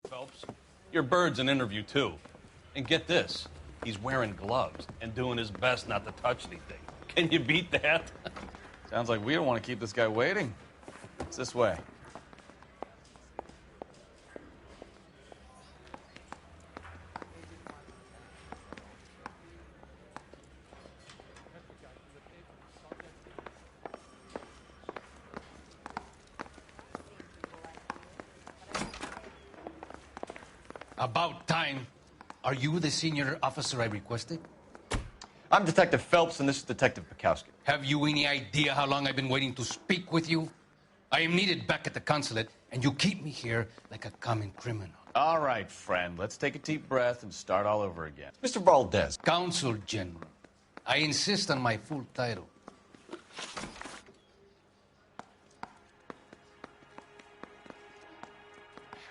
Phelps, your bird's an interview, too. And get this, he's wearing gloves and doing his best not to touch anything. Can you beat that? Sounds like we don't want to keep this guy waiting. It's this way. About time. Are you the senior officer I requested? I'm Detective Phelps, and this is Detective Pekowski. Have you any idea how long I've been waiting to speak with you? I am needed back at the consulate, and you keep me here like a common criminal. All right, friend. Let's take a deep breath and start all over again. Mr. Valdez. Consul General. I insist on my full title.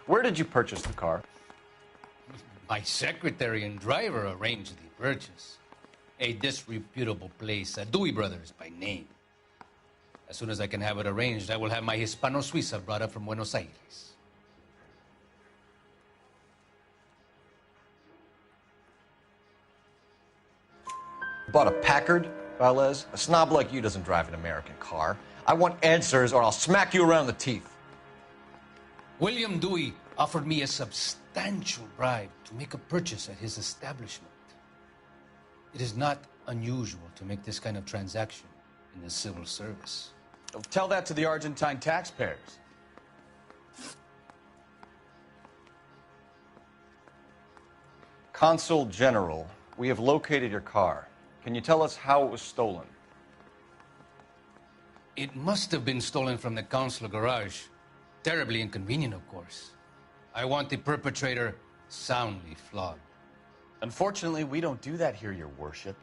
Where did you purchase the car? My secretary and driver arranged the purchase. A disreputable place, Dewey Brothers by name. As soon as I can have it arranged, I will have my Hispano-Suiza brought up from Buenos Aires. Bought a Packard, Valdez? A snob like you doesn't drive an American car. I want answers or I'll smack you around the teeth. William Dewey offered me a substantial bribe to make a purchase at his establishment. It is not unusual to make this kind of transaction in the civil service. Tell that to the Argentine taxpayers. Consul General, we have located your car. Can you tell us how it was stolen? It must have been stolen from the consular garage. Terribly inconvenient, of course. I want the perpetrator soundly flogged. Unfortunately, we don't do that here, Your Worship.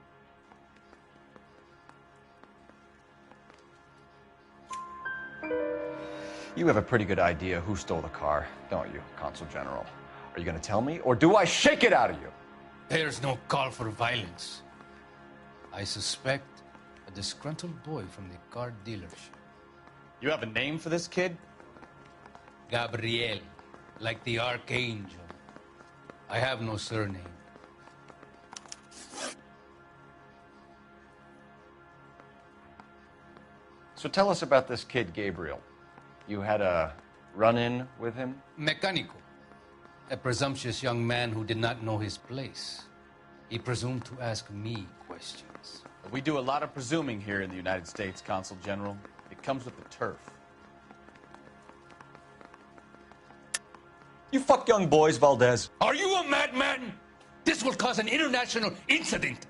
You have a pretty good idea who stole the car, don't you, Consul General? Are you going to tell me, or do I shake it out of you? There's no call for violence. I suspect a disgruntled boy from the car dealership. You have a name for this kid? Gabriel, like the archangel. I have no surname. So tell us about this kid, Gabriel. You had a run-in with him? Mecánico. A presumptuous young man who did not know his place. He presumed to ask me questions. We do a lot of presuming here in the United States, Consul General. It comes with the turf. You fuck young boys, Valdez. Are you a madman? This will cause an international incident.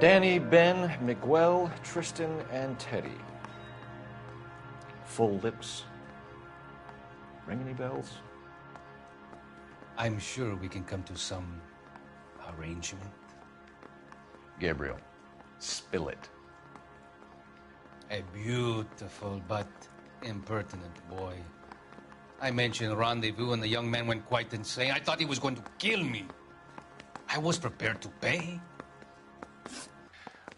Danny, Ben, Miguel, Tristan, and Teddy. Full lips. Ring any bells? I'm sure we can come to some arrangement. Gabriel, spill it. A beautiful but impertinent boy. I mentioned rendezvous and the young man went quite insane. I thought he was going to kill me. I was prepared to pay.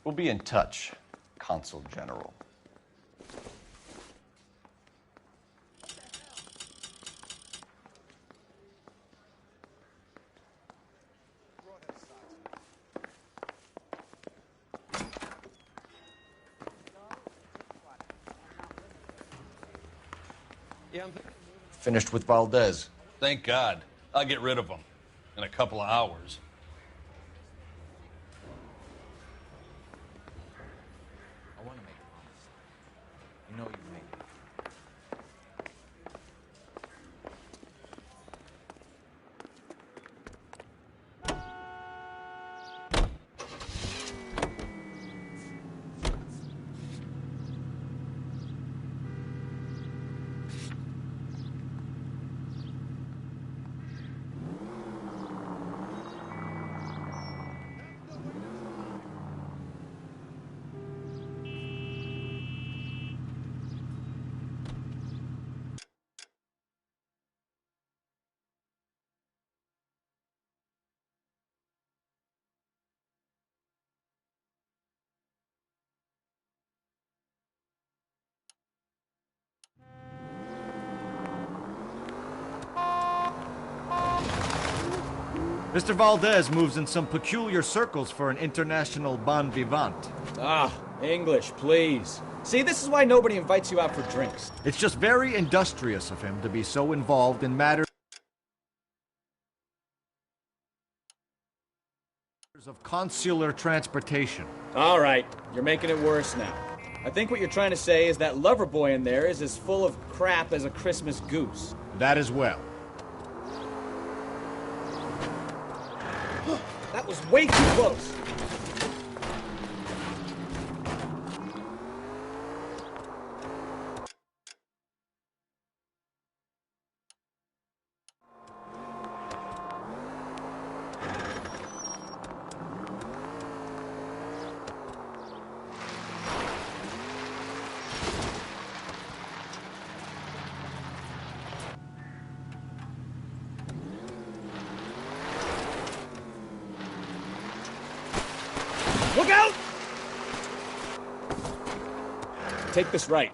We'll be in touch, Consul General. Finished with Valdez. Thank God. I'll get rid of him in a couple of hours. I want to make a promise. You know you make it. Mr. Valdez moves in some peculiar circles for an international bon vivant. Ah, English, please. See, this is why nobody invites you out for drinks. It's just very industrious of him to be so involved in matters of consular transportation. All right, you're making it worse now. I think what you're trying to say is that lover boy in there is as full of crap as a Christmas goose. That as well. That was way too close. Look out! Take this right.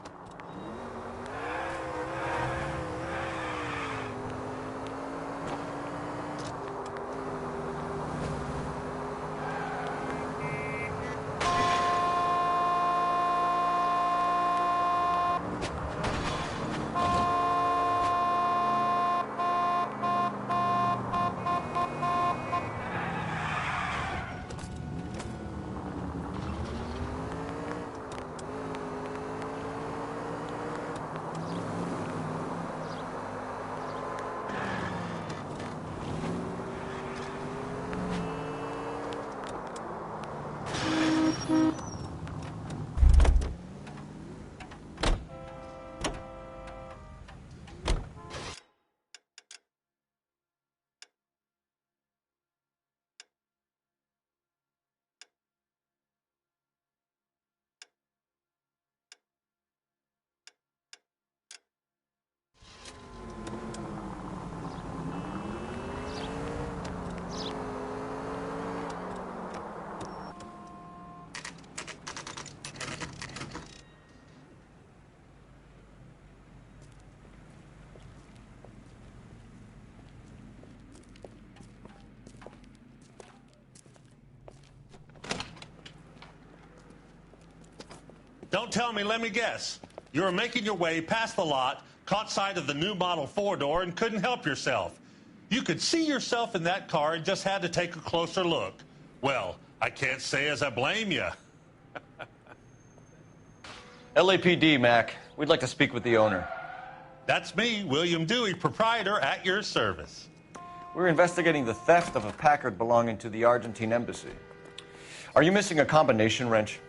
Don't tell me, let me guess. You were making your way past the lot, caught sight of the new model 4-door, and couldn't help yourself. You could see yourself in that car and just had to take a closer look. Well, I can't say as I blame you. LAPD, Mac. We'd like to speak with the owner. That's me, William Dewey, proprietor, at your service. We're investigating the theft of a Packard belonging to the Argentine embassy. Are you missing a combination wrench?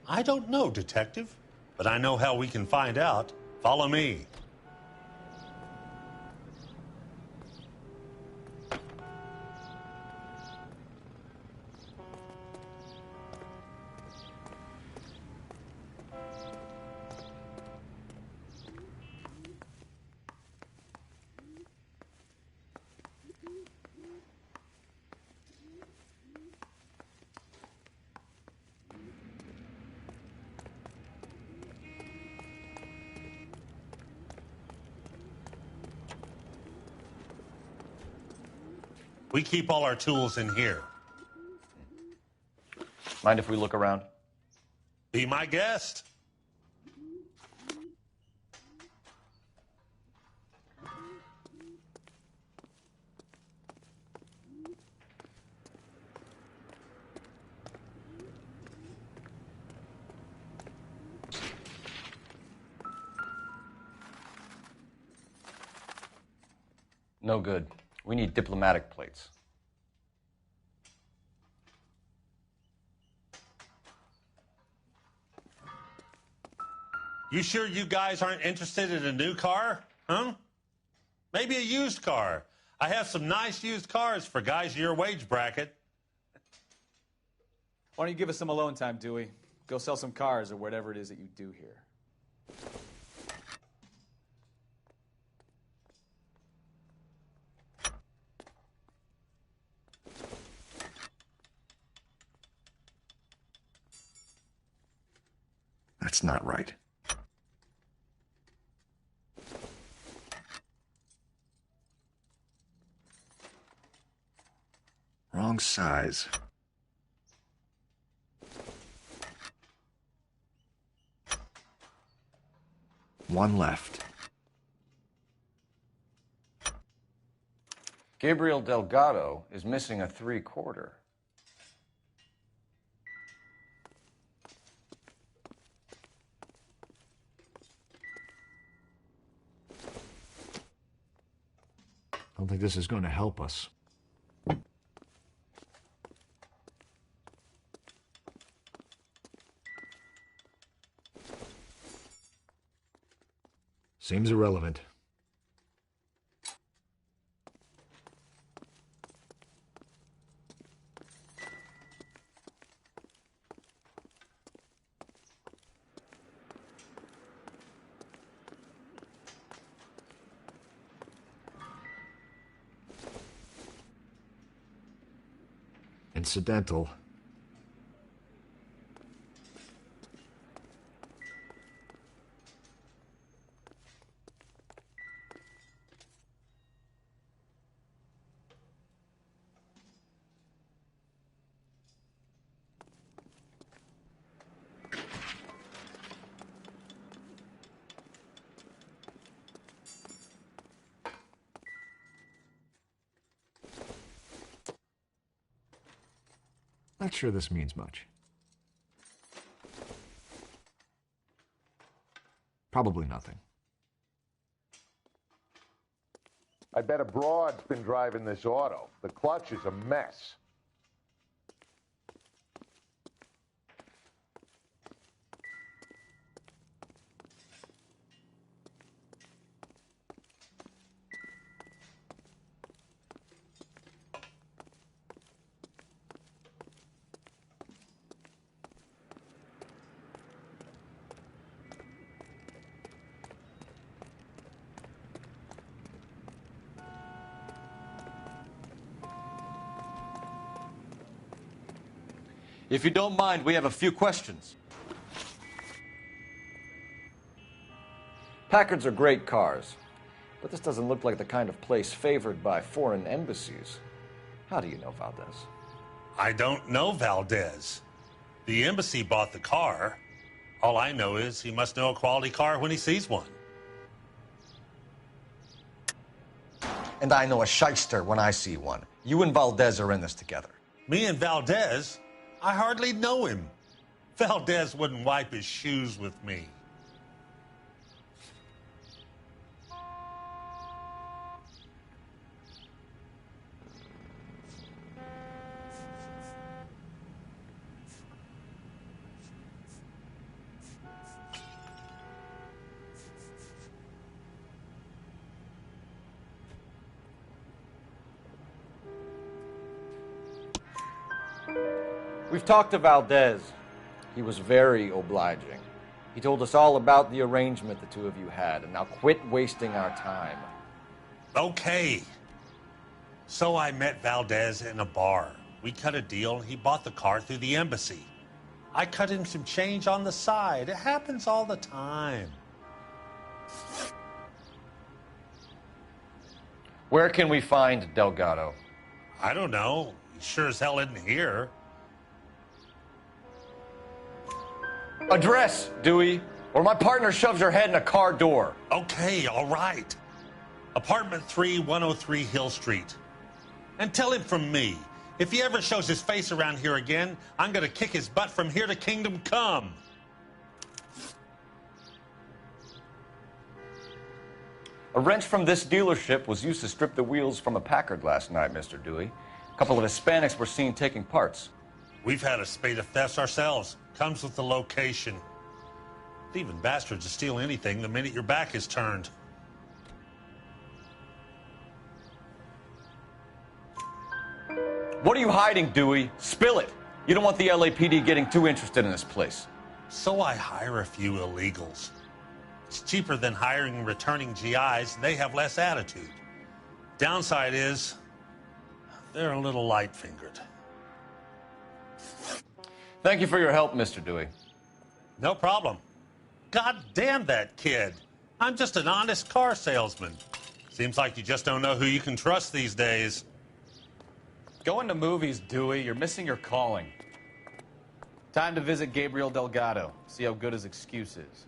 I don't know, Detective, but I know how we can find out. Follow me. We keep all our tools in here. Mind if we look around? Be my guest. No good. We need diplomatic plates. You sure you guys aren't interested in a new car? Huh? Maybe a used car. I have some nice used cars for guys in your wage bracket. Why don't you give us some alone time, Dewey? Go sell some cars or whatever it is that you do here. That's not right. wrong size. One left. Gabriel Delgado is missing a 3/4. I don't think this is going to help us. Seems irrelevant. Incidental. Not sure this means much. Probably nothing. I bet a broad's been driving this auto. The clutch is a mess. If you don't mind, we have a few questions. Packards are great cars, but this doesn't look like the kind of place favored by foreign embassies. How do you know Valdez? I don't know Valdez. The embassy bought the car. All I know is he must know a quality car when he sees one. And I know a shyster when I see one. You and Valdez are in this together. Me and Valdez? I hardly know him. Valdez wouldn't wipe his shoes with me. We've talked to Valdez. He was very obliging. He told us all about the arrangement the two of you had, and now quit wasting our time. Okay. So I met Valdez in a bar. We cut a deal, and he bought the car through the embassy. I cut him some change on the side. It happens all the time. Where can we find Delgado? I don't know. He sure as hell isn't here. Address, Dewey, or my partner shoves your head in a car door. Okay, all right. Apartment 3, 103 Hill Street. And tell him from me, if he ever shows his face around here again, I'm going to kick his butt from here to Kingdom Come. A wrench from this dealership was used to strip the wheels from a Packard last night, Mr. Dewey. A couple of Hispanics were seen taking parts. We've had a spate of thefts ourselves. Comes with the location. Thieving bastards to steal anything the minute your back is turned. What are you hiding, Dewey? Spill it. You don't want the LAPD getting too interested in this place. So I hire a few illegals. It's cheaper than hiring returning GIs, and they have less attitude. Downside is, they're a little light-fingered. Thank you for your help, Mr. Dewey. No problem. God damn that kid. I'm just an honest car salesman. Seems like you just don't know who you can trust these days. Going to movies, Dewey. You're missing your calling. Time to visit Gabriel Delgado. See how good his excuse is.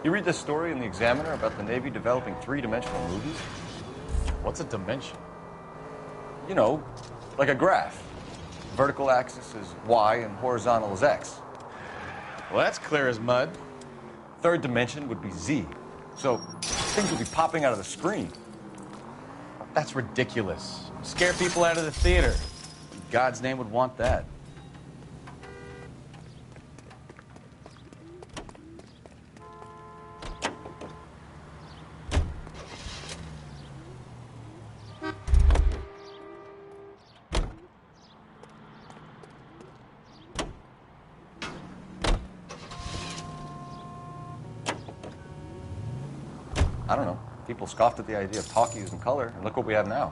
You read this story in the Examiner about the Navy developing three-dimensional movies? What's a dimension? You know, like a graph. Vertical axis is Y and horizontal is X. Well, that's clear as mud. Third dimension would be Z. So things would be popping out of the screen. That's ridiculous. Scare people out of the theater. In God's name would want that. I don't know. People scoffed at the idea of talkies in color, and look what we have now.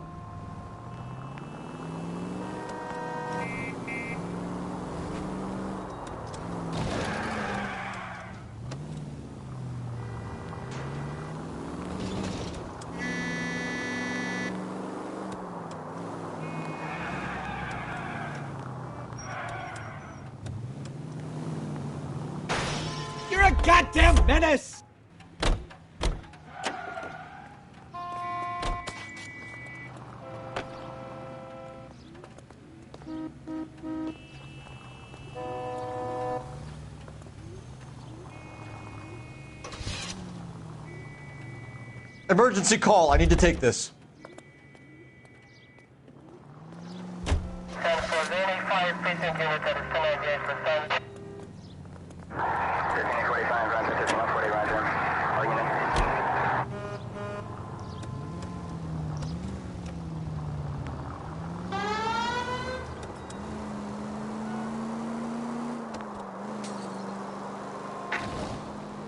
You're a goddamn menace! Emergency call. I need to take this.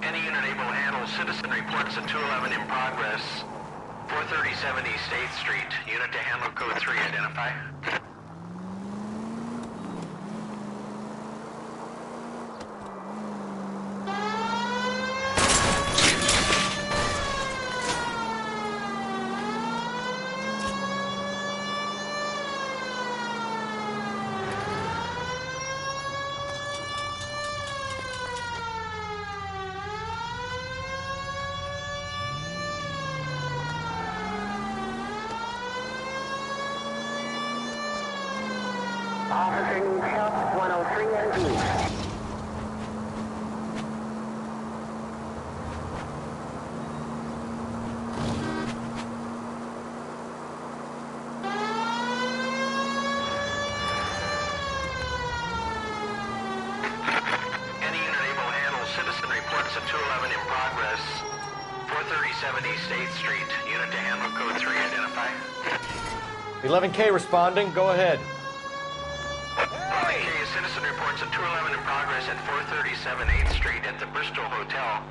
Any unit able to handle citizen reports at 211 in progress. 437 East 8th Street. Unit to handle code 3, identify. Officer needs help, 103 and B. Any unit able to handle citizen reports at 211 in progress. 437 East 8th Street. Unit to handle code 3, identify. 11K responding. Go ahead. 11K citizen reports at 211 in progress at 437 8th Street at the Bristol Hotel.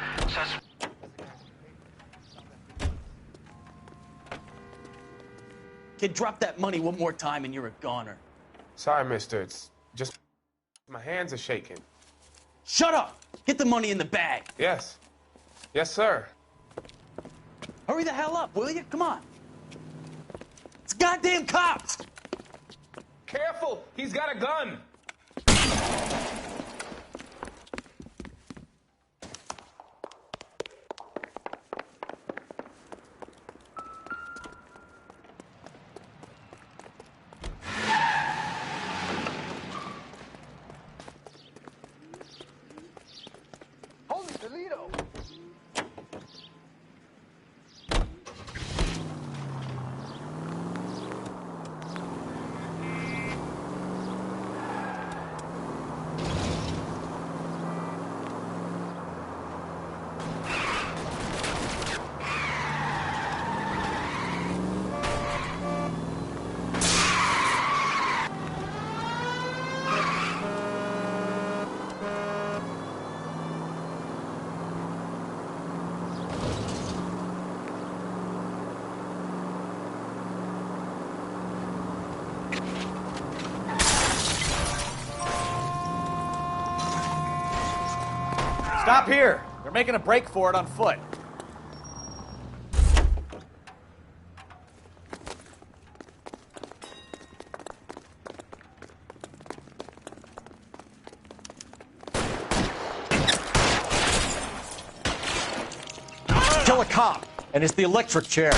Kid, drop that money one more time and you're a goner. Sorry, mister. It's just my hands are shaking. Shut up! Get the money in the bag. Yes. Yes, sir. Hurry the hell up, will you? Come on. It's goddamn cops! Careful! He's got a gun! Holy Toledo! Stop here. They're making a break for it on foot. Kill a cop, and it's the electric chair.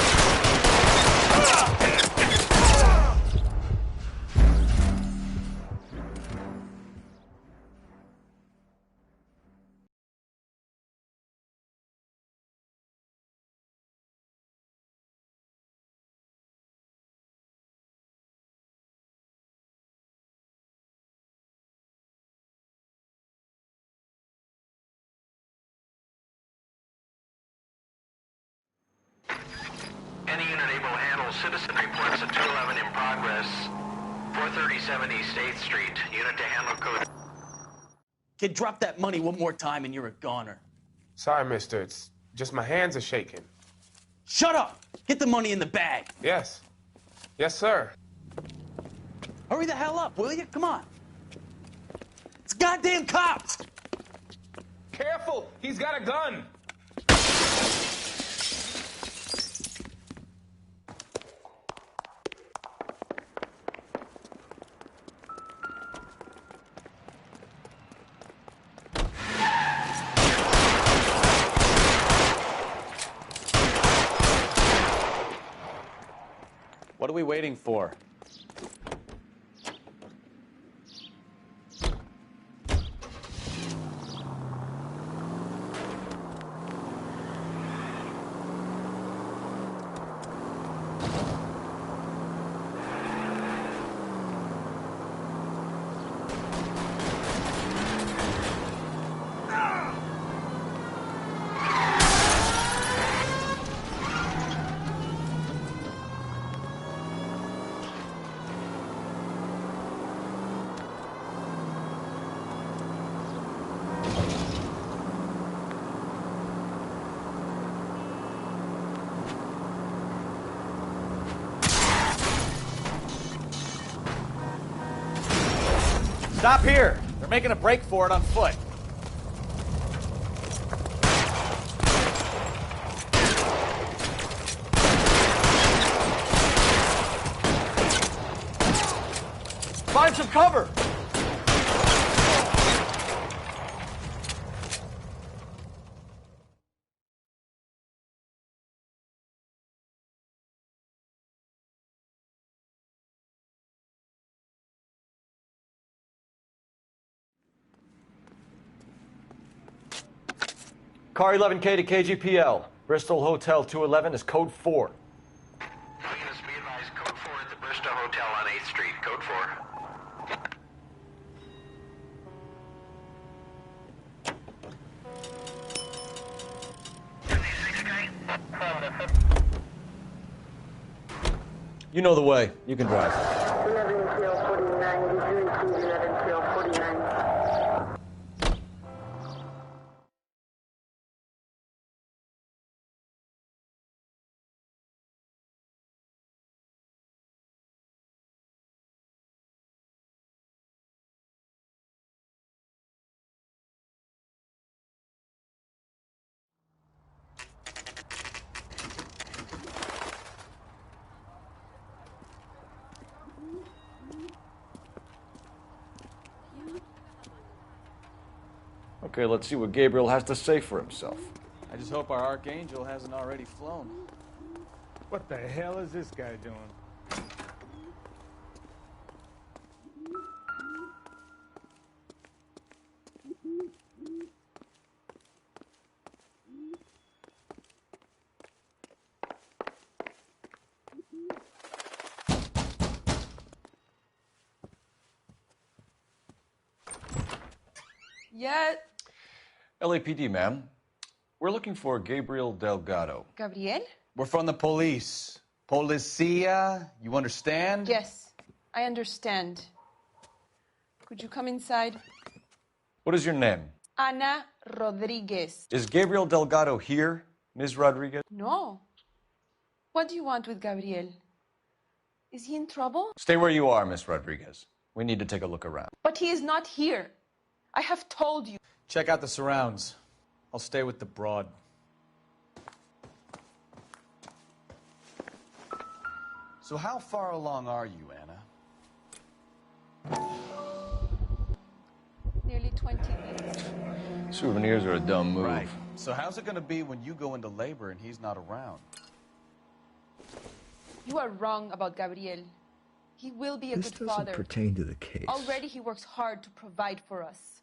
Any unit able to handle citizen reports at 211 in progress. 437 East 8th Street. Unit to handle code. Kid, drop that money one more time and you're a goner. Sorry, mister. It's just my hands are shaking. Shut up! Get the money in the bag. Yes. Yes, sir. Hurry the hell up, will you? Come on. It's goddamn cops! Careful! He's got a gun! What are we waiting for? Stop here. They're making a break for it on foot. Find some cover. Car 11K to KGPL. Bristol Hotel 211 is code 4. All units be advised, code 4 at the Bristol Hotel on 8th Street. Code 4. You know the way. You can drive. 11 till 49, 11 till 49. Okay, let's see what Gabriel has to say for himself. I just hope our Archangel hasn't already flown. What the hell is this guy doing? Yeah. LAPD, ma'am. We're looking for Gabriel Delgado. Gabriel? We're from the police. Policia, you understand? Yes, I understand. Could you come inside? What is your name? Ana Rodriguez. Is Gabriel Delgado here, Ms. Rodriguez? No. What do you want with Gabriel? Is he in trouble? Stay where you are, Ms. Rodriguez. We need to take a look around. But he is not here. I have told you. Check out the surrounds. I'll stay with the broad. So how far along are you, Anna? Nearly 20 weeks. Souvenirs are a dumb move. Right. So how's it going to be when you go into labor and he's not around? You are wrong about Gabriel. He will be a This good doesn't father. pertain to the case. Already he works hard to provide for us.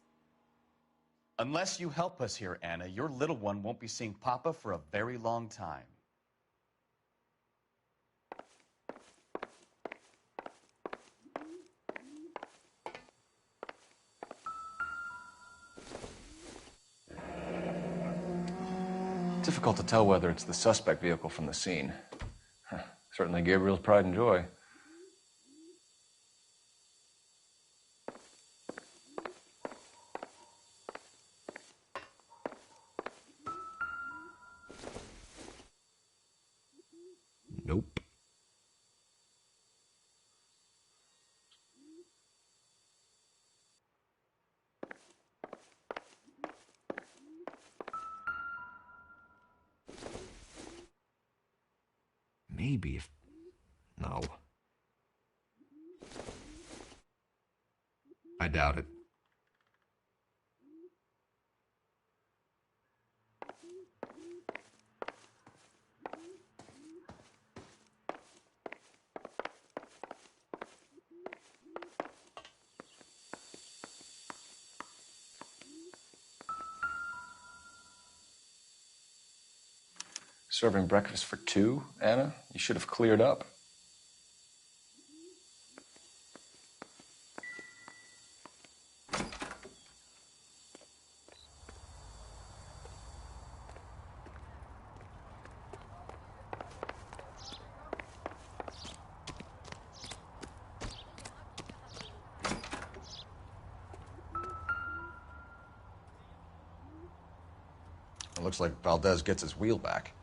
Unless you help us here, Anna, your little one won't be seeing Papa for a very long time. Difficult to tell whether it's the suspect vehicle from the scene. Certainly Gabriel's pride and joy. Nope. Maybe if... No. I doubt it. Serving breakfast for two, Anna? You should have cleared up. It looks like Valdez gets his wheel back.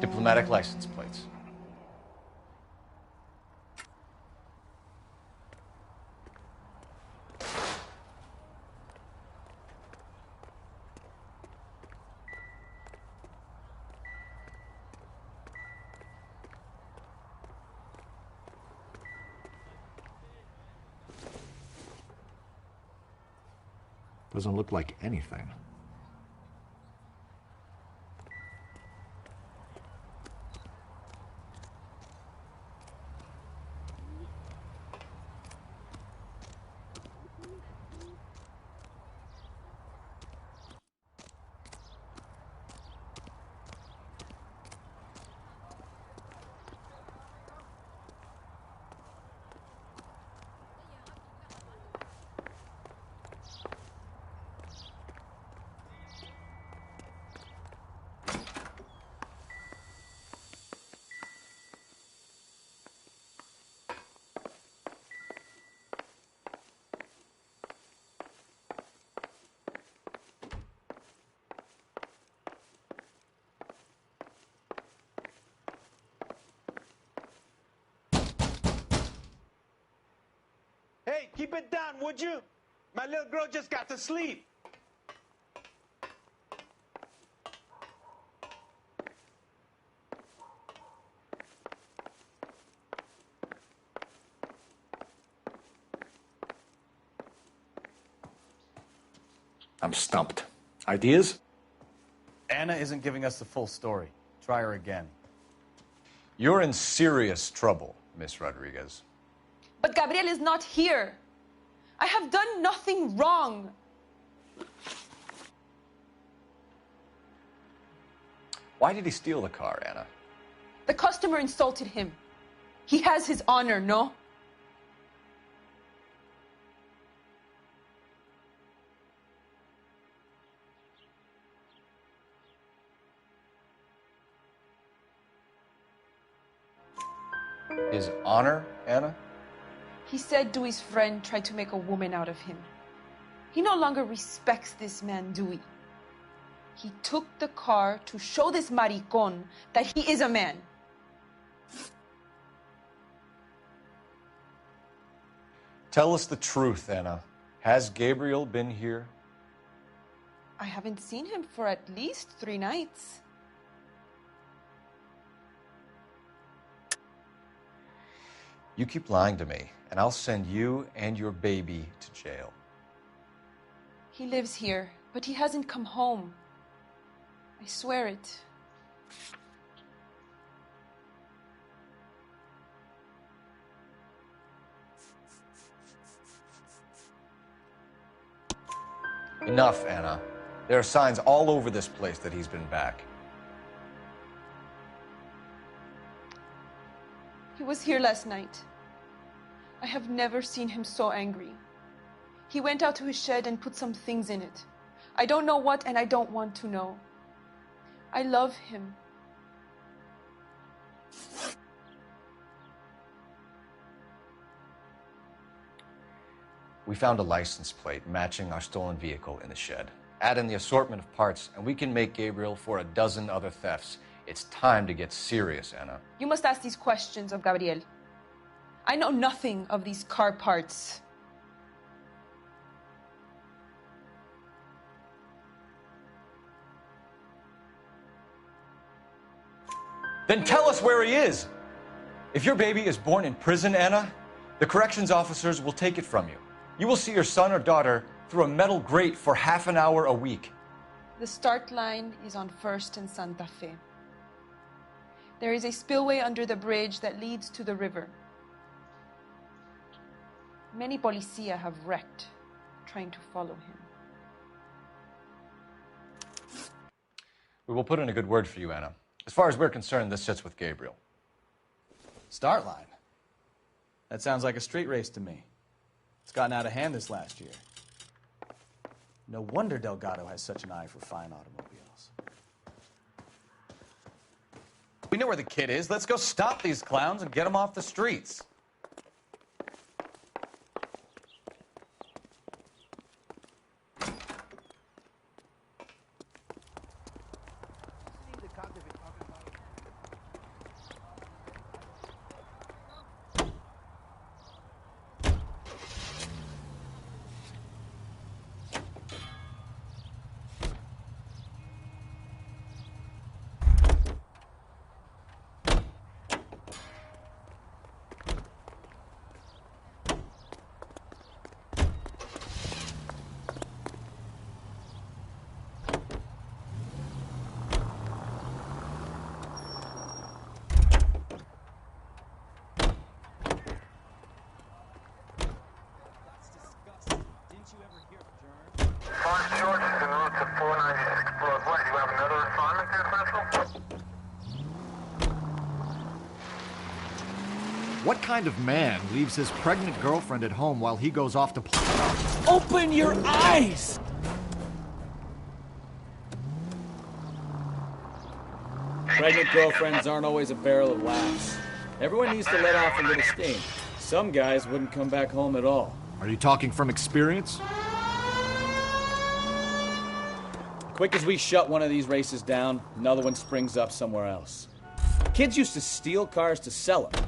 Diplomatic license plates. Doesn't look like anything. Hey, keep it down, would you? My little girl just got to sleep. I'm stumped. Ideas? Anna isn't giving us the full story. Try her again. You're in serious trouble, Miss Rodriguez. But Gabriel is not here. I have done nothing wrong. Why did he steal the car, Anna? The customer insulted him. He has his honor, no? His honor, Anna? He said Dewey's friend tried to make a woman out of him. He no longer respects this man, Dewey. He took the car to show this maricon that he is a man. Tell us the truth, Anna. Has Gabriel been here? I haven't seen him for at least 3 nights. You keep lying to me, and I'll send you and your baby to jail. He lives here, but he hasn't come home. I swear it. Enough, Anna. There are signs all over this place that he's been back. He was here last night. I have never seen him so angry. He went out to his shed and put some things in it. I don't know what, and I don't want to know. I love him. We found a license plate matching our stolen vehicle in the shed. Add in the assortment of parts, and we can make Gabriel for a dozen other thefts. It's time to get serious, Anna. You must ask these questions of Gabriel. I know nothing of these car parts. Then tell us where he is. If your baby is born in prison, Anna, the corrections officers will take it from you. You will see your son or daughter through a metal grate for half an hour a week. The start line is on 1st and Santa Fe. There is a spillway under the bridge that leads to the river. Many policia have wrecked trying to follow him. We will put in a good word for you, Anna. As far as we're concerned, this sits with Gabriel. Start line? That sounds like a street race to me. It's gotten out of hand this last year. No wonder Delgado has such an eye for fine automobiles. We know where the kid is. Let's go stop these clowns and get them off the streets. What kind of man leaves his pregnant girlfriend at home while he goes off to play? Open your eyes! Pregnant girlfriends aren't always a barrel of laughs. Everyone needs to let off a little steam. Some guys wouldn't come back home at all. Are you talking from experience? Quick as we shut one of these races down, another one springs up somewhere else. Kids used to steal cars to sell them.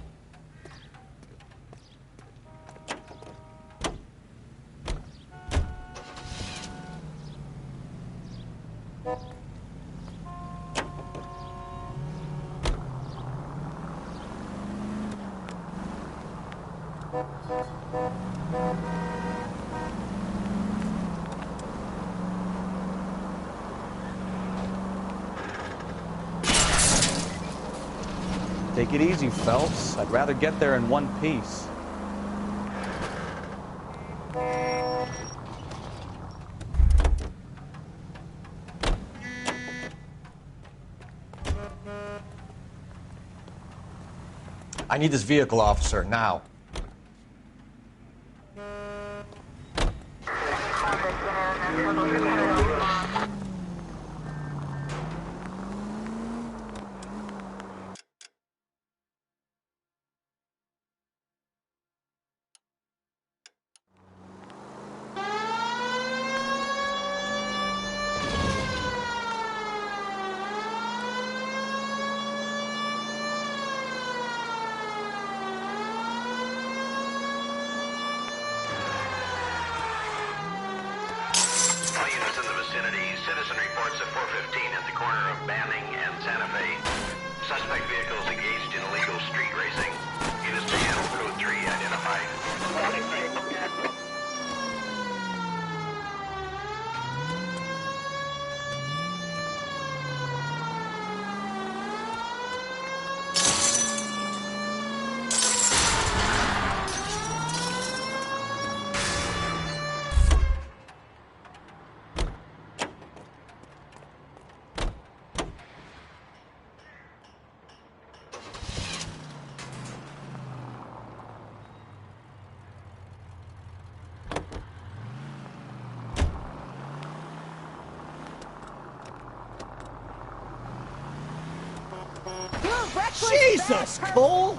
Take it easy, Phelps. I'd rather get there in one piece. I need this vehicle, officer, now. in the vicinity. Citizen reports at 415 at the corner of Banning and Santa Fe. Suspect vehicles engaged in illegal street racing. Units to handle code 3 identified. Jesus, Cole!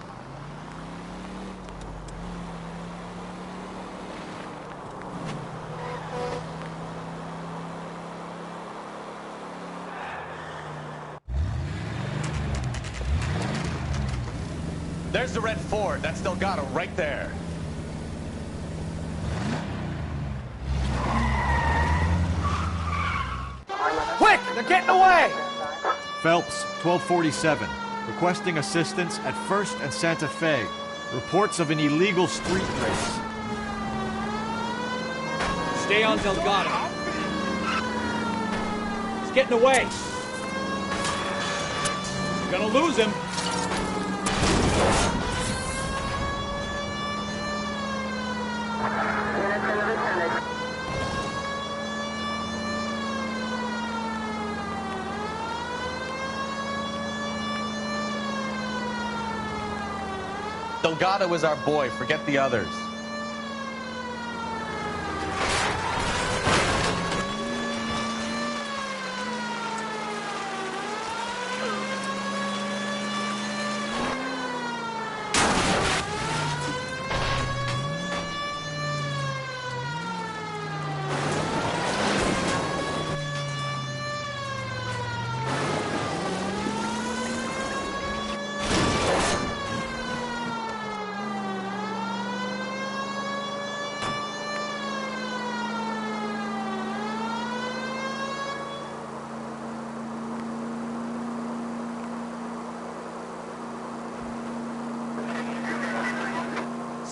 There's the red Ford. That's Delgado right there. Quick! They're getting away! Phelps, 1247. Requesting assistance at 1st and Santa Fe. Reports of an illegal street race. Stay on Delgado. He's getting away. You're gonna lose him. Delgado is our boy. Forget the others.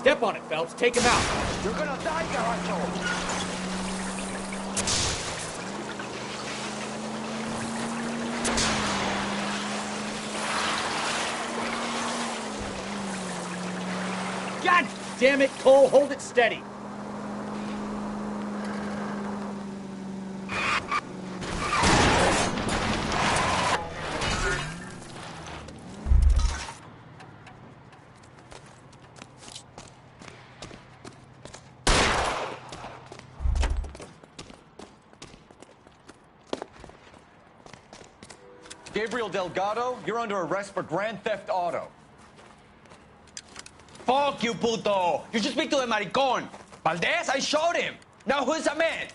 Step on it, Phelps. Take him out. You're gonna die, Garacho! God damn it, Cole. Hold it steady. Gabriel Delgado, you're under arrest for Grand Theft Auto. Fuck you, puto! You should speak to the maricon. Valdez, I showed him. Now who's the man?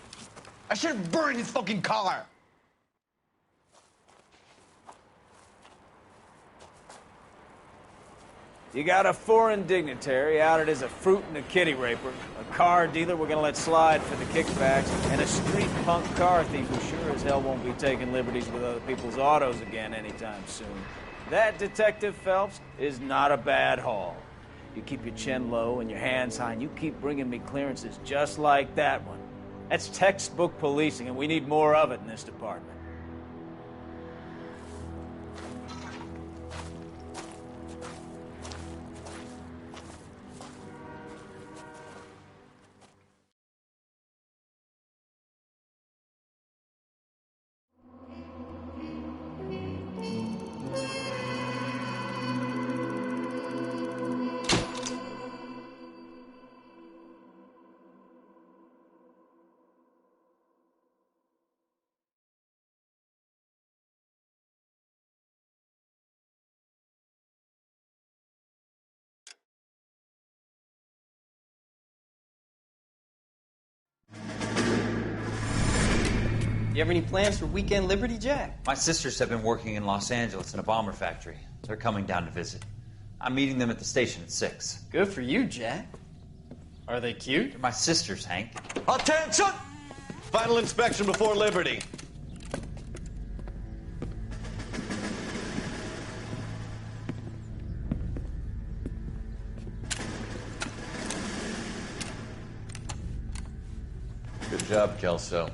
I should have burned his fucking car. You got a foreign dignitary outed as a fruit and a kitty raper, a car dealer we're gonna let slide for the kickbacks, and a street punk car thief who sure as hell won't be taking liberties with other people's autos again anytime soon. That, Detective Phelps, is not a bad haul. You keep your chin low and your hands high, and you keep bringing me clearances just like that one. That's textbook policing, and we need more of it in this department. You have any plans for weekend Liberty, Jack? My sisters have been working in Los Angeles in a bomber factory. They're coming down to visit. I'm meeting them at the station at 6. Good for you, Jack. Are they cute? They're my sisters, Hank. Attention! Final inspection before Liberty. Good job, Kelso.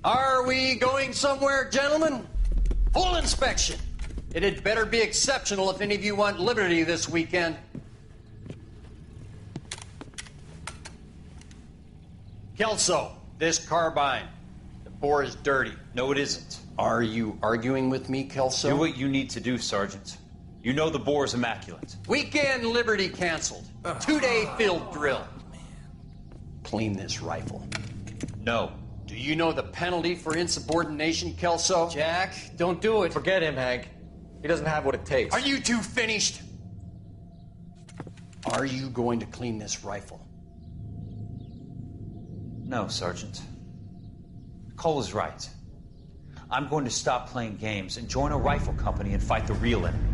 Are we going somewhere, gentlemen? Full inspection. It had better be exceptional if any of you want liberty this weekend. Kelso, this carbine. The bore is dirty. No, it isn't. Are you arguing with me, Kelso? Do what you need to do, Sergeant. You know the bore is immaculate. Weekend liberty canceled. 2-day field drill. Clean this rifle. No. Do you know the penalty for insubordination, Kelso? Jack, don't do it. Forget him, Hank. He doesn't have what it takes. Are you two finished? Are you going to clean this rifle? No, Sergeant. Cole is right. I'm going to stop playing games and join a rifle company and fight the real enemy.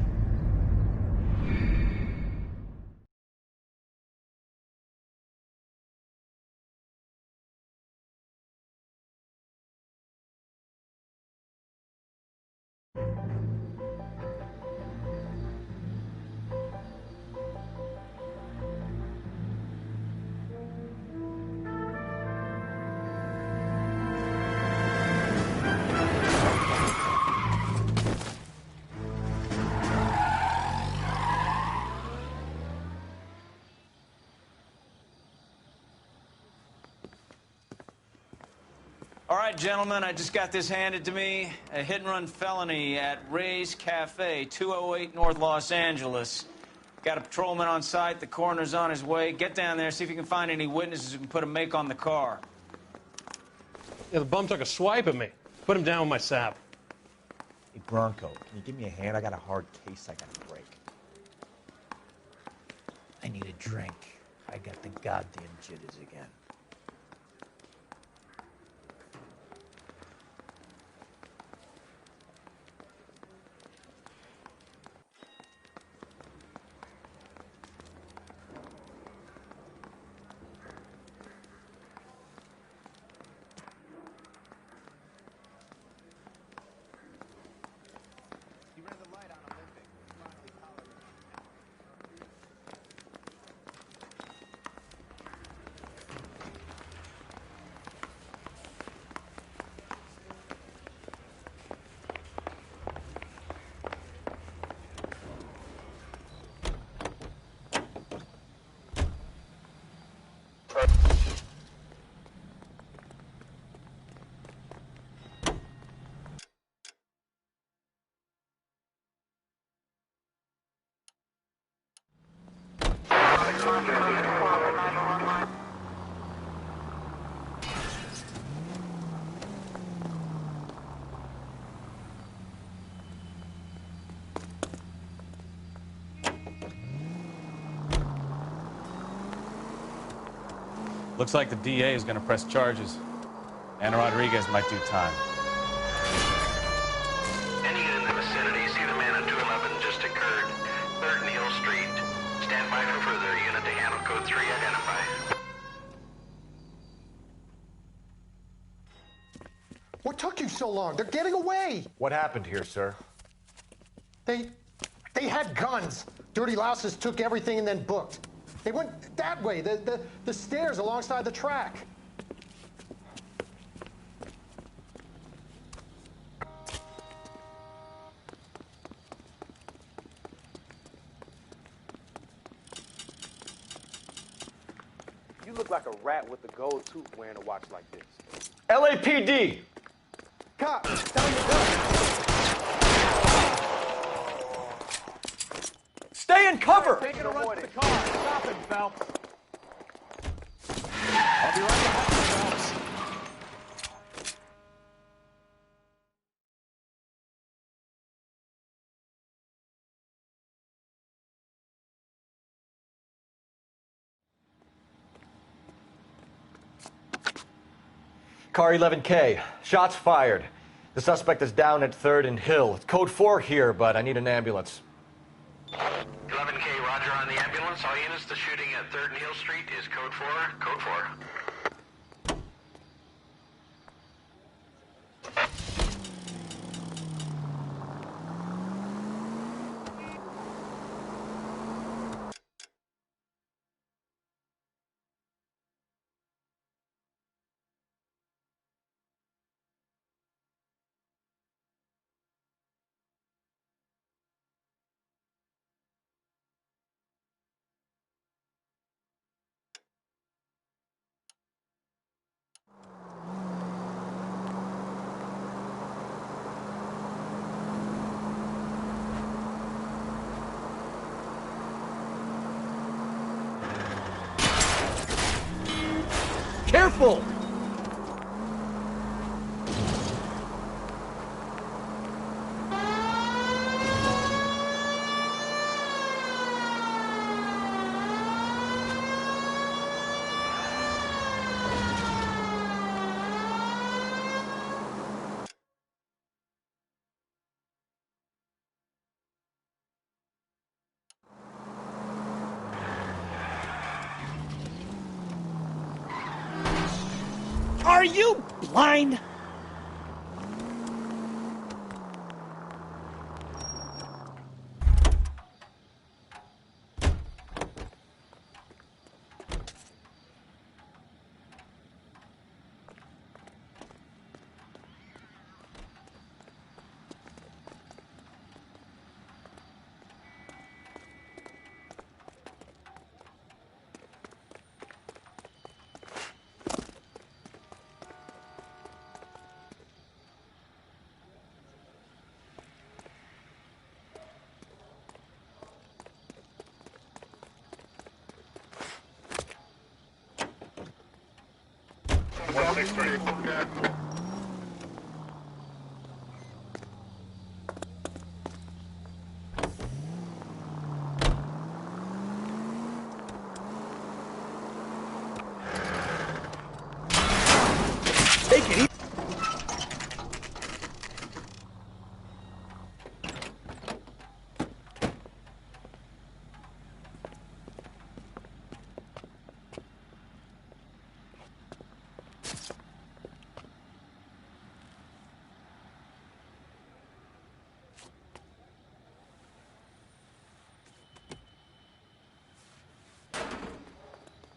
All right, gentlemen, I just got this handed to me. A hit-and-run felony at Ray's Cafe, 208 North Los Angeles. Got a patrolman on site. The coroner's on his way. Get down there, see if you can find any witnesses who can put a make on the car. Yeah, the bum took a swipe at me. Put him down with my sap. Hey, Bronco, can you give me a hand? I got a hard case I gotta break. I need a drink. I got the goddamn jitters again. Looks like the DA is going to press charges. Anna Rodriguez might do time. Any unit in the vicinity, see the man on 211 just occurred. 3rd Neal Street. Stand by for further. Unit to handle code 3 identify. What took you so long? They're getting away. What happened here, sir? They had guns. Dirty louses took everything and then booked. They went that way, the stairs alongside the track. You look like a rat with a gold tooth wearing a watch like this. LAPD! Cop, down your gun. Stay in cover! Taking a run to the car. Stop him, Phelps. I'll be right behind you, Phelps. Car 11K. Shots fired. The suspect is down at 3rd and Hill. It's code 4 here, but I need an ambulance. 11K, roger on the ambulance. All units, the shooting at 3rd and Hill Street is code 4. Code 4. Careful! Are you blind? Take it easy.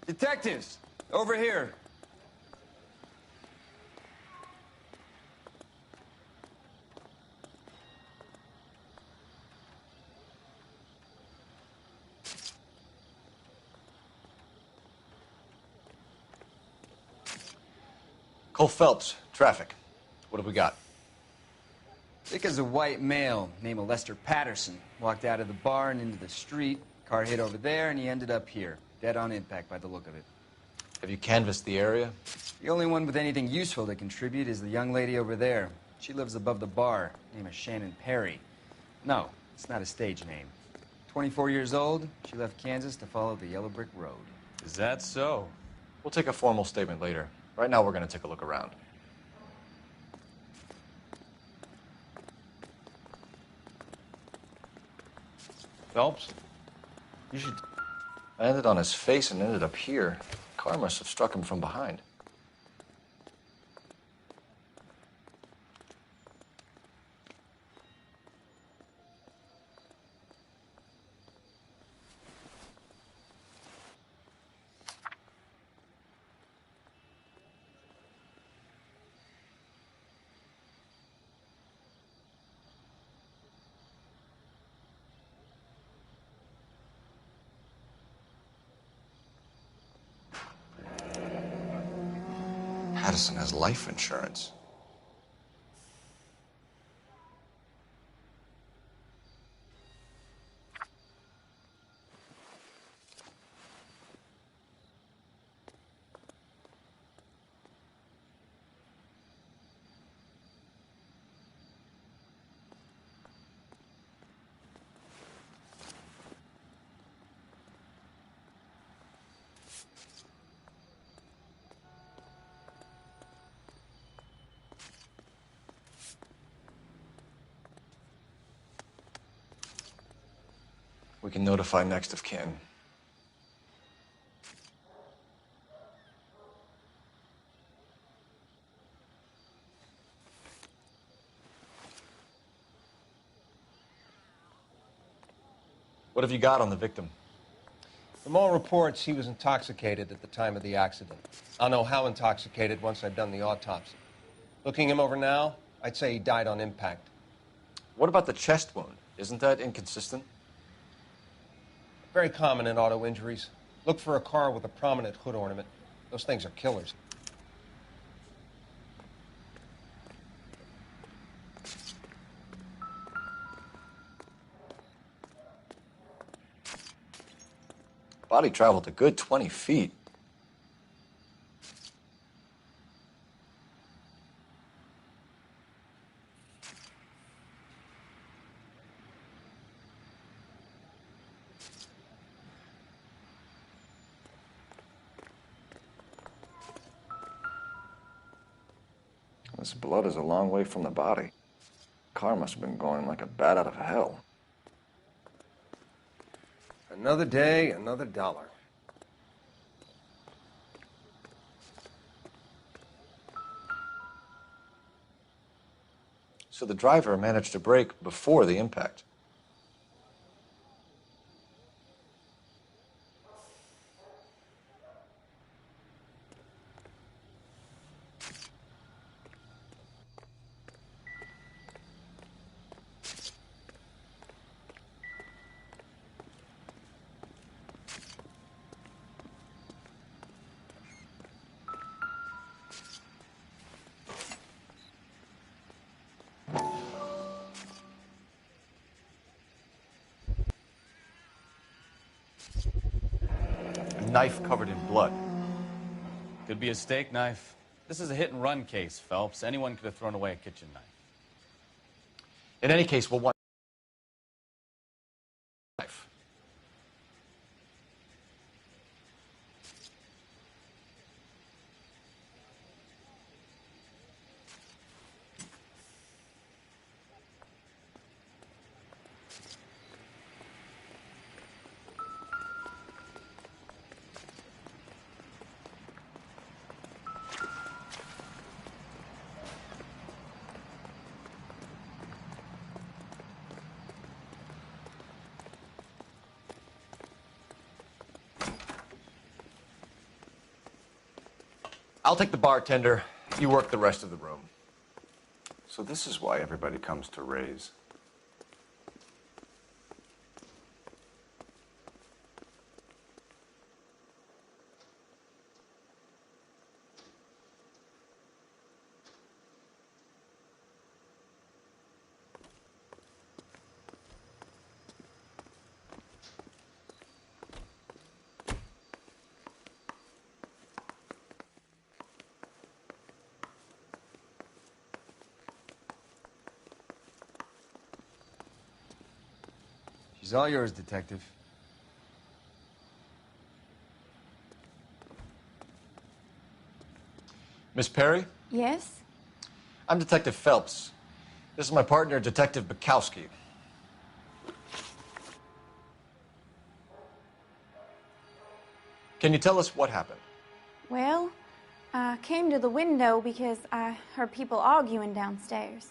Detectives, over here. Cole Phelps, traffic. What have we got? Thick as a white male, name of Lester Patterson. Walked out of the bar and into the street. Car hit over there, and he ended up here. Dead on impact by the look of it. Have you canvassed the area? The only one with anything useful to contribute is the young lady over there. She lives above the bar. Name is Shannon Perry. No, it's not a stage name. 24 years old, she left Kansas to follow the Yellow Brick Road. Is that so? We'll take a formal statement later. Right now, we're going to take a look around. Phelps? You should... I landed on his face and ended up here. Car must have struck him from behind. Patterson has life insurance. We can notify next of kin. What have you got on the victim? From all reports, he was intoxicated at the time of the accident. I'll know how intoxicated once I've done the autopsy. Looking him over now, I'd say he died on impact. What about the chest wound? Isn't that inconsistent? Very common in auto injuries. Look for a car with a prominent hood ornament. Those things are killers. Body traveled a good 20 feet. This blood is a long way from the body. Car must have been going like a bat out of hell. Another day, another dollar. So the driver managed to brake before the impact. A knife covered in blood. Could be a steak knife. This is a hit-and-run case, Phelps. Anyone could have thrown away a kitchen knife. In any case, we'll want knife. I'll take the bartender. You work the rest of the room. So this is why everybody comes to Ray's. She's all yours, Detective. Miss Perry? Yes? I'm Detective Phelps. This is my partner, Detective Bukowski. Can you tell us what happened? Well, I came to the window because I heard people arguing downstairs.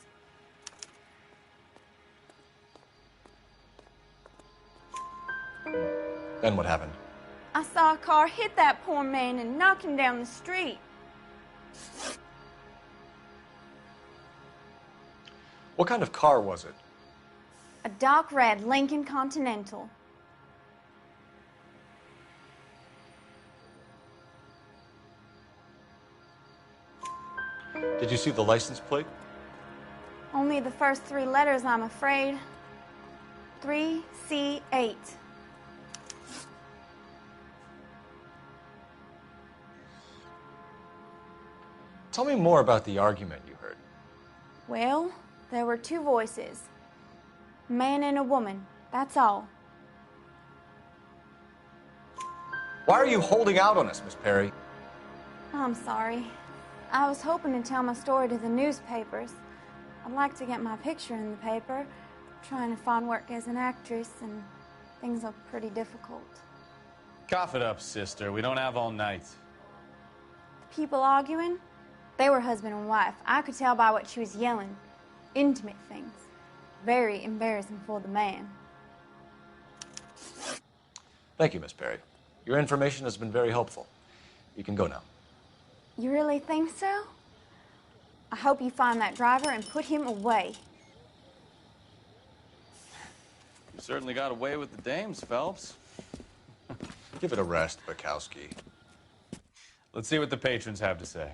Then what happened? I saw a car hit that poor man and knock him down the street. What kind of car was it? A dark red Lincoln Continental. Did you see the license plate? Only the first three letters, I'm afraid. 3C8. Tell me more about the argument you heard. Well, there were two voices. A man and a woman, that's all. Why are you holding out on us, Miss Perry? I'm sorry. I was hoping to tell my story to the newspapers. I'd like to get my picture in the paper, trying to find work as an actress, and Things are pretty difficult. Cough it up, sister. We don't have all night. People arguing? They were husband and wife. I could tell by what she was yelling. Intimate things. Very embarrassing for the man. Thank you, Miss Perry. Your information has been very helpful. You can go now. You really think so? I hope you find that driver and put him away. You certainly got away with the dames, Phelps. Give it a rest, Bukowski. Let's see what the patrons have to say.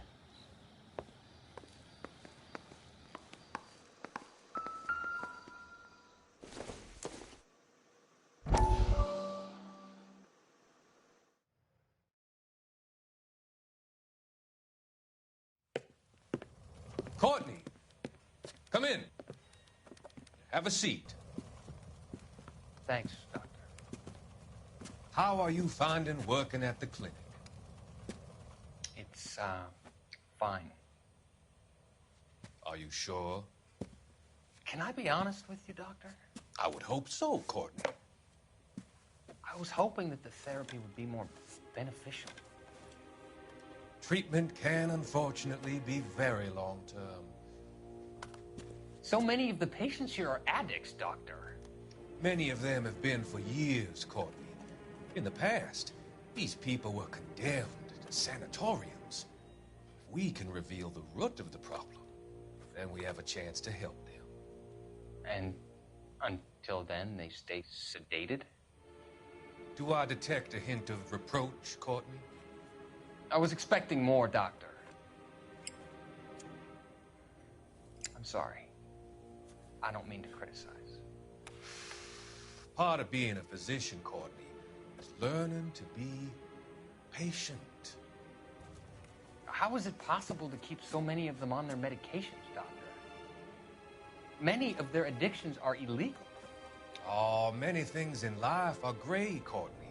Courtney, come in. Have a seat. Thanks, Doctor. How are you finding working at the clinic? It's, fine. Are you sure? Can I be honest with you, Doctor? I would hope so, Courtney. I was hoping that the therapy would be more beneficial. Treatment can, unfortunately, be very long-term. So many of the patients here are addicts, Doctor. Many of them have been for years, Courtney. In the past, these people were condemned to sanatoriums. If we can reveal the root of the problem, then we have a chance to help them. And until then, they stay sedated? Do I detect a hint of reproach, Courtney? I was expecting more, Doctor. I'm sorry. I don't mean to criticize. Part of being a physician, Courtney, is learning to be patient. How is it possible to keep so many of them on their medications, Doctor? Many of their addictions are illegal. Oh, many things in life are gray, Courtney.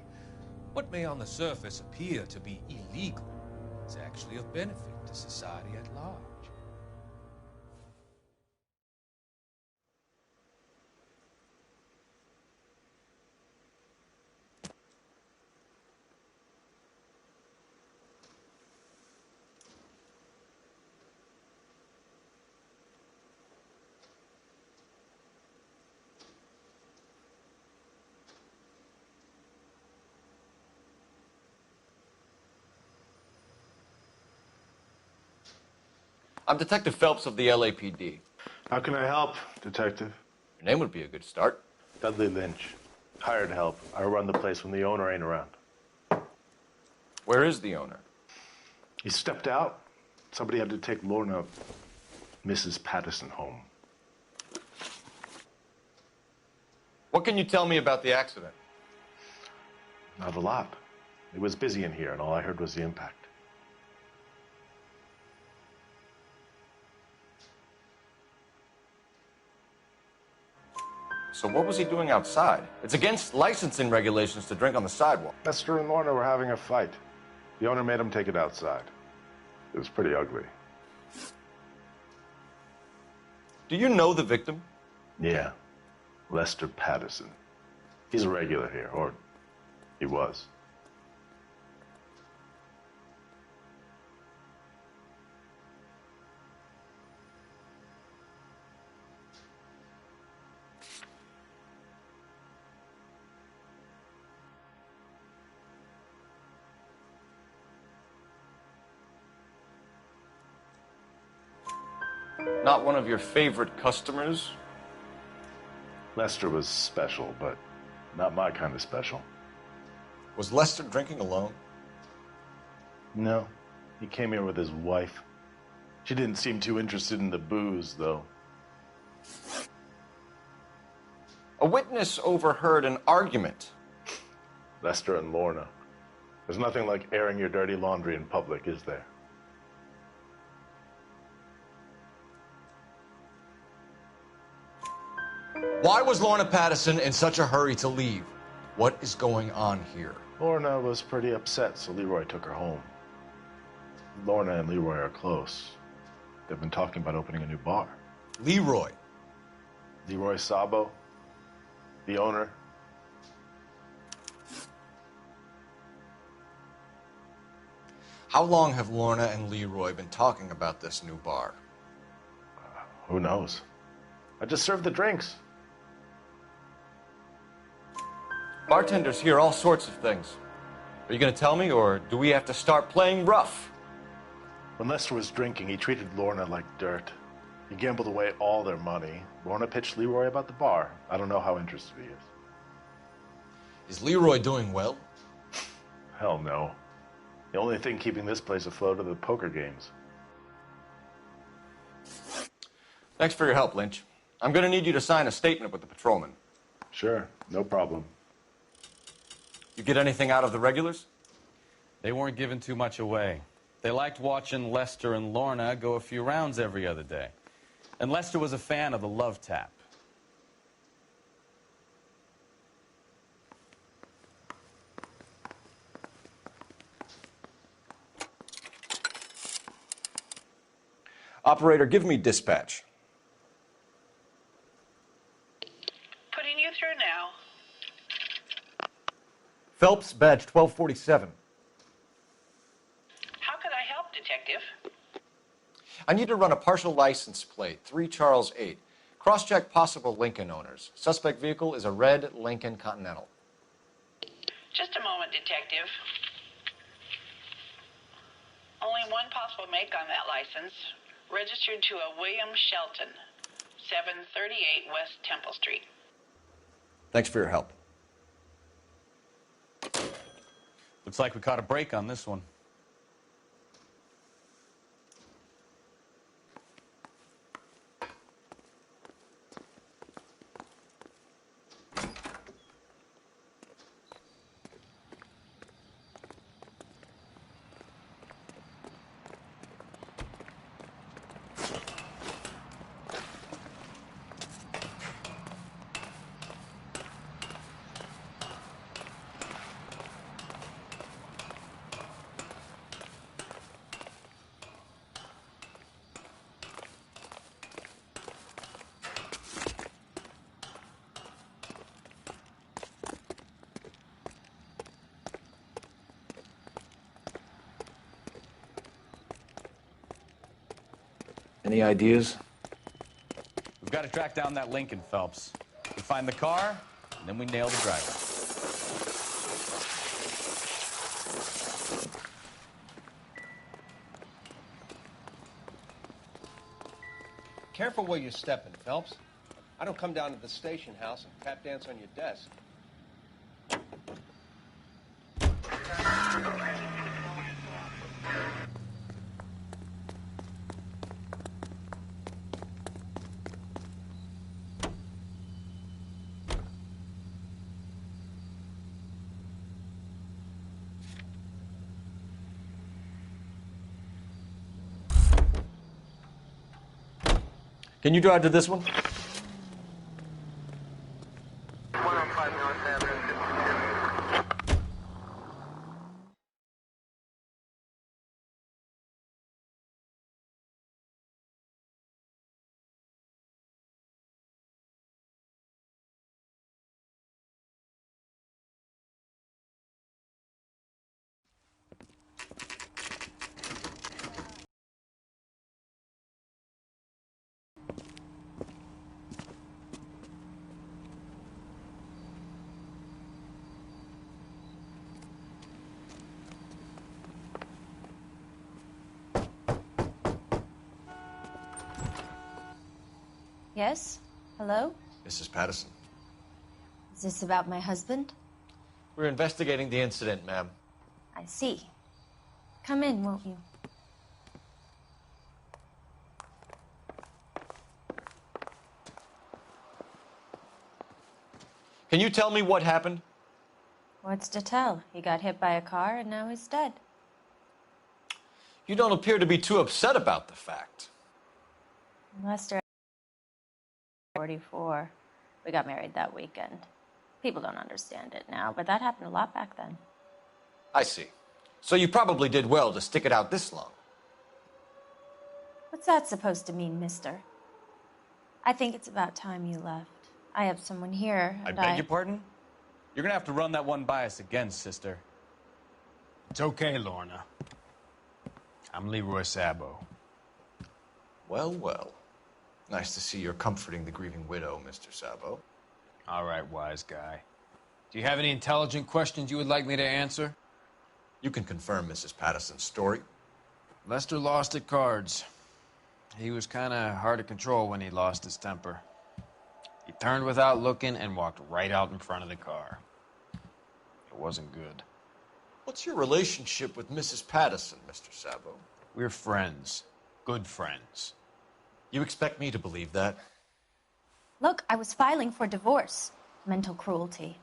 What may on the surface appear to be illegal is actually of benefit to society at large. I'm Detective Phelps of the LAPD. How can I help, Detective? Your name would be a good start. Dudley Lynch. Hired help. I run the place when the owner ain't around. Where is the owner? He stepped out. Somebody had to take Lorna, Mrs. Patterson, home. What can you tell me about the accident? Not a lot. It was busy in here, and all I heard was the impact. So what was he doing outside? It's against licensing regulations to drink on the sidewalk. Lester and Lorna were having a fight. The owner made him take it outside. It was pretty ugly. Do you know the victim? Yeah. Lester Patterson. He's a regular here, or he was. Not one of your favorite customers? Lester was special, but not my kind of special. Was Lester drinking alone? No. He came here with his wife. She didn't seem too interested in the booze, though. A witness overheard an argument. Lester and Lorna. There's nothing like airing your dirty laundry in public, is there? Why was Lorna Patterson in such a hurry to leave? What is going on here? Lorna was pretty upset, so Leroy took her home. Lorna and Leroy are close. They've been talking about opening a new bar. Leroy? Leroy Sabo, the owner. How long have Lorna and Leroy been talking about this new bar? Who knows? I just served the drinks. Bartenders hear all sorts of things. Are you going to tell me, or do we have to start playing rough? When Lester was drinking, he treated Lorna like dirt. He gambled away all their money. Lorna pitched Leroy about the bar. I don't know how interested he is. Is Leroy doing well? Hell no. The only thing keeping this place afloat are the poker games. Thanks for your help, Lynch. I'm going to need you to sign a statement with the patrolman. Sure, no problem. You get anything out of the regulars? They weren't giving too much away. They liked watching Lester and Lorna go a few rounds every other day. And Lester was a fan of the love tap. Operator, give me dispatch. Putting you through now. Phelps, badge 1247. How could I help, Detective? I need to run a partial license plate, 3 Charles 8. Cross-check possible Lincoln owners. Suspect vehicle is a red Lincoln Continental. Just a moment, Detective. Only one possible make on that license. Registered to a William Shelton, 738 West Temple Street. Thanks for your help. Looks like we caught a break on this one. Any ideas? We've got to track down that Lincoln, Phelps. We find the car, and then we nail the driver. Careful where you're stepping, Phelps. I don't come down to the station house and tap dance on your desk. Can you drive to this one? Yes? Hello? Mrs. Patterson. Is this about my husband? We're investigating the incident, ma'am. I see. Come in, won't you? Can you tell me what happened? What's to tell? He got hit by a car and now he's dead. You don't appear to be too upset about the fact. Lester 44. We got married that weekend. People don't understand it now, but that happened a lot back then. I see. So you probably did well to stick it out this long. What's that supposed to mean, mister? I think it's about time you left. I have someone here, I and beg your pardon? You're gonna have to run that one by us again, sister. It's okay, Lorna. I'm Leroy Sabo. Well, well. Nice to see you're comforting the grieving widow, Mr. Sabo. All right, wise guy. Do you have any intelligent questions you would like me to answer? You can confirm Mrs. Patterson's story. Lester lost at cards. He was kind of hard to control when he lost his temper. He turned without looking and walked right out in front of the car. It wasn't good. What's your relationship with Mrs. Patterson, Mr. Sabo? We're friends. Good friends. You expect me to believe that? Look, I was filing for divorce. Mental cruelty.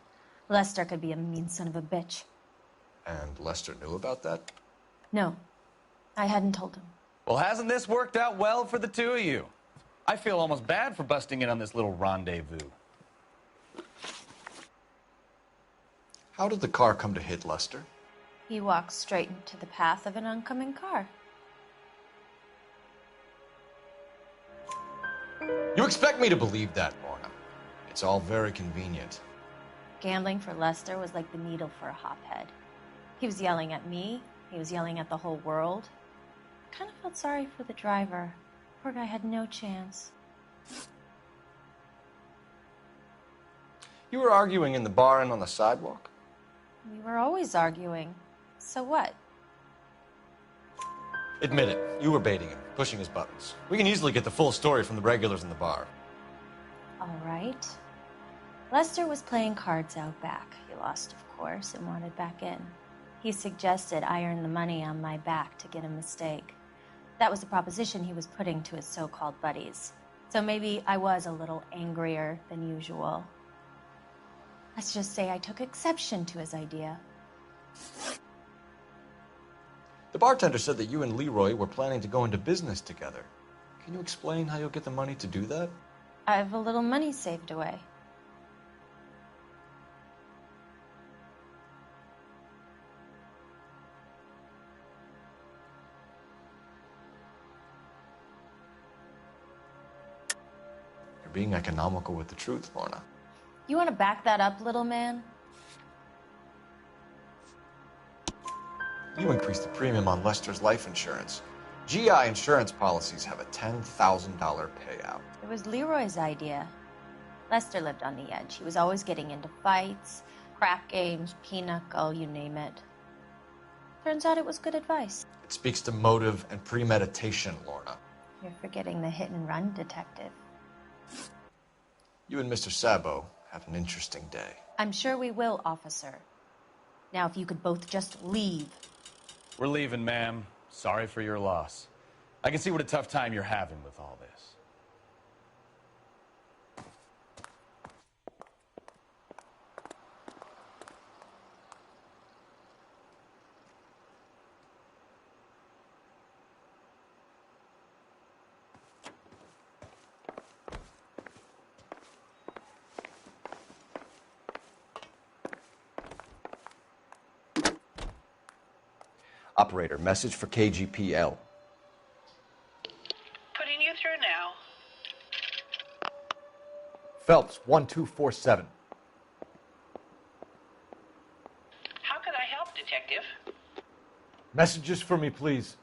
Lester could be a mean son of a bitch. And Lester knew about that? No, I hadn't told him. Well, hasn't this worked out well for the two of you? I feel almost bad for busting in on this little rendezvous. How did the car come to hit Lester? He walked straight into the path of an oncoming car. You expect me to believe that, Lorna? It's all very convenient. Gambling for Lester was like the needle for a hophead. He was yelling at me. He was yelling at the whole world. I kind of felt sorry for the driver. Poor guy had no chance. You were arguing in the bar and on the sidewalk? We were always arguing. So what? Admit it. You were baiting him, pushing his buttons. We can easily get the full story from the regulars in the bar. All right. Lester was playing cards out back. He lost, of course, and wanted back in. He suggested I earn the money on my back to get a mistake. That was the proposition he was putting to his so-called buddies. So maybe I was a little angrier than usual. Let's just say I took exception to his idea. The bartender said that you and Leroy were planning to go into business together. Can you explain how you'll get the money to do that? I have a little money saved away. You're being economical with the truth, Lorna. You want to back that up, little man? You increased the premium on Lester's life insurance. GI insurance policies have a $10,000 payout. It was Leroy's idea. Lester lived on the edge. He was always getting into fights, crack games, pinochle, you name it. Turns out it was good advice. It speaks to motive and premeditation, Lorna. You're forgetting the hit-and-run detective. You and Mr. Sabo have an interesting day. I'm sure we will, officer. Now, if you could both just leave. We're leaving, ma'am. Sorry for your loss. I can see what a tough time you're having with all this. Operator, message for KGPL. Putting you through now. Phelps, 1247. How could I help, Detective? Messages for me, please.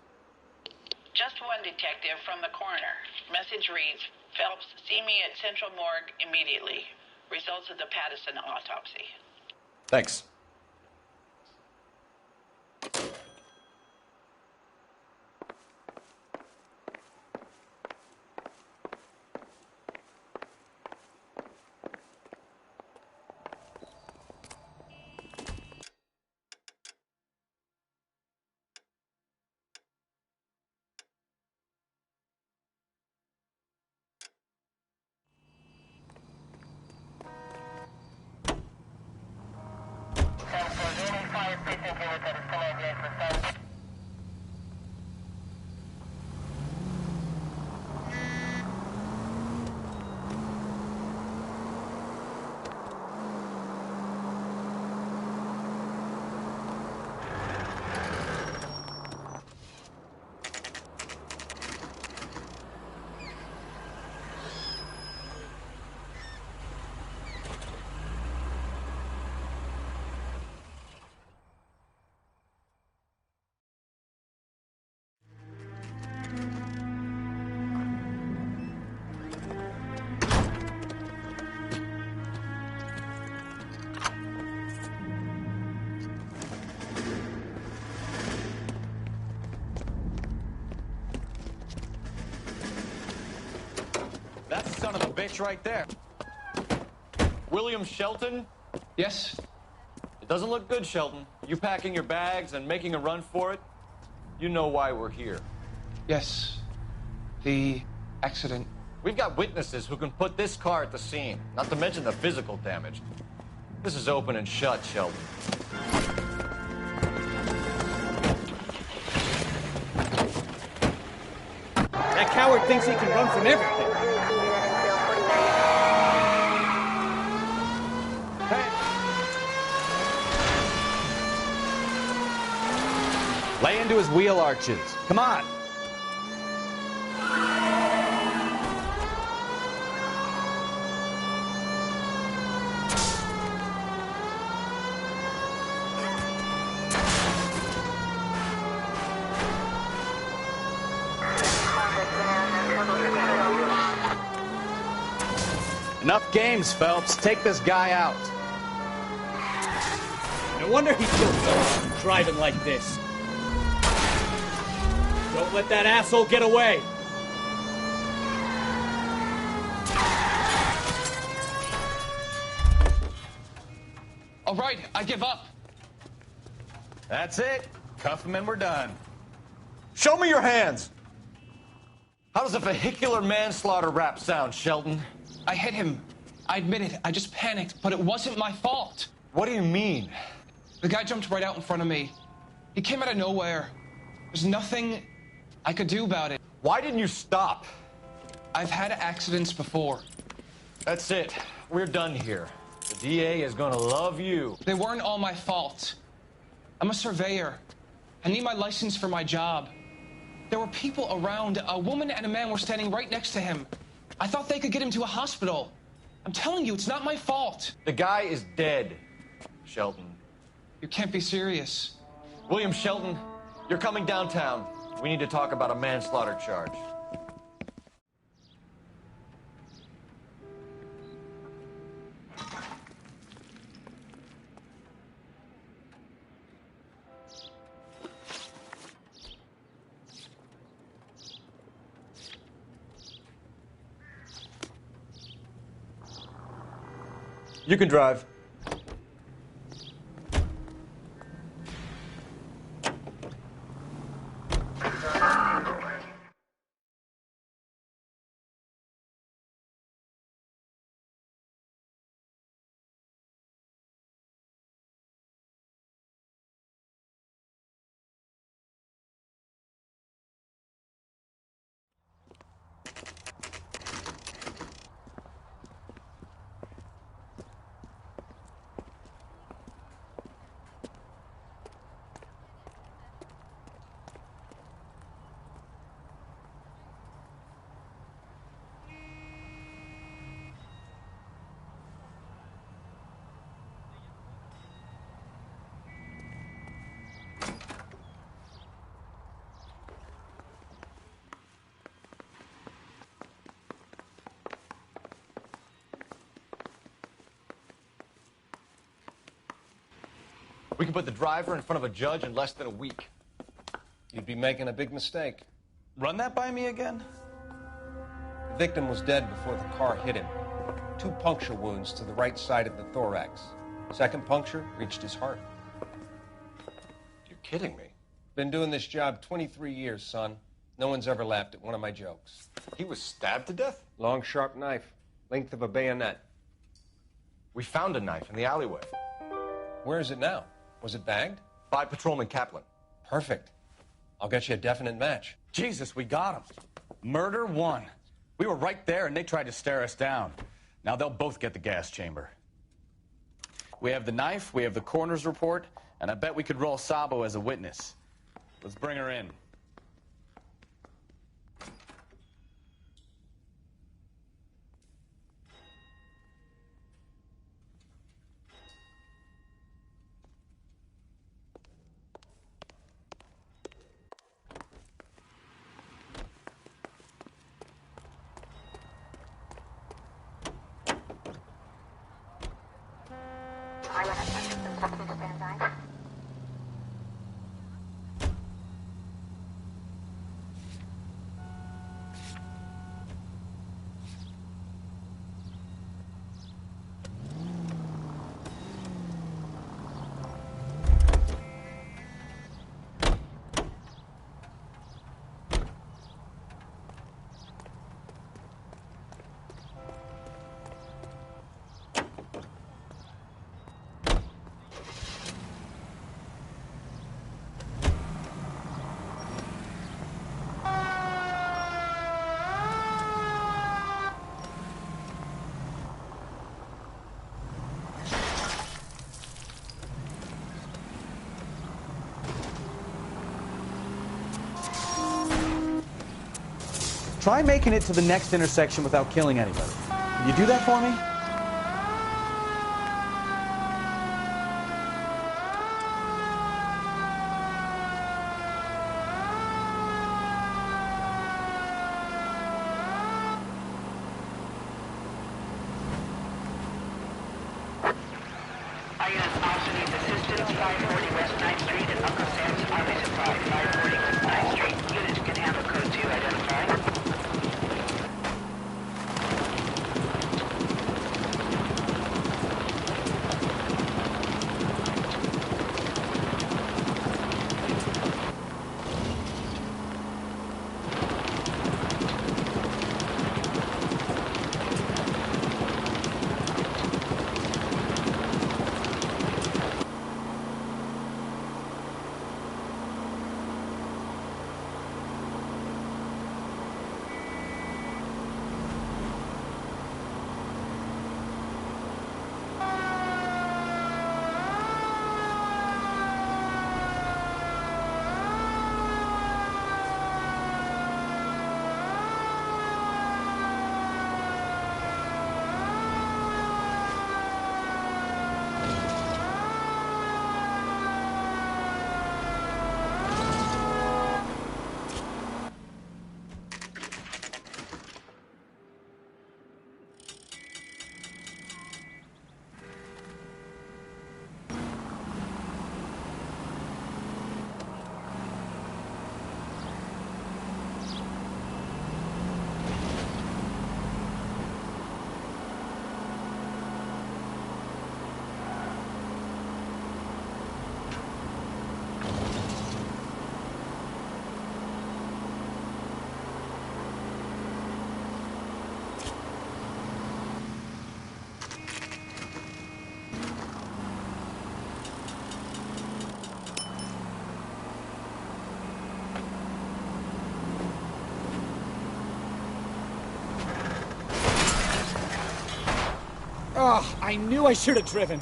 Just one detective from the coroner. Message reads, Phelps, see me at Central Morgue immediately. Results of the Patterson autopsy. Thanks. son of a bitch right there. William Shelton? Yes? It doesn't look good, Shelton. You packing your bags and making a run for it? You know why we're here. Yes. The accident. We've got witnesses who can put this car at the scene, not to mention the physical damage. This is open and shut, Shelton. That coward thinks he can run from everything. Lay into his wheel arches. Come on. Enough games, Phelps. Take this guy out. No wonder he killed someone driving like this. Don't let that asshole get away. All right, I give up. That's it. Cuff him and we're done. Show me your hands! How does a vehicular manslaughter rap sound, Shelton? I hit him. I admit it. I just panicked, but it wasn't my fault. What do you mean? The guy jumped right out in front of me. He came out of nowhere. There's nothing I could do about it. Why didn't you stop? I've had accidents before. That's it. We're done here. The DA is gonna love you. They weren't all my fault. I'm a surveyor. I need my license for my job. There were people around. A woman and a man were standing right next to him. I thought they could get him to a hospital. I'm telling you, it's not my fault. The guy is dead, Shelton. You can't be serious. William Shelton, you're coming downtown. We need to talk about a manslaughter charge. You can drive. We can put the driver in front of a judge in less than a week. You'd be making a big mistake. Run that by me again? The victim was dead before the car hit him. 2 puncture wounds to the right side of the thorax. Second puncture reached his heart. You're kidding me. Been doing this job 23 years, son. No one's ever laughed at one of my jokes. He was stabbed to death? Long, sharp knife. Length of a bayonet. We found a knife in the alleyway. Where is it now? Was it bagged? By Patrolman Kaplan. Perfect. I'll get you a definite match. Jesus, we got him. Murder 1. We were right there and they tried to stare us down. Now they'll both get the gas chamber. We have the knife, we have the coroner's report, and I bet we could roll Sabo as a witness. Let's bring her in. Try making it to the next intersection without killing anybody. Can you do that for me? All units also need assistance. 540 West 9th Street and Uncle Sam's Army Supply. 540 West 9th Street. Unit can handle code 2. Identify. Oh, I knew I should have driven.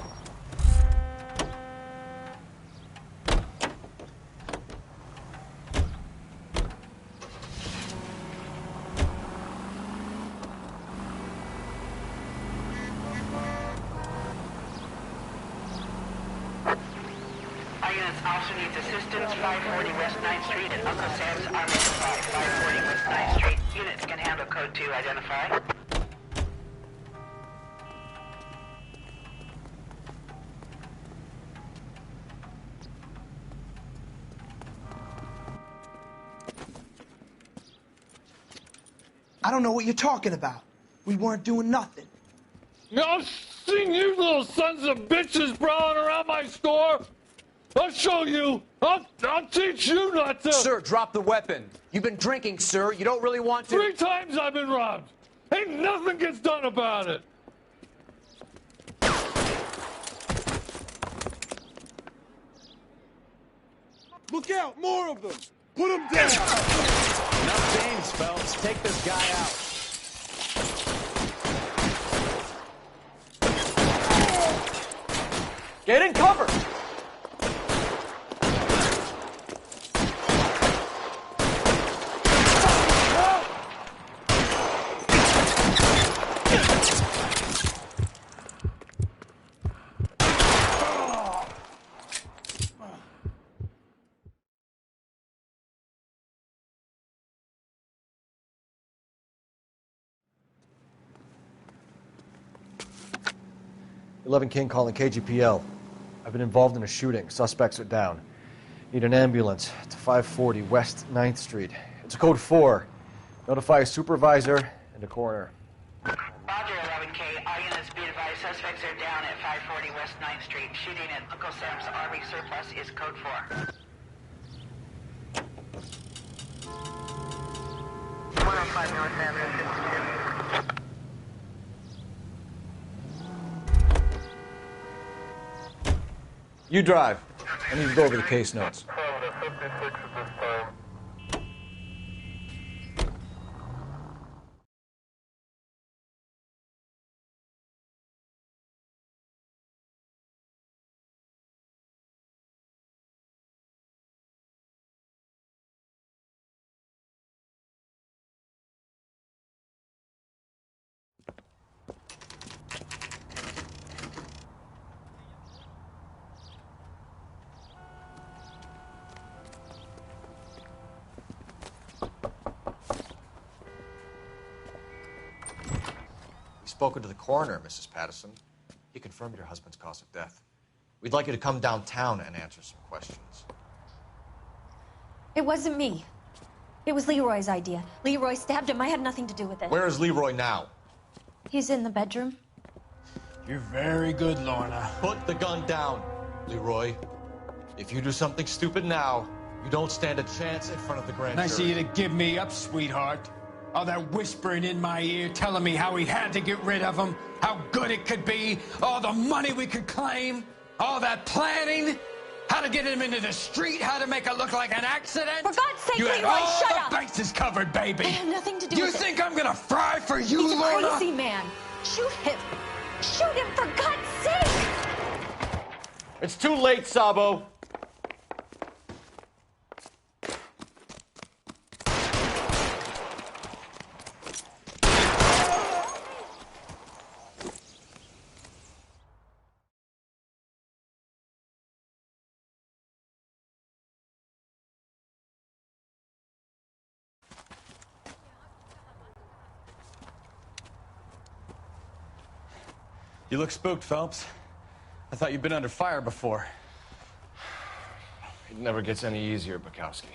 All units also need assistance. 540 West 9th Street and Uncle Sam's Army Supply. 540 West 9th Street. Units can handle code 2. Identify. I don't know what you're talking about. We weren't doing nothing. I've seen you little sons of bitches prowling around my store. I'll show you. I'll teach you not to. Sir, drop the weapon. You've been drinking, sir. You don't really want to. 3 times I've been robbed. Ain't nothing gets done about it. Look out, more of them. Put them down. Enough games, Phelps. Take this guy out. Get in cover! King calling KGPL. I've been involved in a shooting. Suspects are down. Need an ambulance to 540 West 9th Street. It's a code 4. Notify a supervisor and a coroner. Roger, 11K. All units be advised. Suspects are down at 540 West 9th Street. Shooting at Uncle Sam's Army surplus is code 4. 105 North Avenue, 52. You drive. I need to go over the case notes. spoken to the coroner, Mrs. Patterson. He confirmed your husband's cause of death. We'd like you to come downtown and answer some questions. It wasn't me. It was Leroy's idea. Leroy stabbed him. I had nothing to do with it. Where is Leroy now? He's in the bedroom. You're very good, Lorna. Put the gun down, Leroy. If you do something stupid now, you don't stand a chance in front of the grand jury. Nice of you to give me up, sweetheart. All that whispering in my ear, telling me how we had to get rid of him, how good it could be, all the money we could claim, all that planning, how to get him into the street, how to make it look like an accident. For God's sake, you had Leroy, all shut the up! bases covered, baby. I had nothing to do You with it. think I'm gonna fry for you, He's a Lorna? crazy man. Shoot him. Shoot him, for God's sake! It's too late, Sabo. You look spooked, Phelps. I thought you'd been under fire before. It never gets any easier, Bukowski.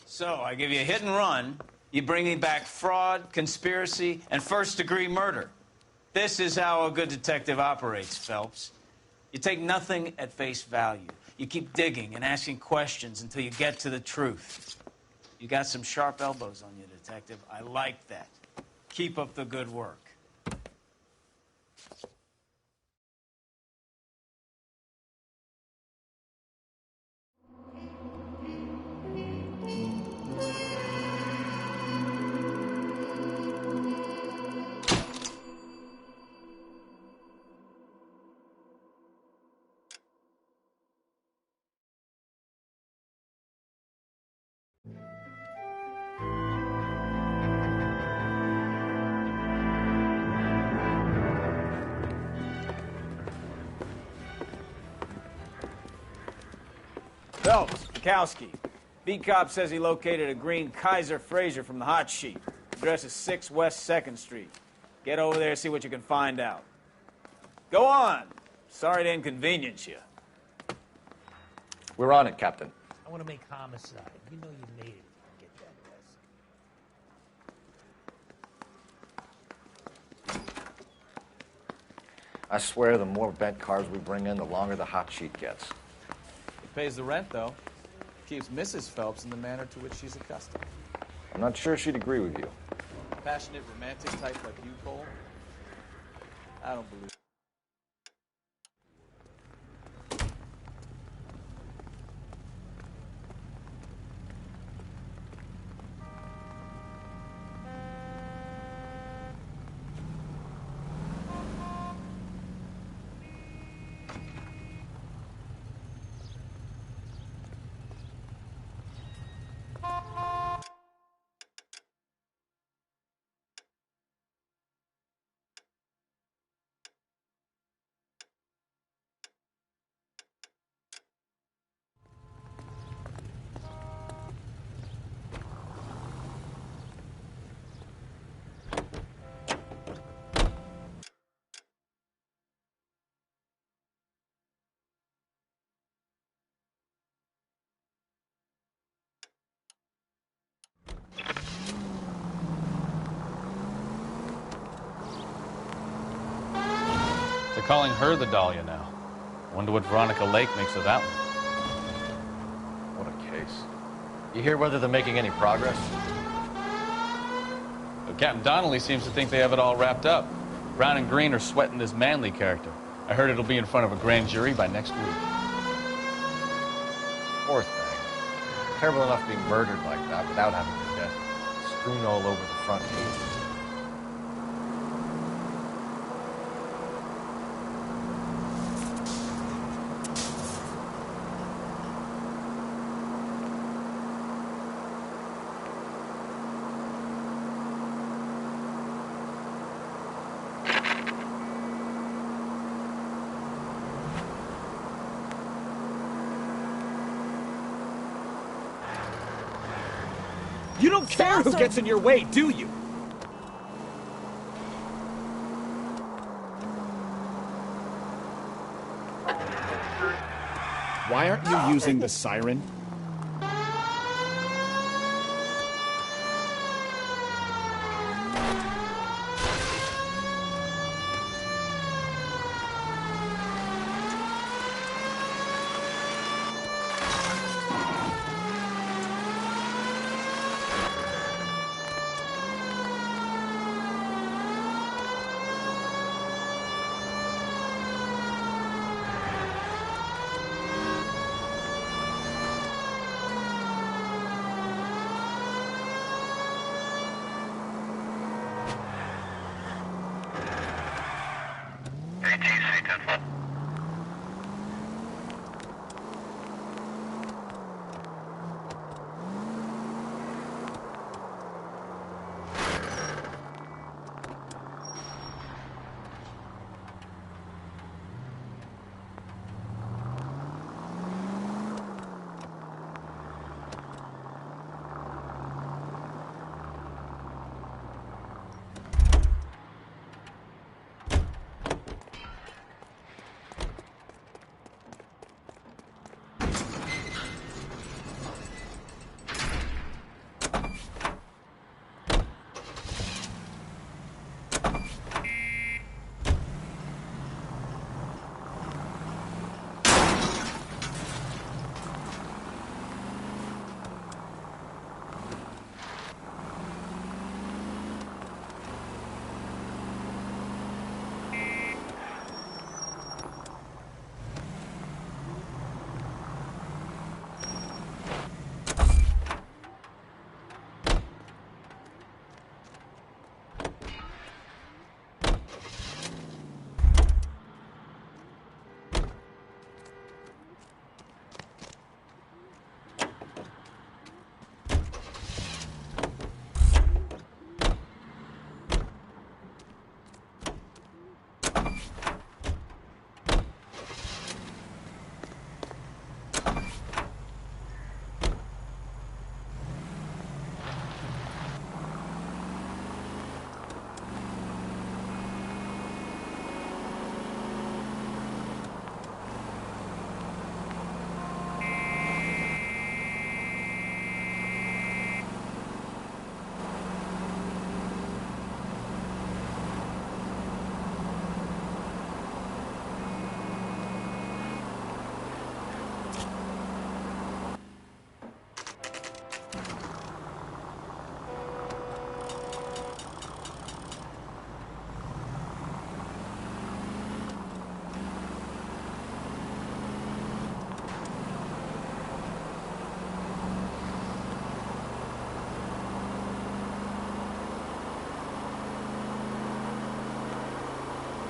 So, I give you a hit and run. You bring me back fraud, conspiracy, and first-degree murder. This is how a good detective operates, Phelps. You take nothing at face value. You keep digging and asking questions until you get to the truth. You got some sharp elbows on you, detective. I like that. Keep up the good work. Phelps, Bukowski. Beat cop says he located a green Kaiser Fraser from the hot sheet. Address is 6 West 2nd Street. Get over there, see what you can find out. Go on. Sorry to inconvenience you. We're on it, Captain. I want to make homicide. You know you made it if you get that desk. I swear the more bent cars we bring in, the longer the hot sheet gets. It pays the rent, though. Keeps Mrs. Phelps in the manner to which she's accustomed. I'm not sure she'd agree with you. Passionate, romantic type like you, Cole? I don't believe it. They're calling her the Dahlia now. Wonder what Veronica Lake makes of that one. What a case. You hear whether they're making any progress? But Captain Donnelly seems to think they have it all wrapped up. Brown and Green are sweating this Manley character. I heard it'll be in front of a grand jury by next week. Poor thing. Terrible enough being murdered like that without having her death strewn all over the front page. You don't care who gets in your way, do you? Why aren't you using the siren?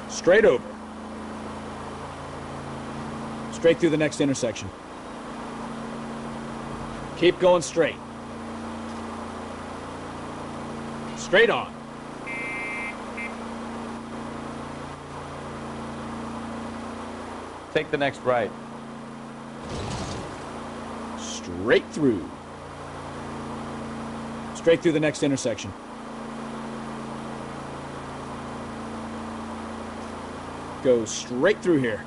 Straight over. Straight through the next intersection. Keep going straight. Straight on. Take the next right. Straight through. Straight through the next intersection. Go straight through here.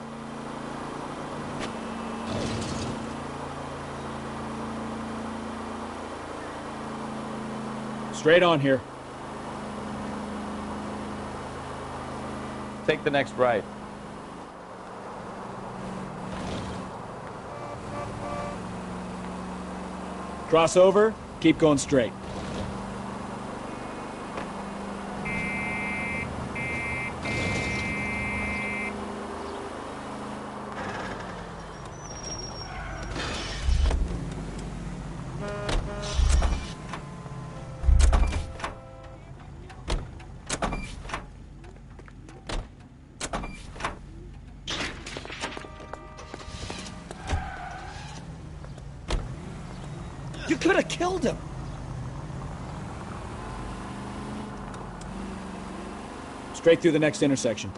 Straight on here. Take the next right. Cross over, keep going straight. You could have killed him. Straight through the next intersection.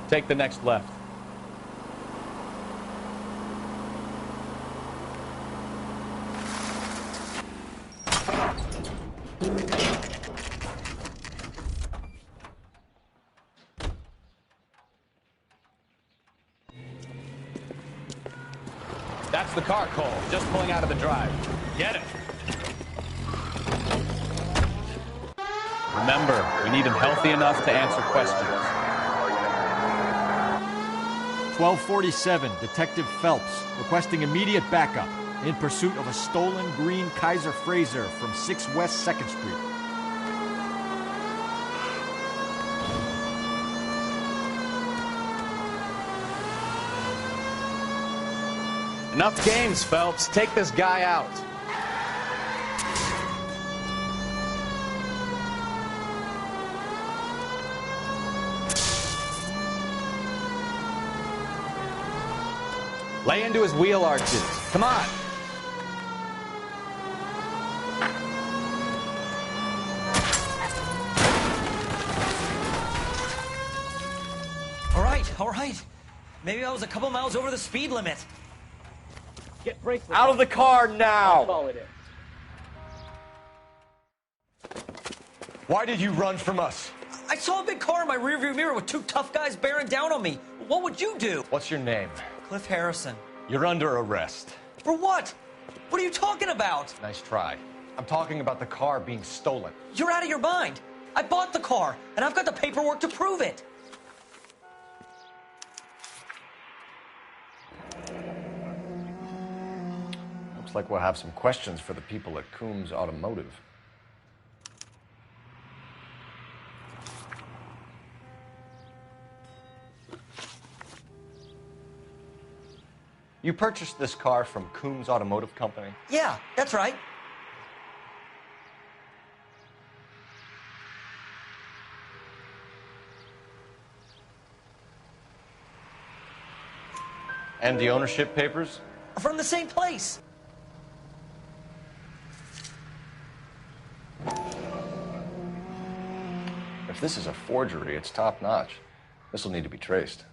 Take the next left. That's the car, Cole. Just pulling out of the drive. Get it. Remember, we need him healthy enough to answer questions. 1247, Detective Phelps, requesting immediate backup in pursuit of a stolen green Kaiser Frazer from 6 West 2nd Street. Enough games, Phelps. Take this guy out. Lay into his wheel arches. Come on. All right. Maybe I was a couple miles over the speed limit. Get brakes. Out of the car now! That's all it is. Why did you run from us? I saw a big car in my rearview mirror with two tough guys bearing down on me. What would you do? What's your name? Cliff Harrison. You're under arrest. For what? What are you talking about? Nice try. I'm talking about the car being stolen. You're out of your mind. I bought the car, and I've got the paperwork to prove it. Looks like we'll have some questions for the people at Coombs Automotive. You purchased this car from Coombs Automotive Company? Yeah, that's right. And the ownership papers? From the same place. If this is a forgery, it's top-notch. This will need to be traced.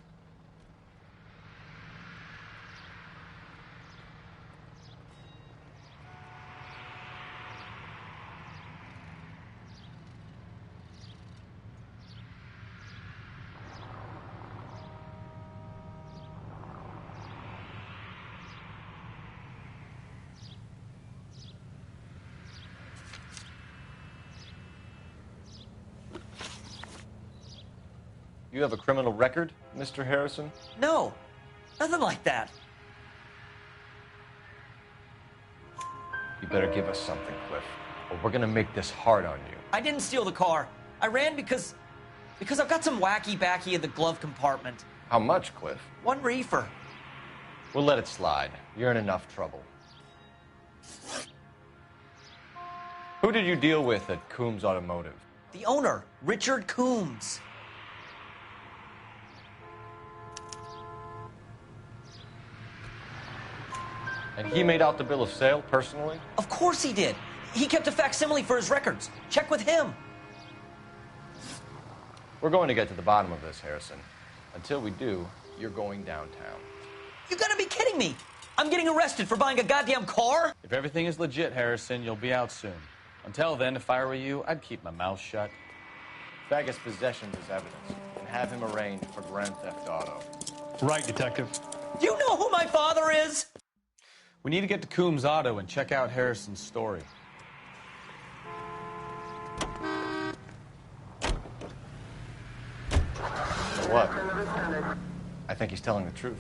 You have a criminal record, Mr. Harrison? No, nothing like that. You better give us something, Cliff, or we're gonna make this hard on you. I didn't steal the car. I ran because I've got some wacky backy in the glove compartment. How much, Cliff? 1 reefer. We'll let it slide. You're in enough trouble. Who did you deal with at Coombs Automotive? The owner, Richard Coombs. And he made out the bill of sale personally? Of course he did. He kept a facsimile for his records. Check with him. We're going to get to the bottom of this, Harrison. Until we do, you're going downtown. You gotta be kidding me. I'm getting arrested for buying a goddamn car? If everything is legit, Harrison, you'll be out soon. Until then, if I were you, I'd keep my mouth shut. Vegas possessions as evidence and have him arraigned for grand theft auto. Right, Detective. You know who my father is? We need to get to Coombs Auto and check out Harrison's story. What? I think he's telling the truth.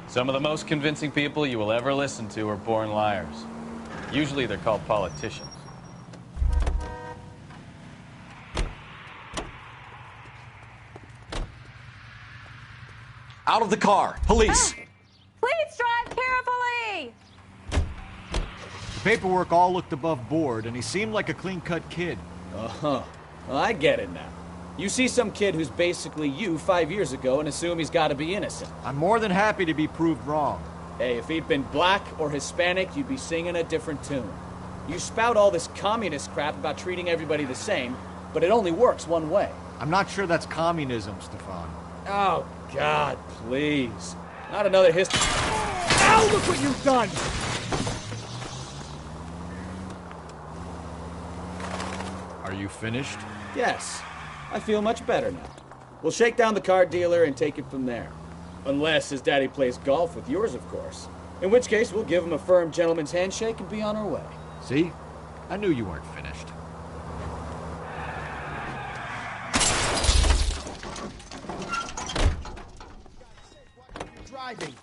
Some of the most convincing people you will ever listen to are born liars. Usually they're called politicians. Out of the car! Police! Please drive carefully! The paperwork all looked above board, and he seemed like a clean-cut kid. Uh-huh. Well, I get it now. You see some kid who's basically you 5 years ago and assume he's got to be innocent. I'm more than happy to be proved wrong. Hey, if he'd been black or Hispanic, you'd be singing a different tune. You spout all this communist crap about treating everybody the same, but it only works one way. I'm not sure that's communism, Stefan. Oh, God, please. Not another history. Ow, look what you've done! Are you finished? Yes. I feel much better now. We'll shake down the car dealer and take it from there. Unless his daddy plays golf with yours, of course. In which case, we'll give him a firm gentleman's handshake and be on our way. See? I knew you weren't finished. Driving.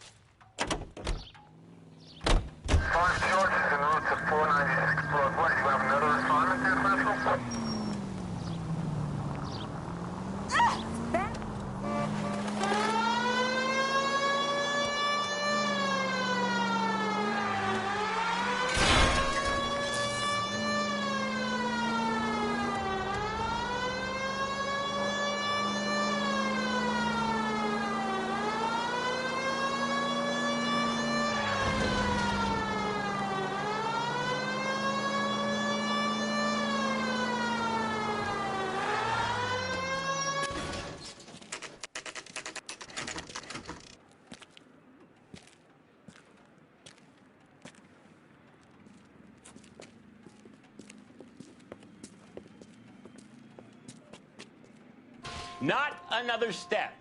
Not another step.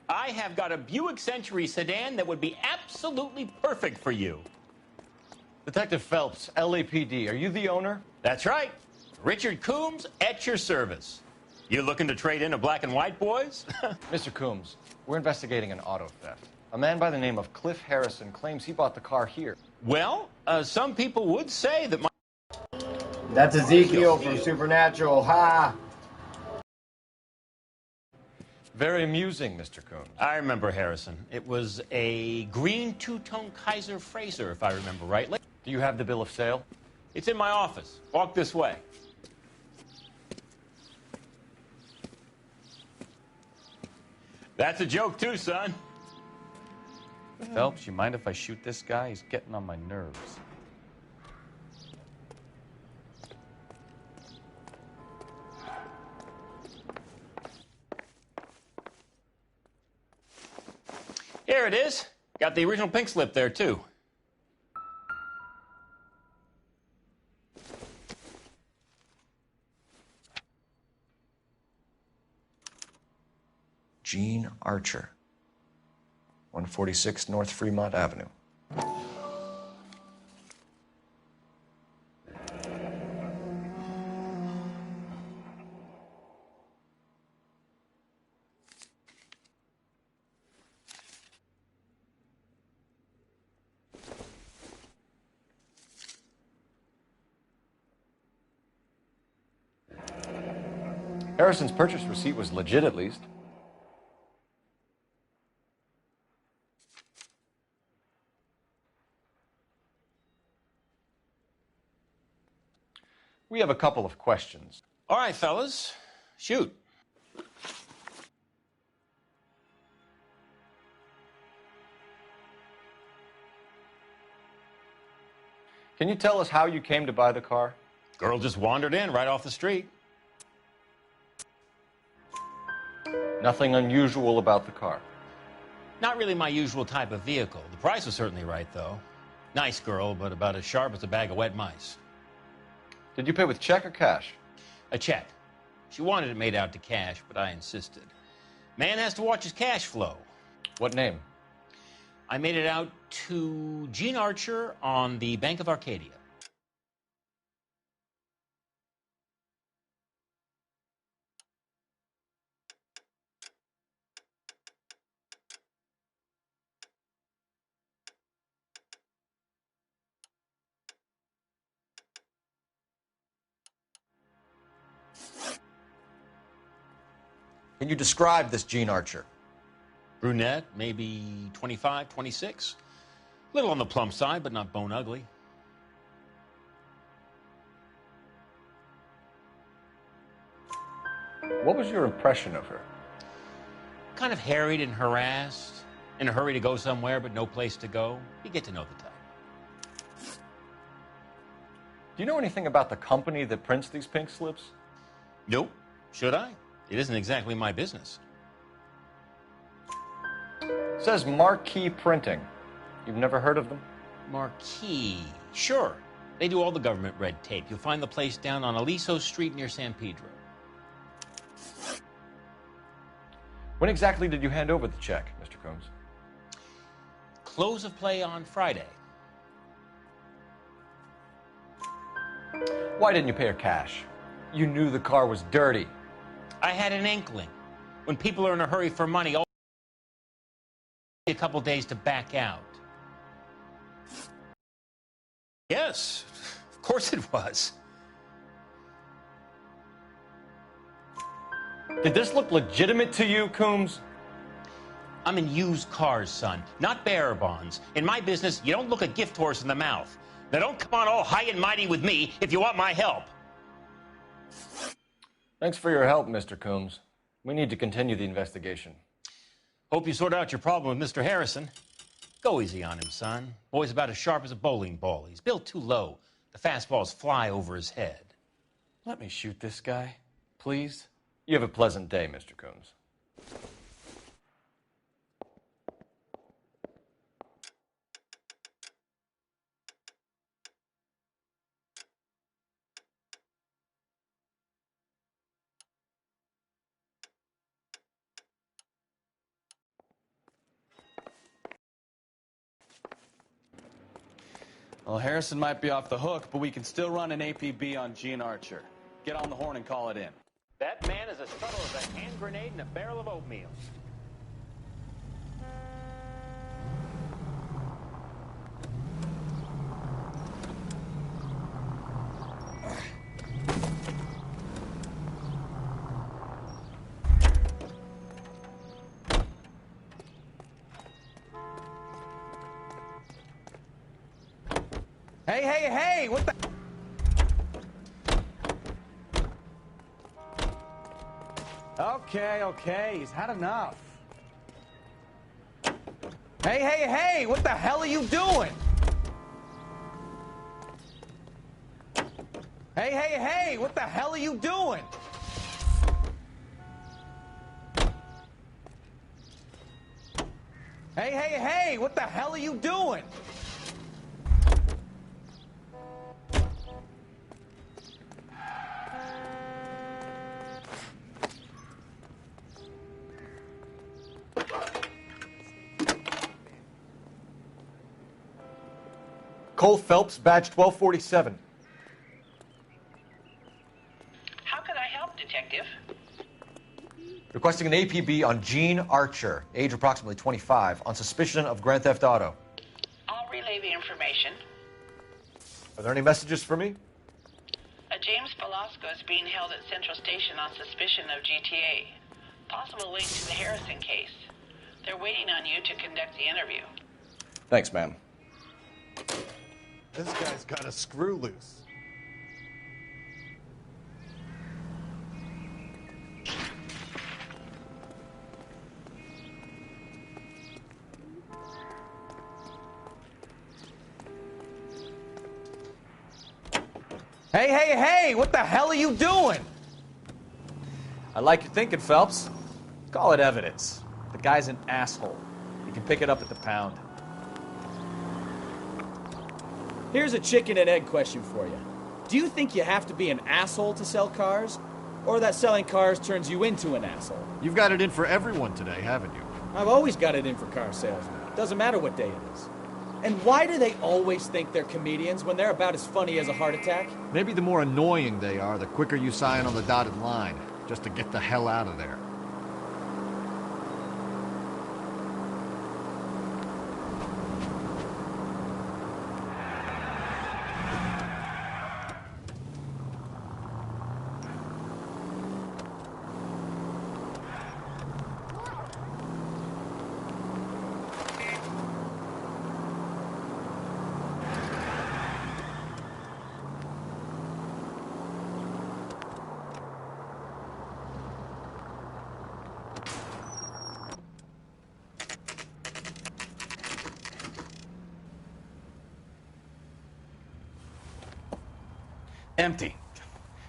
I have got a Buick Century sedan that would be absolutely perfect for you. Detective Phelps, LAPD, are you the owner? That's right. Richard Coombs at your service. You looking to trade in a black and white, boys? Mr. Coombs, we're investigating an auto theft. A man by the name of Cliff Harrison claims he bought the car here. Well, some people would say that my... That's Ezekiel from Supernatural. Ha! Very amusing, Mr. Coombs. I remember Harrison. It was a green two-tone Kaiser Frazer, if I remember rightly. Do you have the bill of sale? It's in my office. Walk this way. That's a joke, too, son. Phelps, you mind if I shoot this guy? He's getting on my nerves. Here it is. Got the original pink slip there, too. Gene Archer, 146 North Fremont Avenue. Harrison's purchase receipt was legit, at least. We have a couple of questions. All right, fellas. Shoot. Can you tell us how you came to buy the car? Girl just wandered in right off the street. Nothing unusual about the car. Not really my usual type of vehicle. The price was certainly right, though. Nice girl, but about as sharp as a bag of wet mice. Did you pay with check or cash? A check. She wanted it made out to cash, but I insisted. Man has to watch his cash flow. What name? I made it out to Gene Archer on the Bank of Arcadia. Can you describe this Gene Archer? Brunette, maybe 25, 26. Little on the plump side, but not bone ugly. What was your impression of her? Kind of harried and harassed. In a hurry to go somewhere but no place to go? You get to know the type. Do you know anything about the company that prints these pink slips? Nope. Should I? It isn't exactly my business. It says Marquee Printing. You've never heard of them? Marquee. Sure. They do all the government red tape. You'll find the place down on Aliso Street near San Pedro. When exactly did you hand over the check, Mr. Combs? Close of play on Friday. Why didn't you pay her cash? You knew the car was dirty. I had an inkling. When people are in a hurry for money, all a couple days to back out. Yes, of course it was. Did this look legitimate to you, Coombs? I'm in used cars, son, not bearer bonds. In my business, you don't look a gift horse in the mouth. Now don't come on all high and mighty with me if you want my help. Thanks for your help, Mr. Coombs. We need to continue the investigation. Hope you sort out your problem with Mr. Harrison. Go easy on him, son. Boy's about as sharp as a bowling ball. He's built too low. The fastballs fly over his head. Let me shoot this guy, please. You have a pleasant day, Mr. Coombs. Well, Harrison might be off the hook, but we can still run an APB on Gene Archer. Get on the horn and call it in. That man is as subtle as a hand grenade in a barrel of oatmeal. Hey, hey, hey! What the... Okay, he's had enough. Hey, hey, hey! What the hell are you doing? Hey, hey, hey! What the hell are you doing? Hey, hey, hey! What the hell are you doing? Cole Phelps, badge 1247. How can I help, Detective? Requesting an APB on Gene Archer, age approximately 25, on suspicion of Grand Theft Auto. I'll relay the information. Are there any messages for me? A James Velasco is being held at Central Station on suspicion of GTA. Possible link to the Harrison case. They're waiting on you to conduct the interview. Thanks, ma'am. This guy's got a screw loose. Hey, hey, hey! What the hell are you doing? I like your thinking, Phelps. Call it evidence. The guy's an asshole. You can pick it up at the pound. Here's a chicken and egg question for you. Do you think you have to be an asshole to sell cars? Or that selling cars turns you into an asshole? You've got it in for everyone today, haven't you? I've always got it in for car salesmen. Doesn't matter what day it is. And why do they always think they're comedians when they're about as funny as a heart attack? Maybe the more annoying they are, the quicker you sign on the dotted line, just to get the hell out of there. Empty.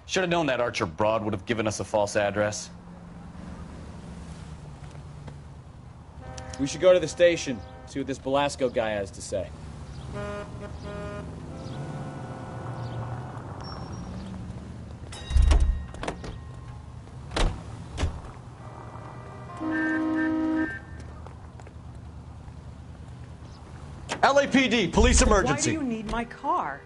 Should have known that Archer broad would have given us a false address. We should go to the station, see what this Belasco guy has to say. LAPD, police emergency. Why do you need my car?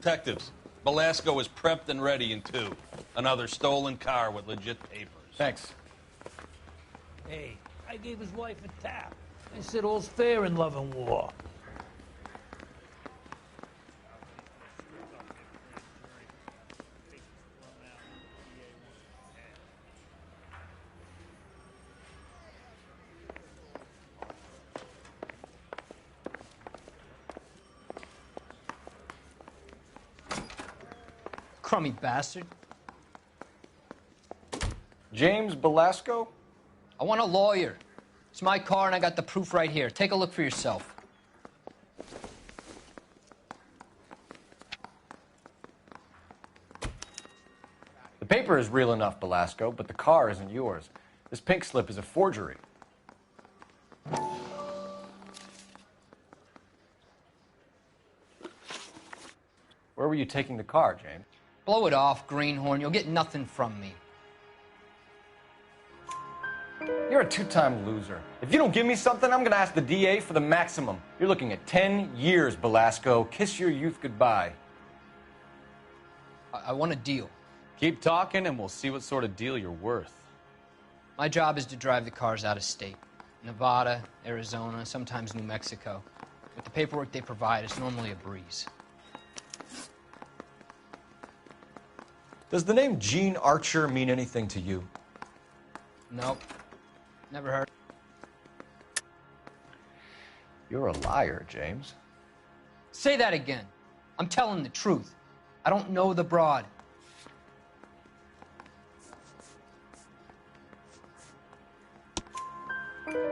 Detectives, Belasco is prepped and ready in 2. Another stolen car with legit papers. Thanks. Hey, I gave his wife a tap. I said all's fair in love and war. Crummy bastard. James Belasco? I want a lawyer. It's my car and I got the proof right here. Take a look for yourself. The paper is real enough, Belasco, but the car isn't yours. This pink slip is a forgery. Where were you taking the car, James? Blow it off, greenhorn. You'll get nothing from me. You're a two-time loser. If you don't give me something, I'm going to ask the DA for the maximum. You're looking at 10 years, Belasco. Kiss your youth goodbye. I want a deal. Keep talking and we'll see what sort of deal you're worth. My job is to drive the cars out of state. Nevada, Arizona, sometimes New Mexico. With the paperwork they provide, it's normally a breeze. Does the name Gene Archer mean anything to you? Nope. Never heard. You're a liar, James. Say that again. I'm telling the truth. I don't know the broad.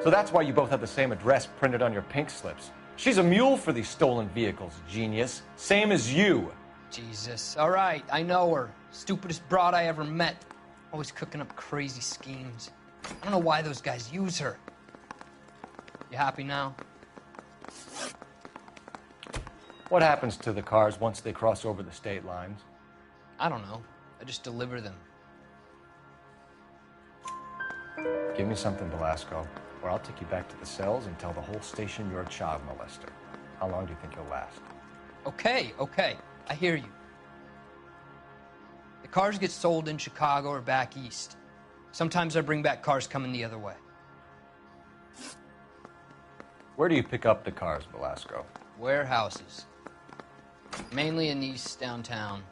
So that's why you both have the same address printed on your pink slips. She's a mule for these stolen vehicles, genius. Same as you. Jesus. All right, I know her. Stupidest broad I ever met. Always cooking up crazy schemes. I don't know why those guys use her. You happy now? What happens to the cars once they cross over the state lines? I don't know. I just deliver them. Give me something, Belasco, or I'll take you back to the cells and tell the whole station you're a child molester. How long do you think you'll last? Okay. I hear you. The cars get sold in Chicago or back east. Sometimes I bring back cars coming the other way. Where do you pick up the cars, Belasco? Warehouses. Mainly in East downtown.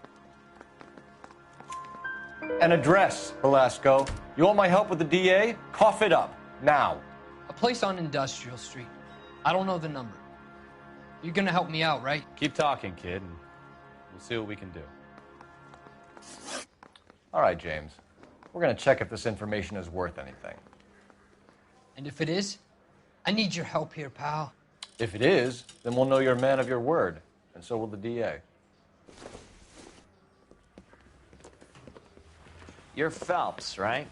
An address, Belasco. You want my help with the DA? Cough it up, now. A place on Industrial Street. I don't know the number. You're gonna help me out, right? Keep talking, kid, and we'll see what we can do. All right, James. We're going to check if this information is worth anything. And if it is, I need your help here, pal. If it is, then we'll know you're a man of your word, and so will the DA. You're Phelps, right?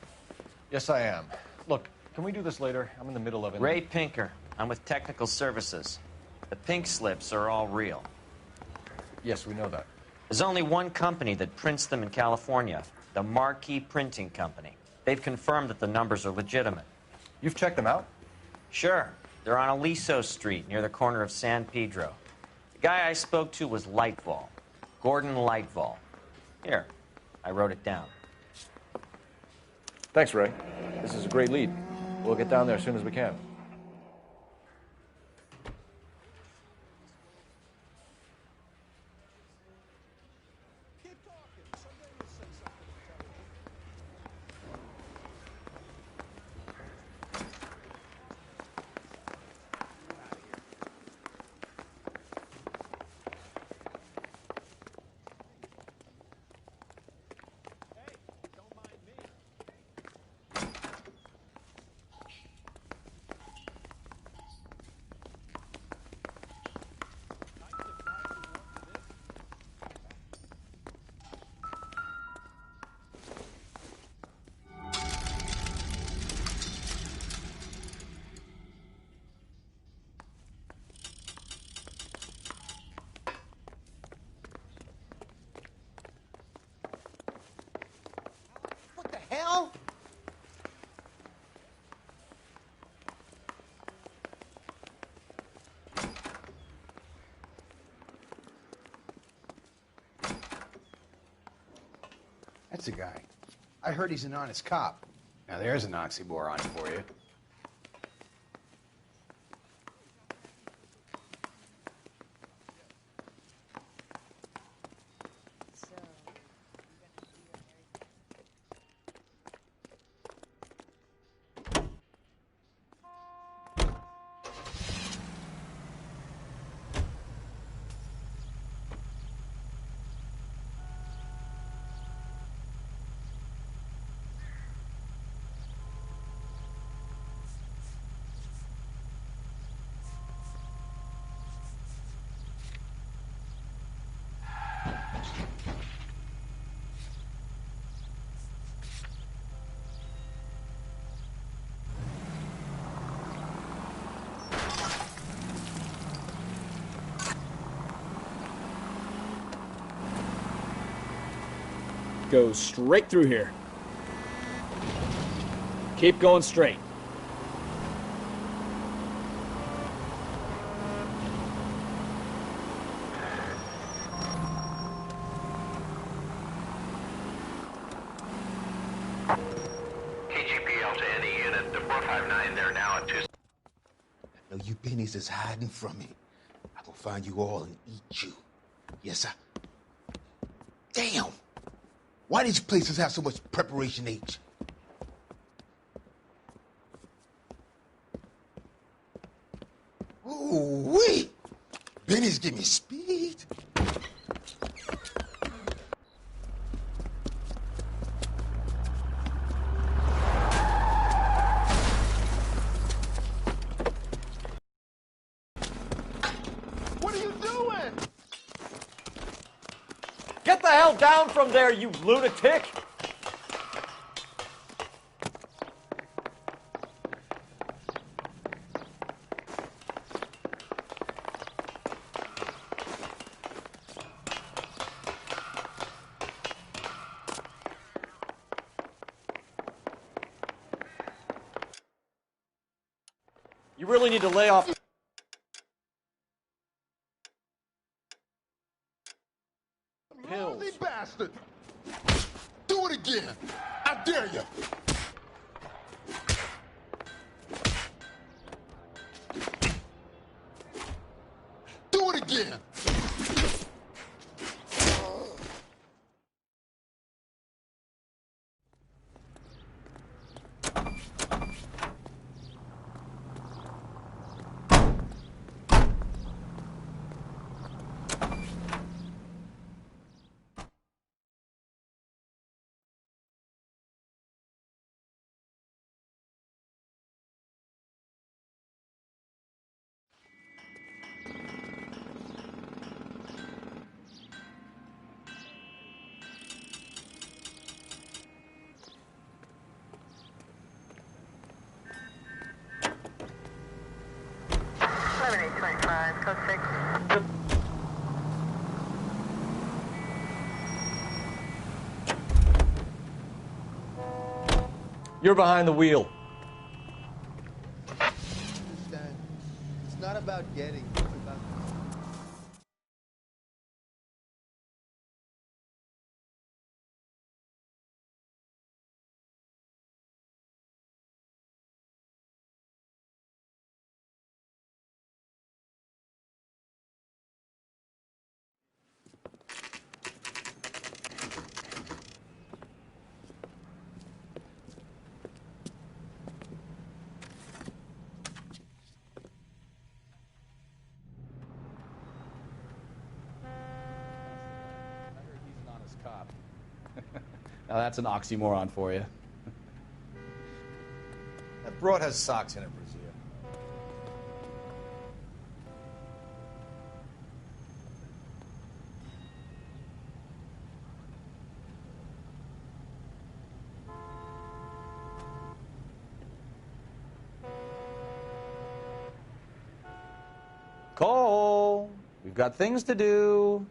Yes, I am. Look, can we do this later? I'm in the middle of it. Ray Pinker. I'm with Technical Services. The pink slips are all real. Yes, we know that. There's only one company that prints them in California, the Marquee Printing Company. They've confirmed that the numbers are legitimate. You've checked them out? Sure. They're on Aliso Street, near the corner of San Pedro. The guy I spoke to was Lightval. Gordon Lightval. Here, I wrote it down. Thanks, Ray. This is a great lead. We'll get down there as soon as we can. Hell? That's a guy. I heard he's an honest cop. Now there's an oxymoron for you. Go straight through here. Keep going straight. KGPL to any unit. The 459 there now at 2. I know you pennies is hiding from me. I'm gonna find you all and eat you. Yes, sir. Damn! Why these places have so much preparation H? Ooh-wee! Benny's give me speed. What are you doing? Get the hell down from there, you lunatic! You really need to lay off. Lousy bastard! Do it again! I dare you! Do it again! 5, code 6. You're behind the wheel. Understand. It's not about getting, it's about... Cop. Now that's an oxymoron for you. That broad has socks in it, Brazil. Cole, we've got things to do.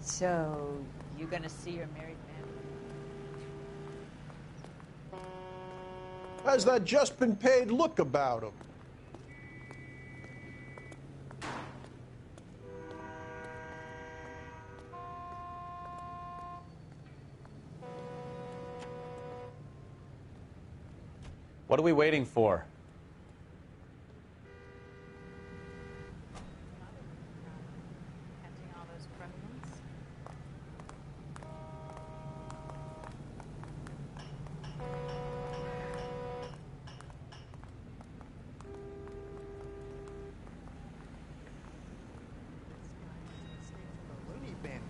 So, you gonna see your married man? Has that just been paid look about him? What are we waiting for? Catching all those criminals? Looney bin.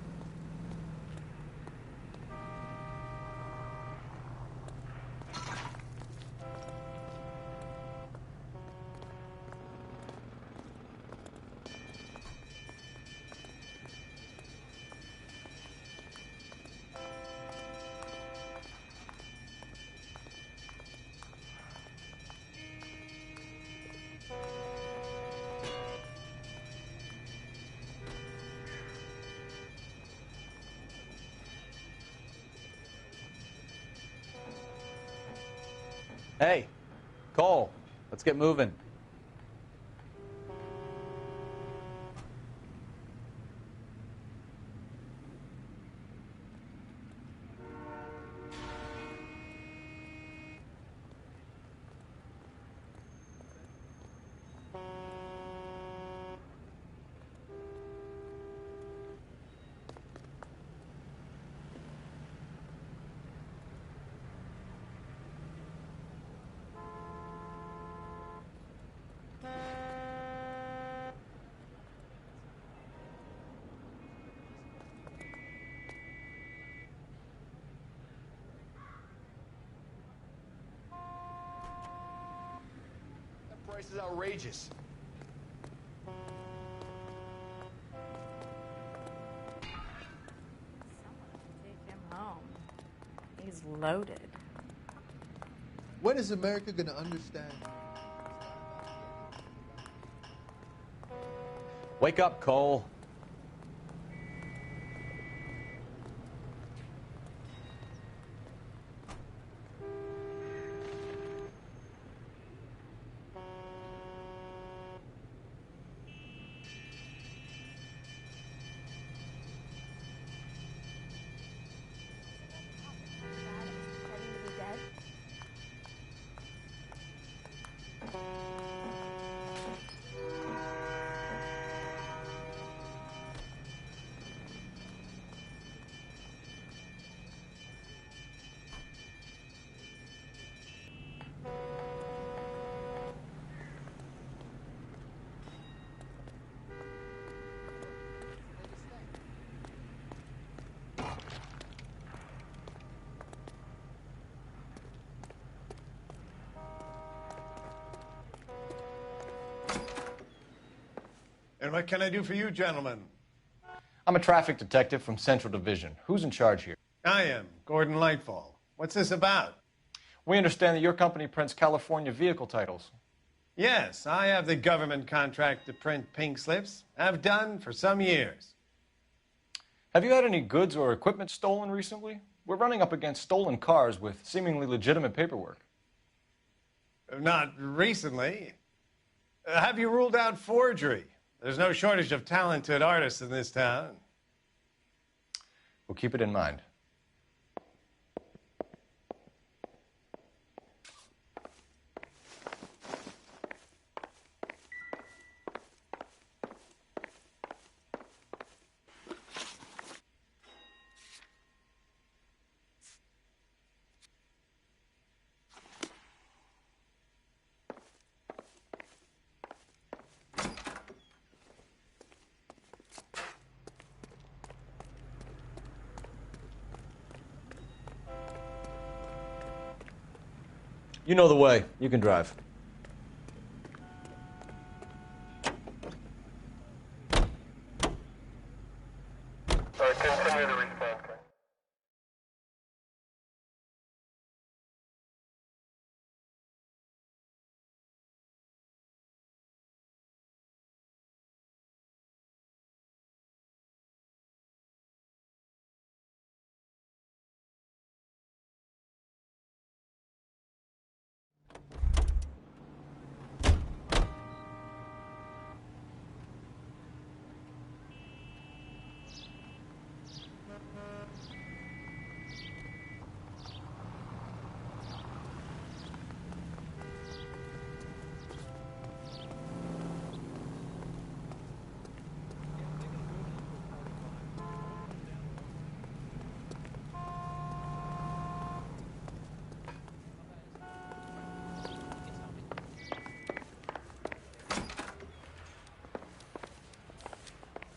Hey, Cole, let's get moving. That price is outrageous. Take him home. He's loaded. When is America gonna understand? Wake up, Cole. What can I do for you, gentlemen? I'm a traffic detective from Central Division. Who's in charge here? I am, Gordon Lightfall. What's this about? We understand that your company prints California vehicle titles. Yes, I have the government contract to print pink slips. I've done for some years. Have you had any goods or equipment stolen recently? We're running up against stolen cars with seemingly legitimate paperwork. Not recently. Have you ruled out forgery? There's no shortage of talented artists in this town. We'll keep it in mind. You know the way. You can drive. Continue the response.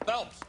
Phelps!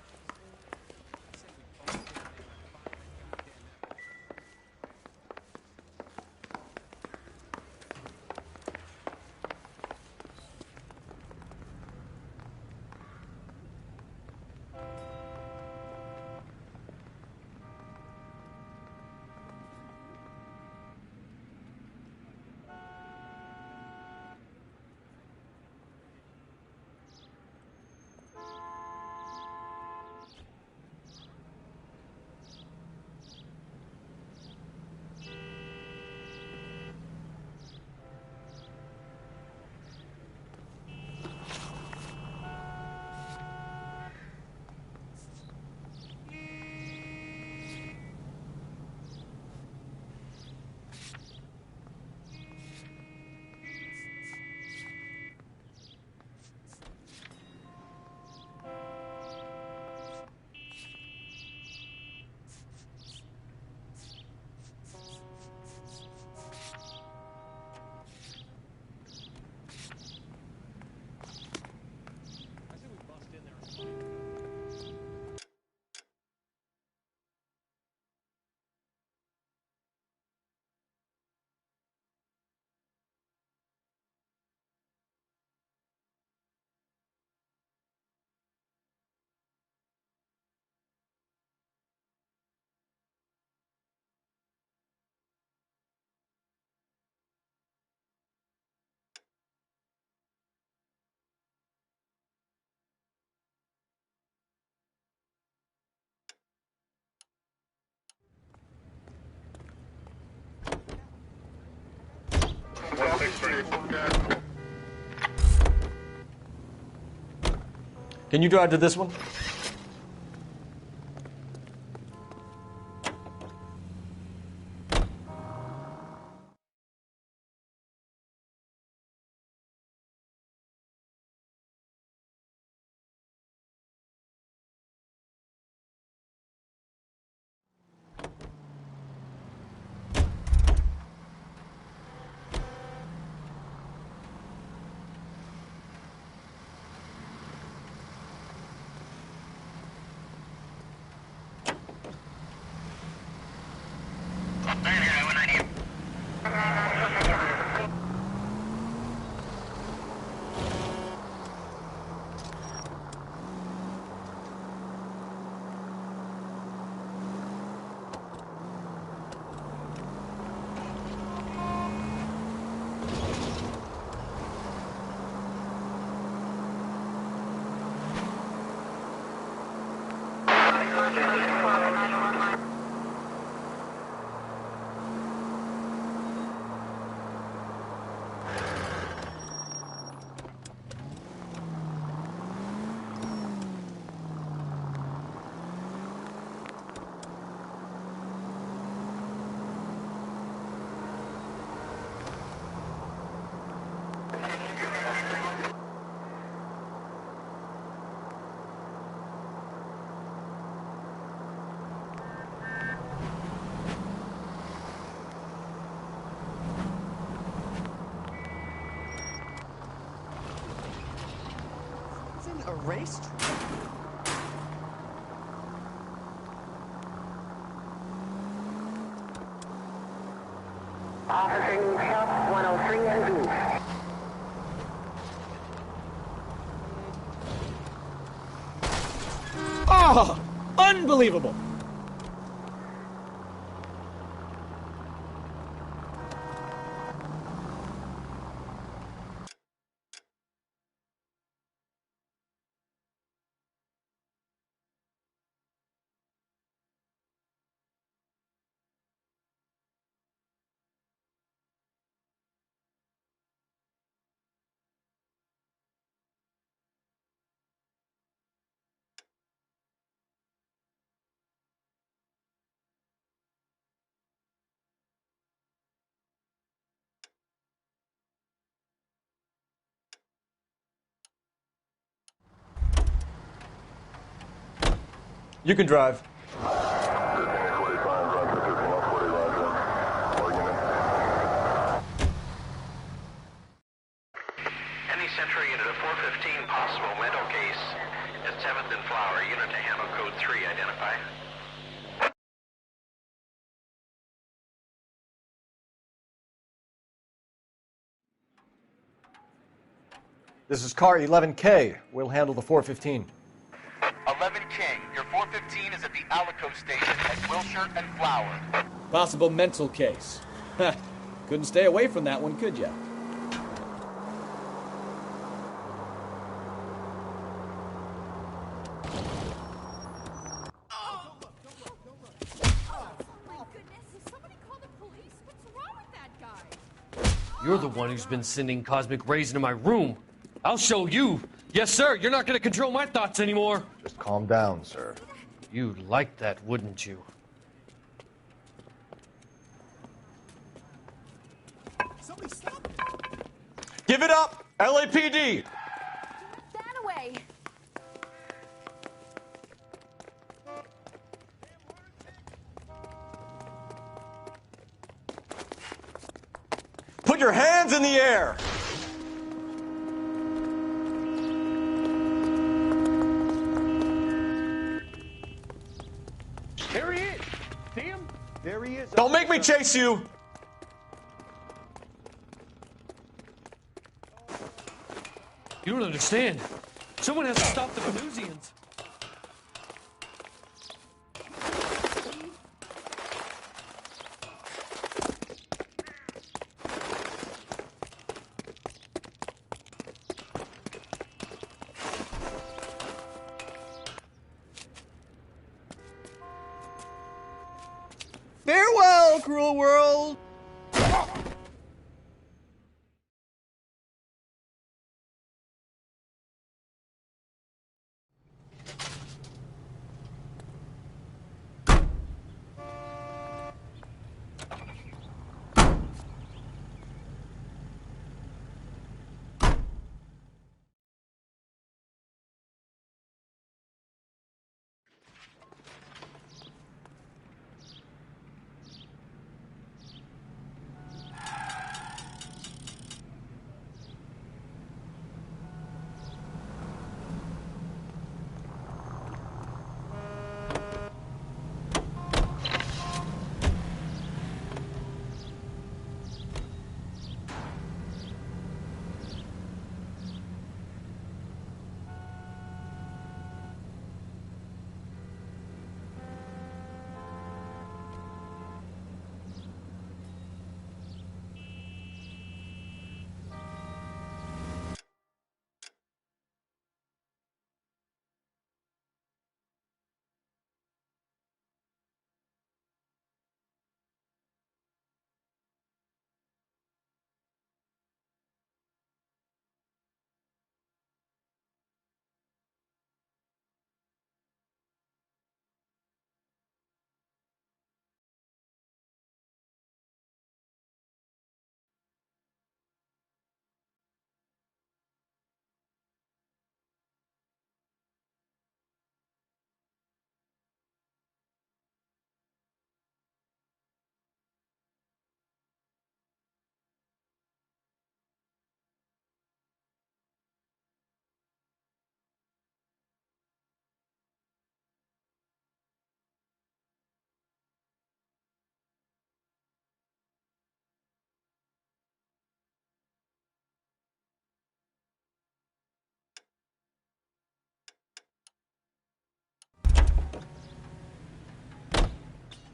Can you drive to this one? A racetrack? Officer needs help, 103 and B. Oh, unbelievable. You can drive. Any Central unit of 415 possible mental case at 7th and Flower. Unit to handle code 3. Identify. This is car 11K. We'll handle the 415. 11K, your 415 is at the Alico station at Wilshire and Flower. Possible mental case. Couldn't stay away from that one, could ya? You're the one who's been sending cosmic rays into my room. I'll show you. Yes, sir. You're not going to control my thoughts anymore. Just calm down, sir. You'd like that, wouldn't you? Give it up! LAPD! That away. Put your hands in the air! There he is. See him? There he is. Don't make me chase you! You don't understand. Someone has to stop the Venusians. Farewell, cruel world!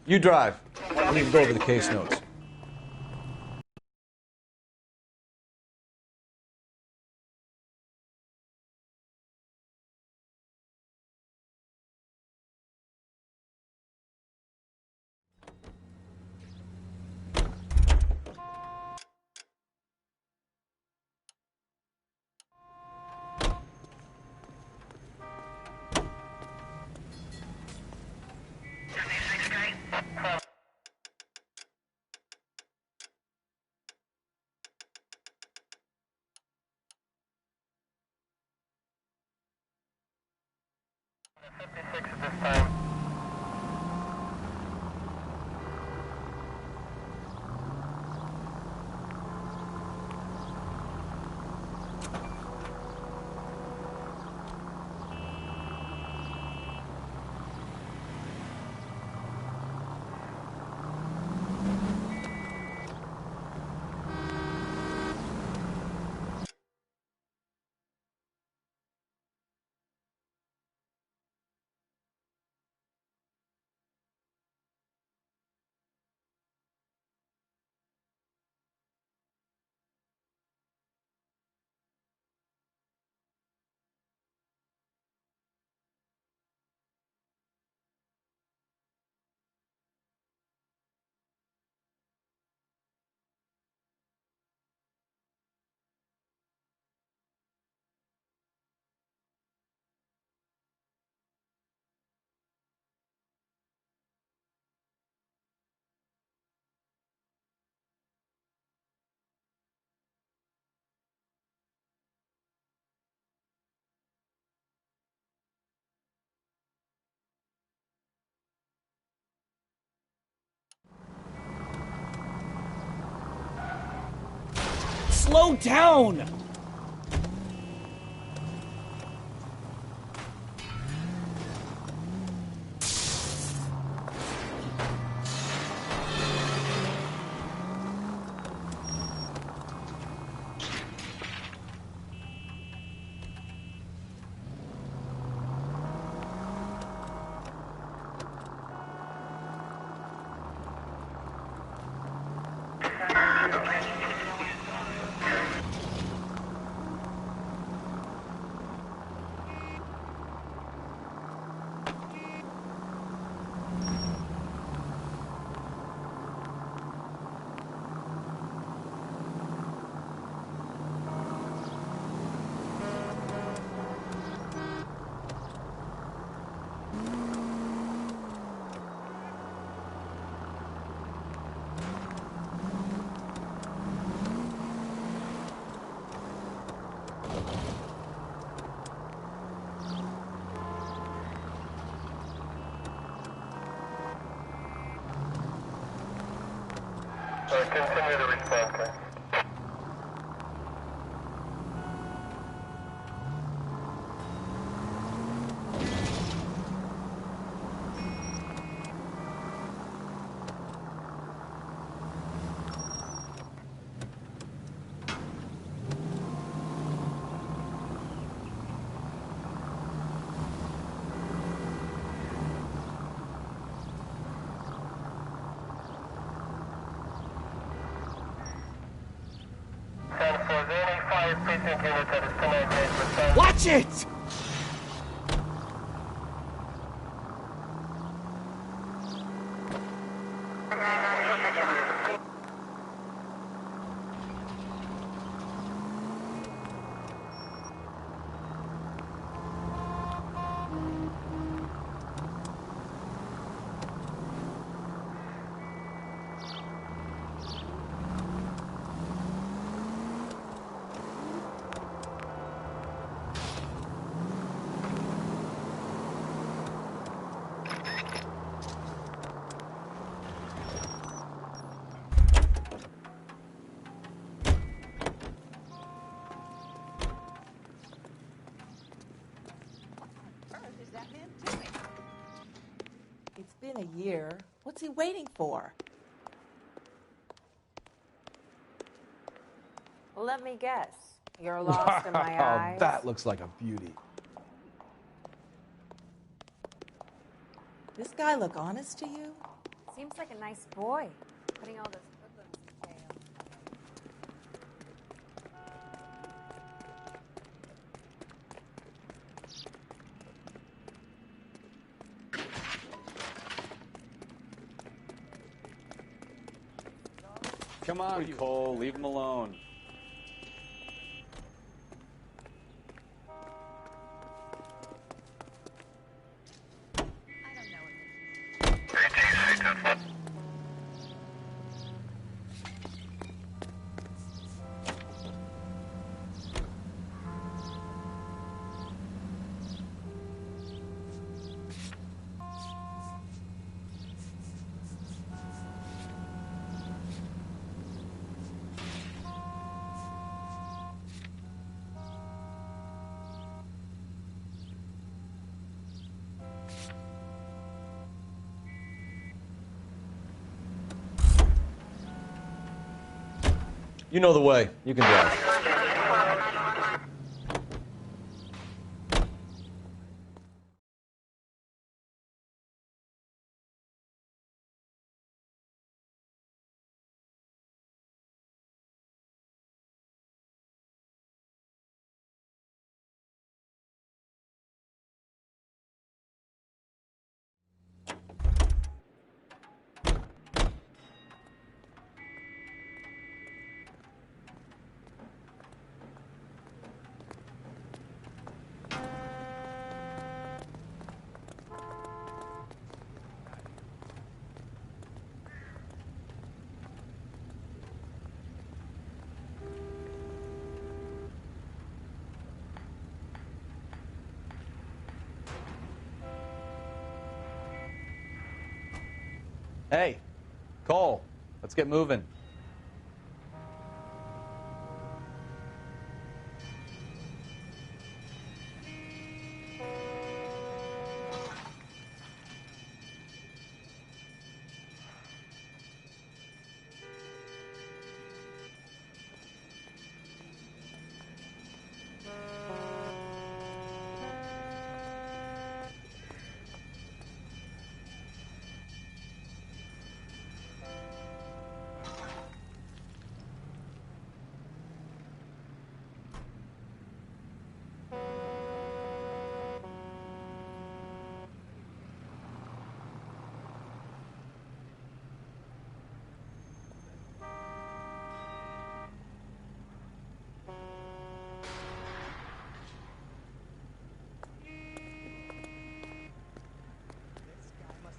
You drive. We need to go over the case notes. Slow down! Continue the response. Watch it! It's been a year. What's he waiting for? Well, let me guess. You're lost in my eyes. That looks like a beauty. This guy look honest to you? Seems like a nice boy, putting all those hoodlums in jail. Come on, Cole. Leave him alone. You know the way. You can drive. Hey, Cole, let's get moving.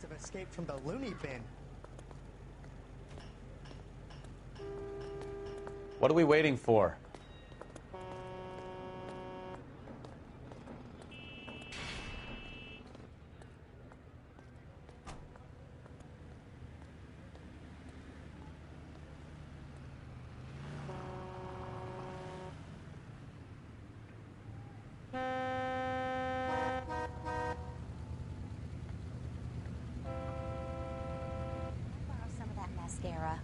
Have escaped from the loony bin. What are we waiting for? Borrow some of that mascara.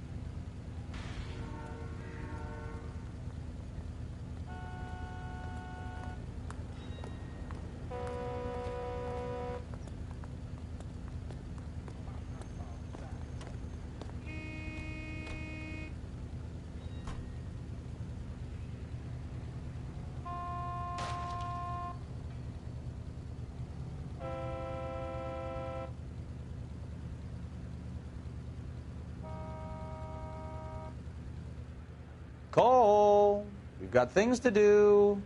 Cole, we've got things to do.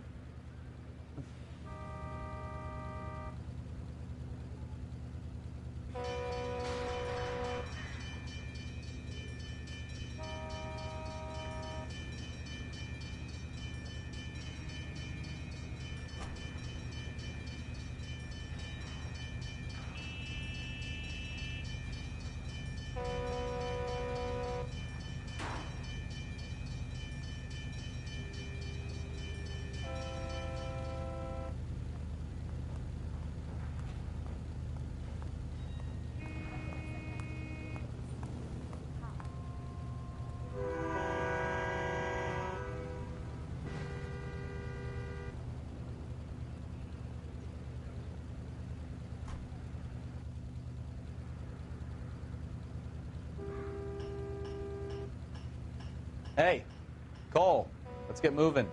Hey, Cole, let's get moving.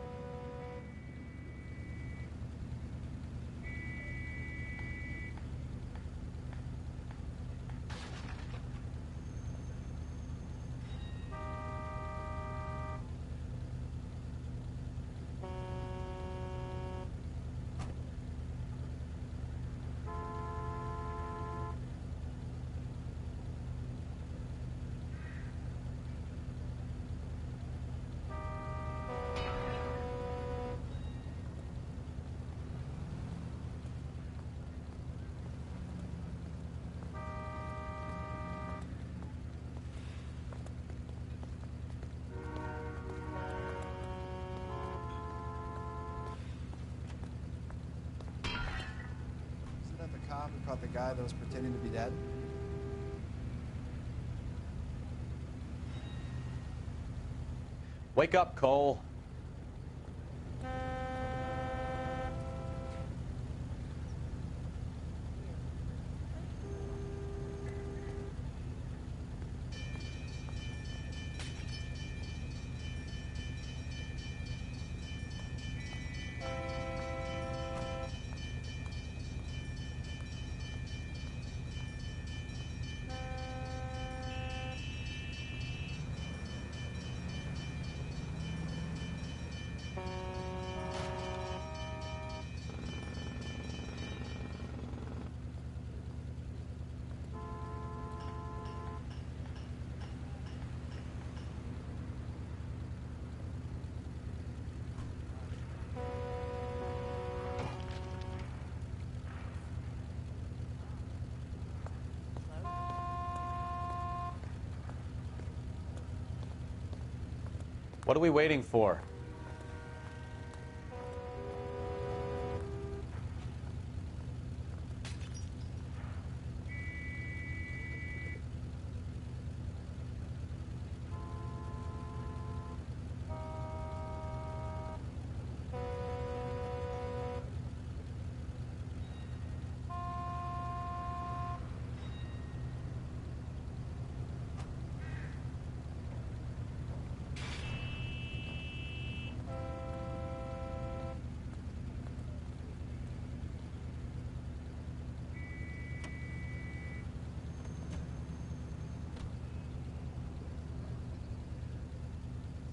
Isn't that the cop who caught the guy that was pretending to be dead? Wake up, Cole. What are we waiting for?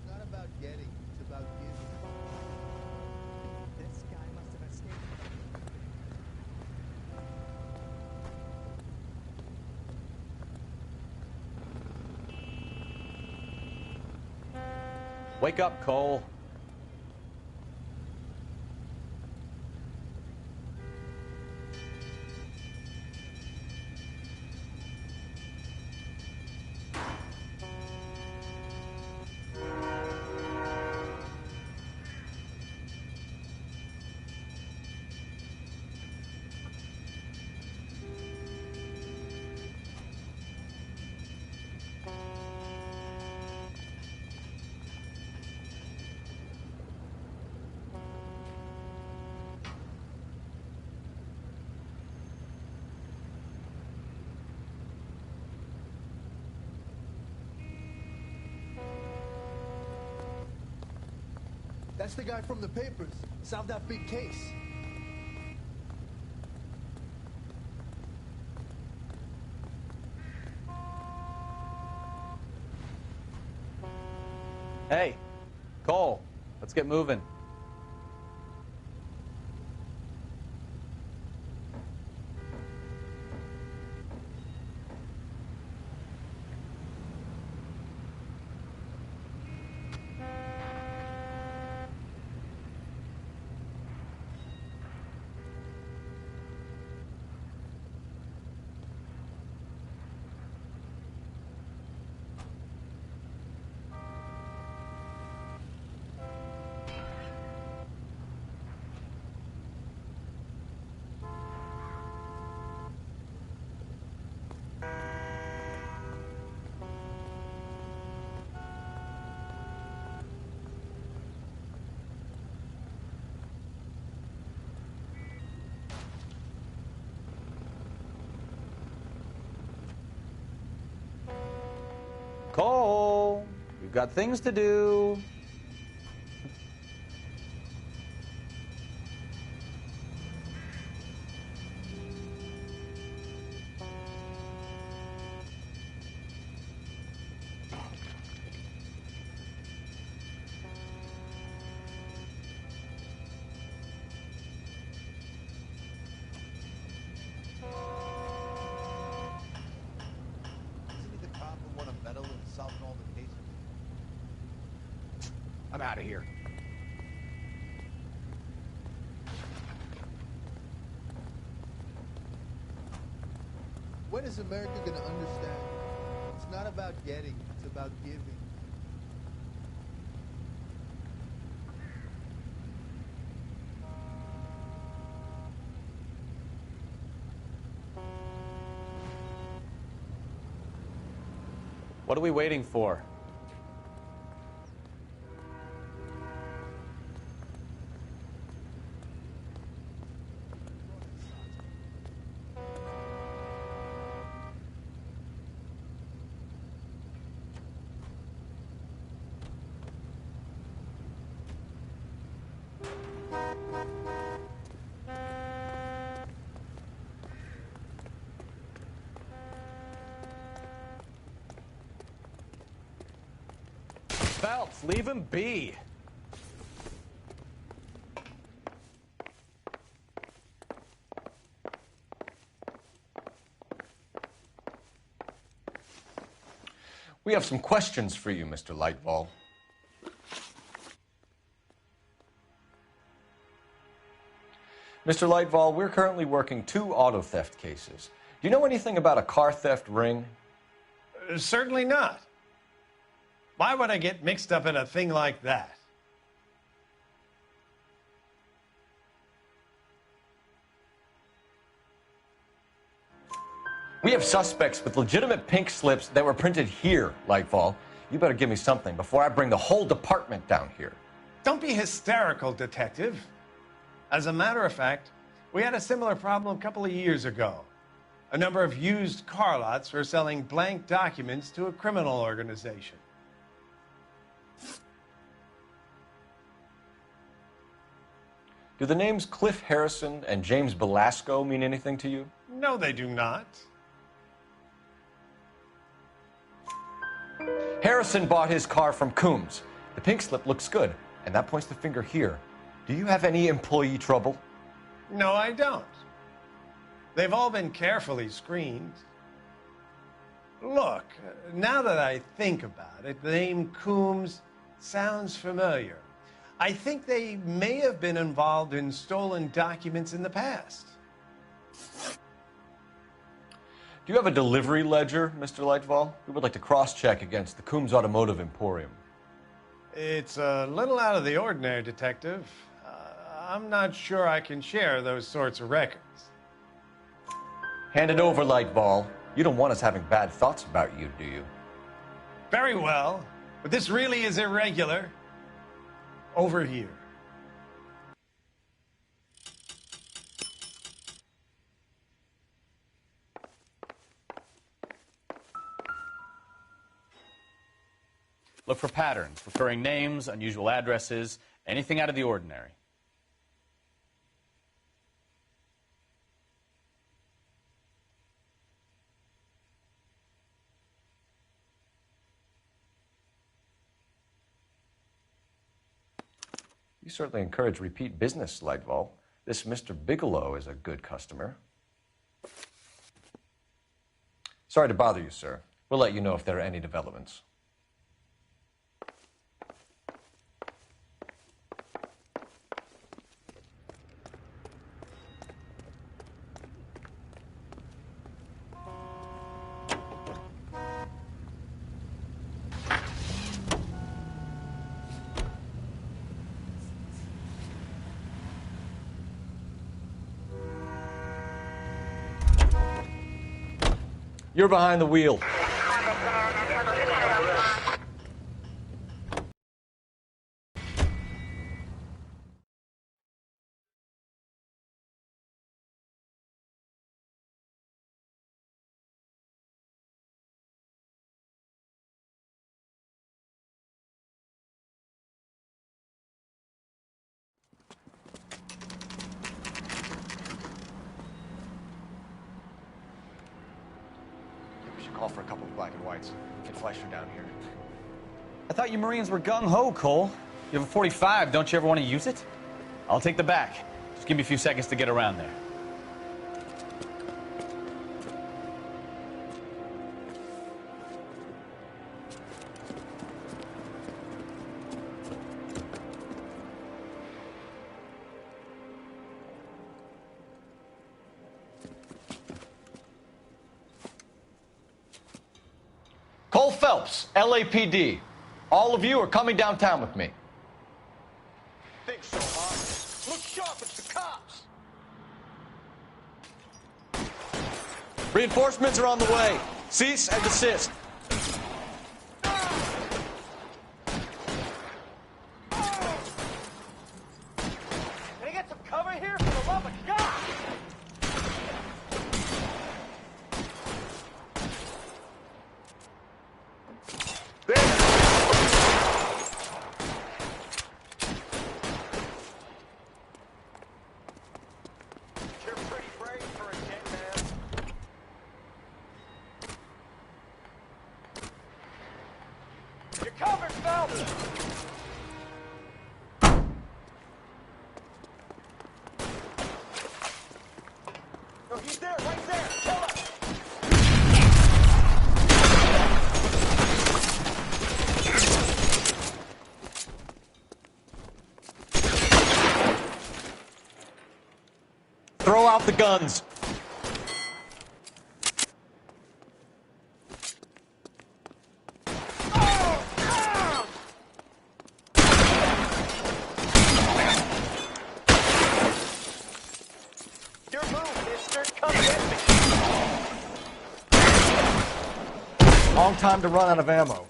It's not about getting, it's about giving. This guy must have escaped. Wake up, Cole. That's the guy from the papers. Solved that big case. Hey, Cole, let's get moving. Cole, we We've got things to do. Isn't he the cop who won a medal in solving all the cases? I'm out of here. When is America going to understand? It's not about getting, it's about giving. What are we waiting for? Phelps, leave him be. We have some questions for you, Mr. Lightball. Mr. Lightball, we're currently working 2 auto theft cases. Do you know anything about a car theft ring? Certainly not. Why would I get mixed up in a thing like that? We have suspects with legitimate pink slips that were printed here, Lightfall. You better give me something before I bring the whole department down here. Don't be hysterical, Detective. As a matter of fact, we had a similar problem a couple of years ago. A number of used car lots were selling blank documents to a criminal organization. Do the names Cliff Harrison and James Belasco mean anything to you? No, they do not. Harrison bought his car from Coombs. The pink slip looks good, and that points the finger here. Do you have any employee trouble? No, I don't. They've all been carefully screened. Look, now that I think about it, the name Coombs sounds familiar. I think they may have been involved in stolen documents in the past. Do you have a delivery ledger, Mr. Lightfall? We would like to cross-check against the Coombs Automotive Emporium. It's a little out of the ordinary, Detective. I'm not sure I can share those sorts of records. Hand it over, Lightball. You don't want us having bad thoughts about you, do you? Very well, but this really is irregular. Over here. Look for patterns, recurring names, unusual addresses, anything out of the ordinary. You certainly encourage repeat business, Lightball. This Mr. Bigelow is a good customer. Sorry to bother you, sir. We'll let you know if there are any developments. You're behind the wheel. should call for a couple of black and whites. Get Fleischer down here. I thought you Marines were gung-ho, Cole. You have a 45. Don't you ever want to use it? I'll take the back. Just give me a few seconds to get around there. Cole Phelps, LAPD. All of you are coming downtown with me. Think so, huh? Look sharp, it's the cops. Reinforcements are on the way. Cease and desist. Can I get some cover here for the love of God? You're pretty brave for a kid, man. You're covered, Phelps! No, he's there, right there. Kill him! Throw out the guns. Your move, mister. Come get me. Long time to run out of ammo.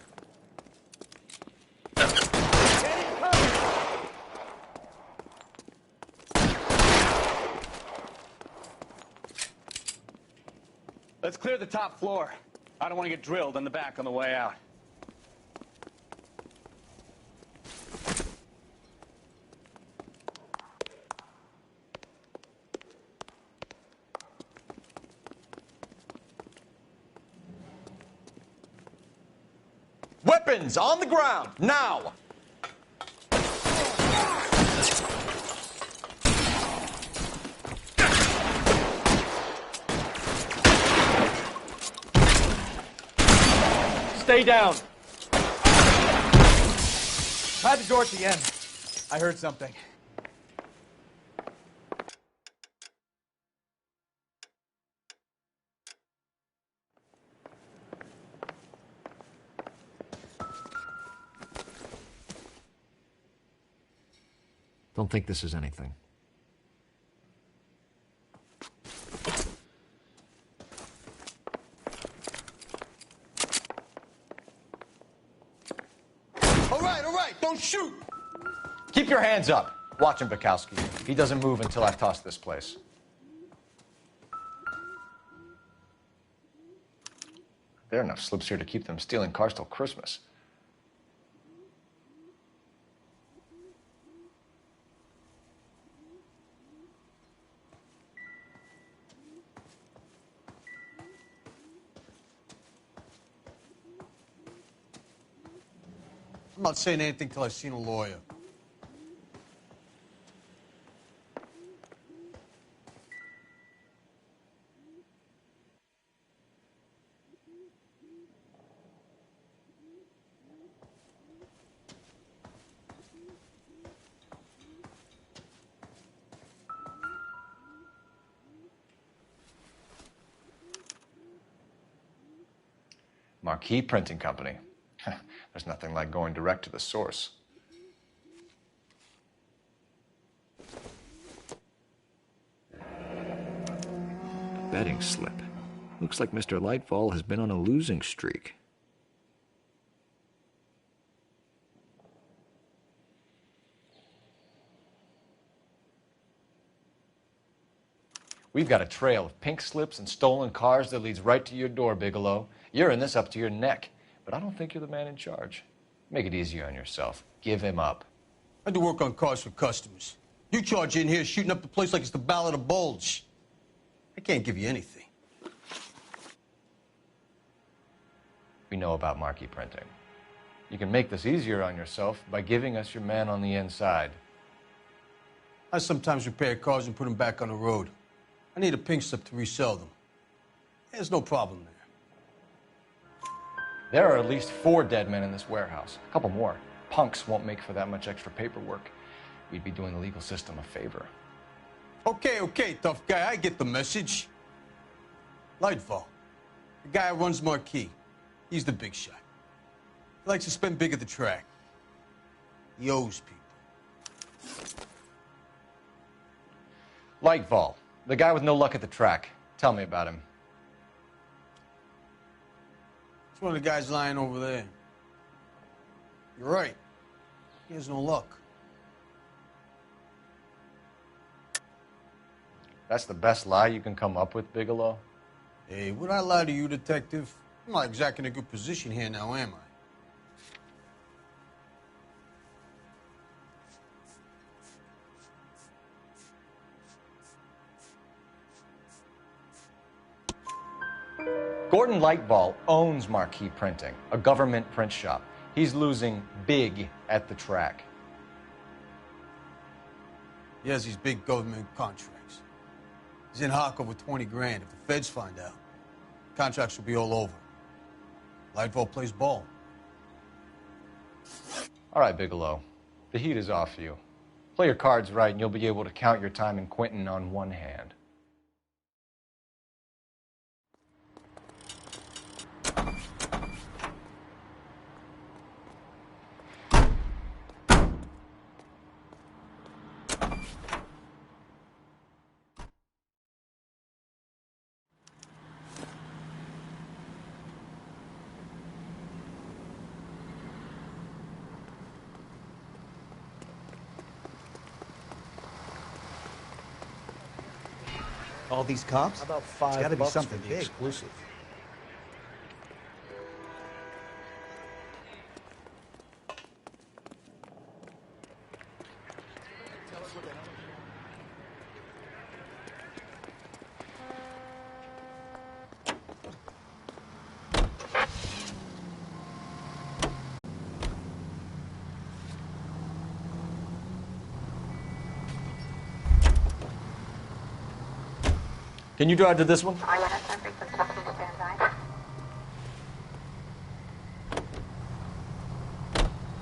Let's clear the top floor. I don't want to get drilled in the back on the way out. Weapons on the ground, now! Stay down. Had the door at the end. I heard something. Don't think this is anything. All right, don't shoot! Keep your hands up. Watch him, Bukowski. He doesn't move until I've tossed this place. There are enough slips here to keep them stealing cars till Christmas. I'm not saying anything till I've seen a lawyer. Marquee Printing Company. There's nothing like going direct to the source. Betting slip. Looks like Mr. Lightfall has been on a losing streak. We've got a trail of pink slips and stolen cars that leads right to your door, Bigelow. You're in this up to your neck, but I don't think you're the man in charge. Make it easier on yourself. Give him up. I do work on cars for customers. You charge in here shooting up the place like it's the Ballad of Bulge. I can't give you anything. we know about marquee printing. You can make this easier on yourself by giving us your man on the inside. I sometimes repair cars and put them back on the road. I need a pink slip to resell them. There's no problem there. There are at least 4 dead men in this warehouse. A couple more. Punks won't make for that much extra paperwork. We'd be doing the legal system a favor. Okay, tough guy. I get the message. Lightfall, the guy who runs Marquee. He's the big shot. He likes to spend big at the track. He owes people. Lightfall, the guy with no luck at the track. Tell me about him. It's one of the guys lying over there. You're right. He has no luck. That's the best lie you can come up with, Bigelow? Hey, would I lie to you, detective? I'm not exactly in a good position here now, am I? Gordon Lightball owns Marquee Printing, a government print shop. He's losing big at the track. He has these big government contracts. He's in hock over 20 grand. If the feds find out, contracts will be all over. Lightfall plays ball. All right, Bigelow. The heat is off you. Play your cards right and you'll be able to count your time in Quentin on one hand. All these cops? About It's got to be $5 something for the big. exclusive. Can you drive to this one?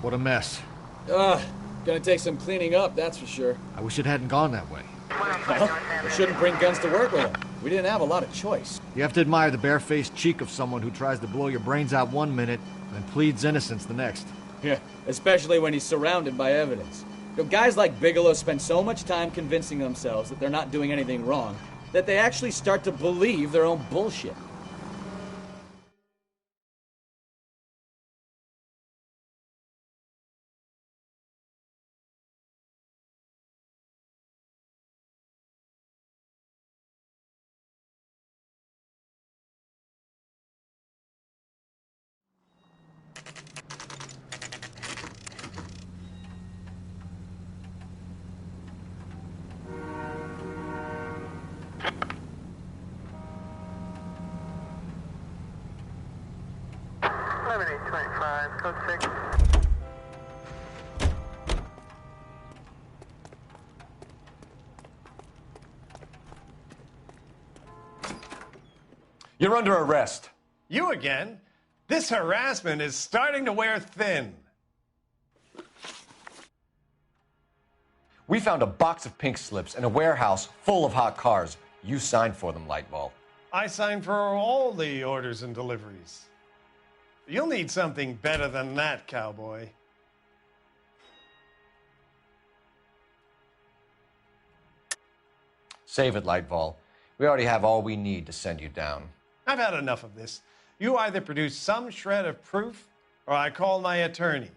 What a mess. Gonna take some cleaning up, that's for sure. I wish it hadn't gone that way. Well, we shouldn't bring guns to work with them. We didn't have a lot of choice. You have to admire the barefaced cheek of someone who tries to blow your brains out one minute and pleads innocence the next. Yeah, especially when he's surrounded by evidence. You know, guys like Bigelow spend so much time convincing themselves that they're not doing anything wrong that they actually start to believe their own bullshit. Code 6. You're under arrest. You again? This harassment is starting to wear thin. We found a box of pink slips in a warehouse full of hot cars. You signed for them, Lightball. I signed for all the orders and deliveries. You'll need something better than that, cowboy. Save it, Lightball. We already have all we need to send you down. I've had enough of this. You either produce some shred of proof, or I call my attorney.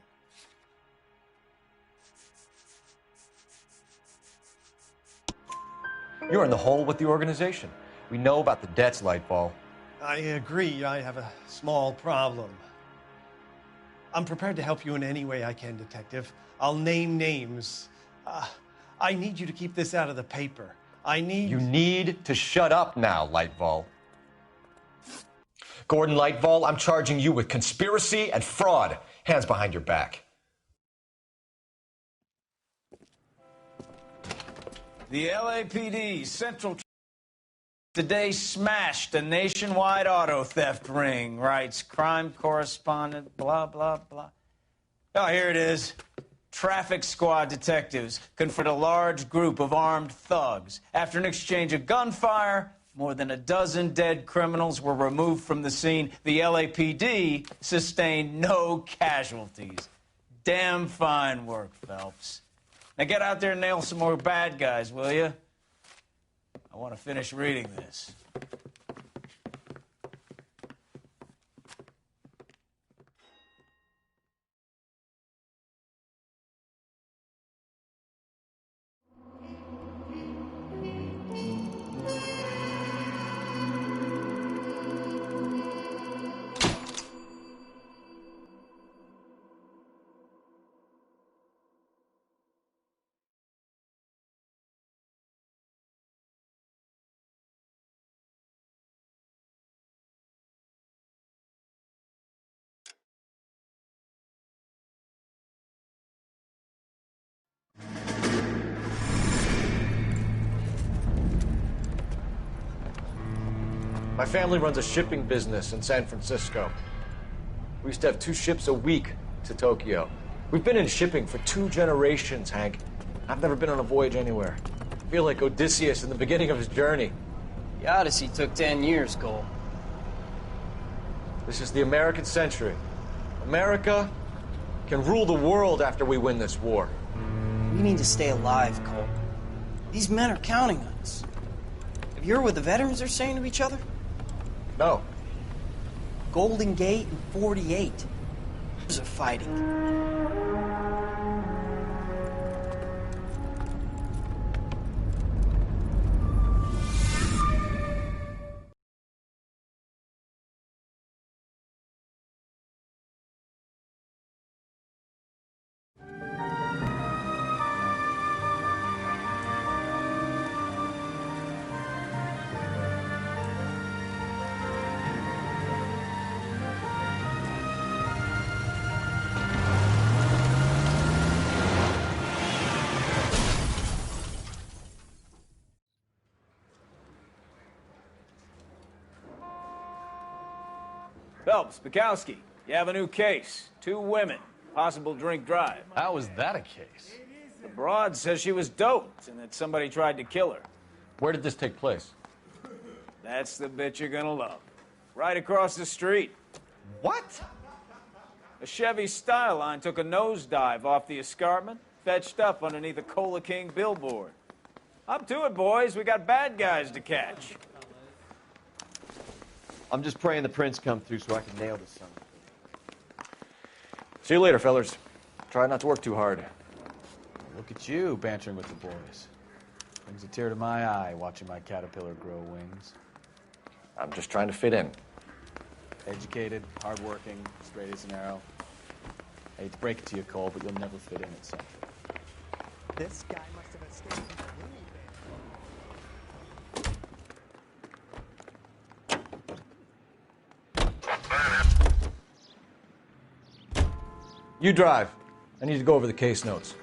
You're in the hole with the organization. We know about the debts, Lightball. I agree. I have a small problem. I'm prepared to help you in any way I can, Detective. I'll name names. I need you to keep this out of the paper. You need to shut up now, Lightball. Gordon Lightval, I'm charging you with conspiracy and fraud. Hands behind your back. The LAPD Central today smashed a nationwide auto theft ring, writes crime correspondent, blah, blah, blah. Oh, here it is. Traffic squad detectives confront a large group of armed thugs. After an exchange of gunfire, more than a dozen dead criminals were removed from the scene. The LAPD sustained no casualties. Damn fine work, Phelps. Now get out there and nail some more bad guys, will you? I want to finish reading this. My family runs a shipping business in San Francisco. We used to have 2 ships a week to Tokyo. We've been in shipping for 2 generations, Hank. I've never been on a voyage anywhere. I feel like Odysseus in the beginning of his journey. The Odyssey took 10 years, Cole. This is the American century. America can rule the world after we win this war. We need to stay alive, Cole. These men are counting on us. Have you heard what the veterans are saying to each other? No. Golden Gate and 48. Years of fighting. Phelps, Bukowski, you have a new case. 2 women, possible drink drive. How is that a case? The broad says she was doped and that somebody tried to kill her. Where did this take place? That's the bit you're gonna love. Right across the street. What? A Chevy Styline took a nosedive off the escarpment, fetched up underneath a Cola King billboard. Up to it, boys. We got bad guys to catch. I'm just praying the prints come through so I can nail this son. See you later, fellers. Try not to work too hard. Look at you bantering with the boys. Brings a tear to my eye watching my caterpillar grow wings. I'm just trying to fit in. Educated, hardworking, straight as an arrow. I hate to break it to you, Cole, but you'll never fit in at Central. This guy must have escaped from the loony bin. You drive. I need to go over the case notes.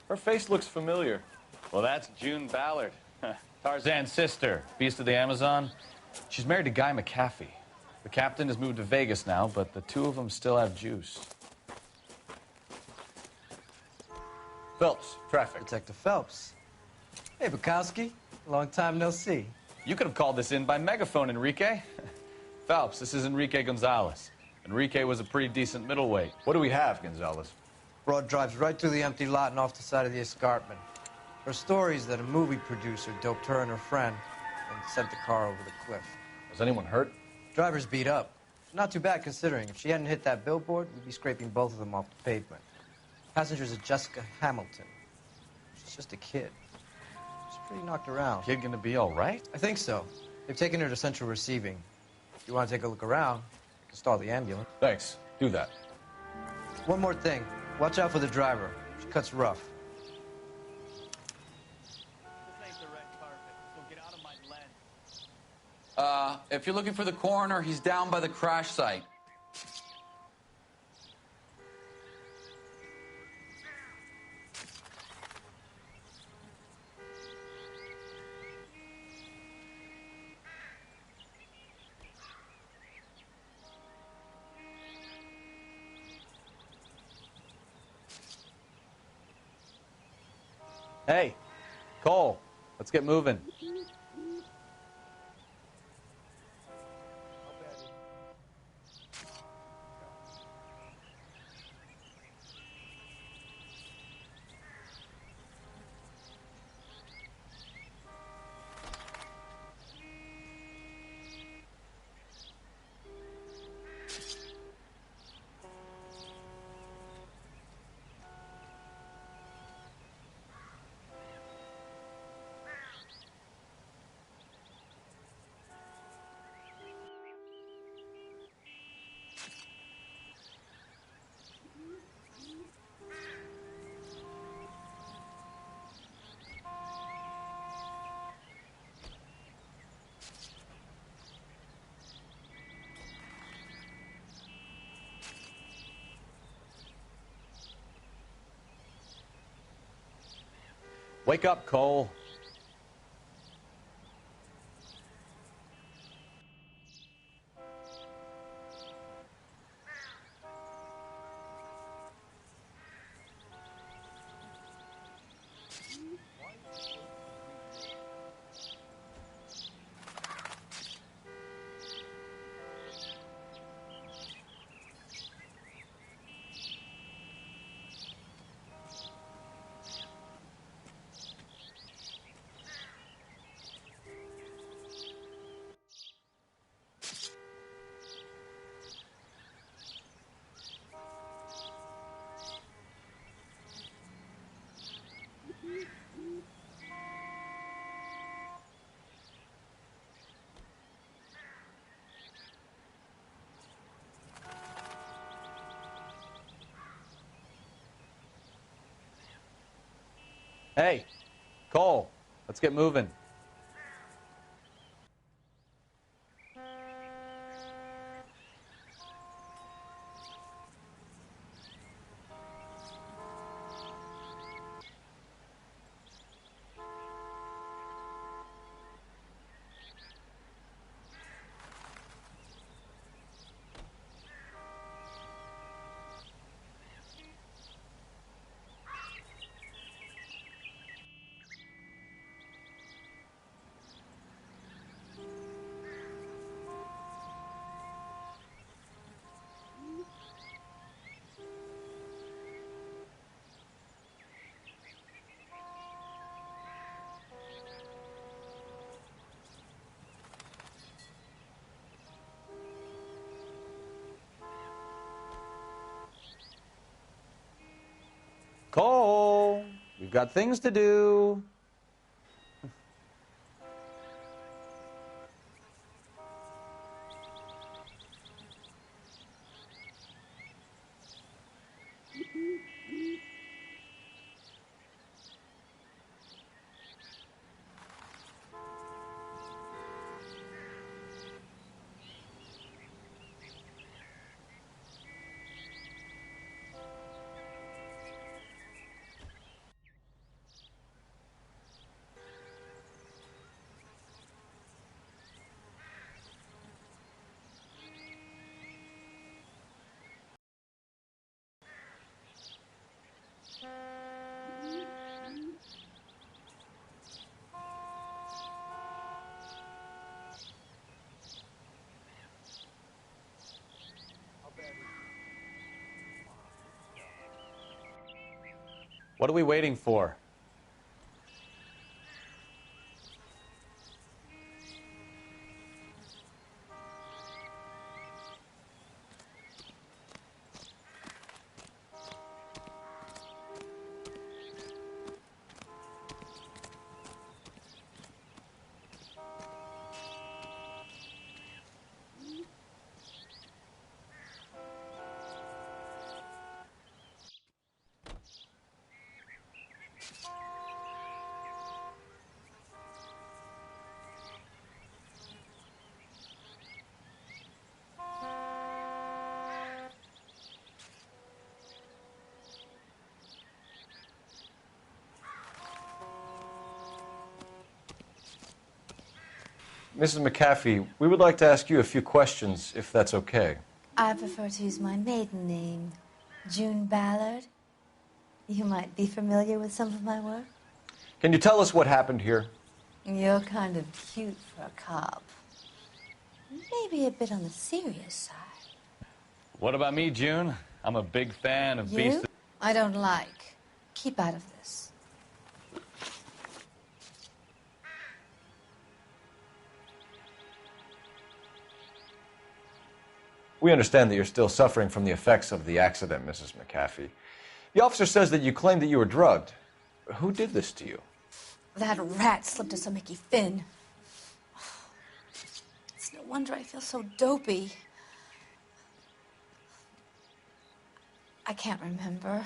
Her face looks familiar. Well, that's June Ballard, Tarzan's sister, beast of the Amazon. She's married to Guy McAfee. The captain has moved to Vegas now, but the 2 of them still have juice. Phelps, traffic. Detective Phelps. Hey, Bukowski. Long time no see. You could have called this in by megaphone, Enrique. Phelps, this is Enrique Gonzalez. Enrique was a pretty decent middleweight. What do we have, Gonzalez? Broad drives right through the empty lot and off the side of the escarpment. Her story is that a movie producer doped her and her friend and sent the car over the cliff. Was anyone hurt? Driver's beat up. Not too bad considering. If she hadn't hit that billboard, we'd be scraping both of them off the pavement. Passenger's a Jessica Hamilton. She's just a kid. She's pretty knocked around. Kid gonna be all right? I think so. They've taken her to central receiving. If you want to take a look around, I can stall the ambulance. Thanks. Do that. One more thing. Watch out for the driver. She cuts rough. If you're looking for the coroner, he's down by the crash site. Hey, Cole, let's get moving. Wake up, Cole. Hey, Cole, let's get moving. Cole, we've got things to do. What are we waiting for? Mrs. McAfee, we would like to ask you a few questions, if that's okay. I prefer to use my maiden name, June Ballard. You might be familiar with some of my work. Can you tell us what happened here? You're kind of cute for a cop. Maybe a bit on the serious side. What about me, June? I'm a big fan of You? I don't like. Keep out of this. We understand that you're still suffering from the effects of the accident, Mrs. McAfee. The officer says that you claimed that you were drugged. Who did this to you? That rat slipped us a Mickey Finn. It's no wonder I feel so dopey. I can't remember.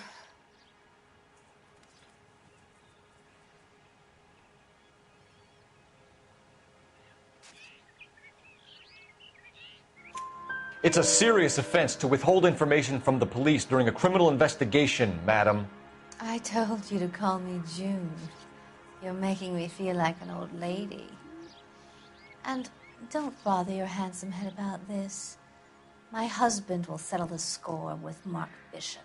It's a serious offense to withhold information from the police during a criminal investigation, madam. I told you to call me June. You're making me feel like an old lady. And don't bother your handsome head about this. My husband will settle the score with Mark Bishop.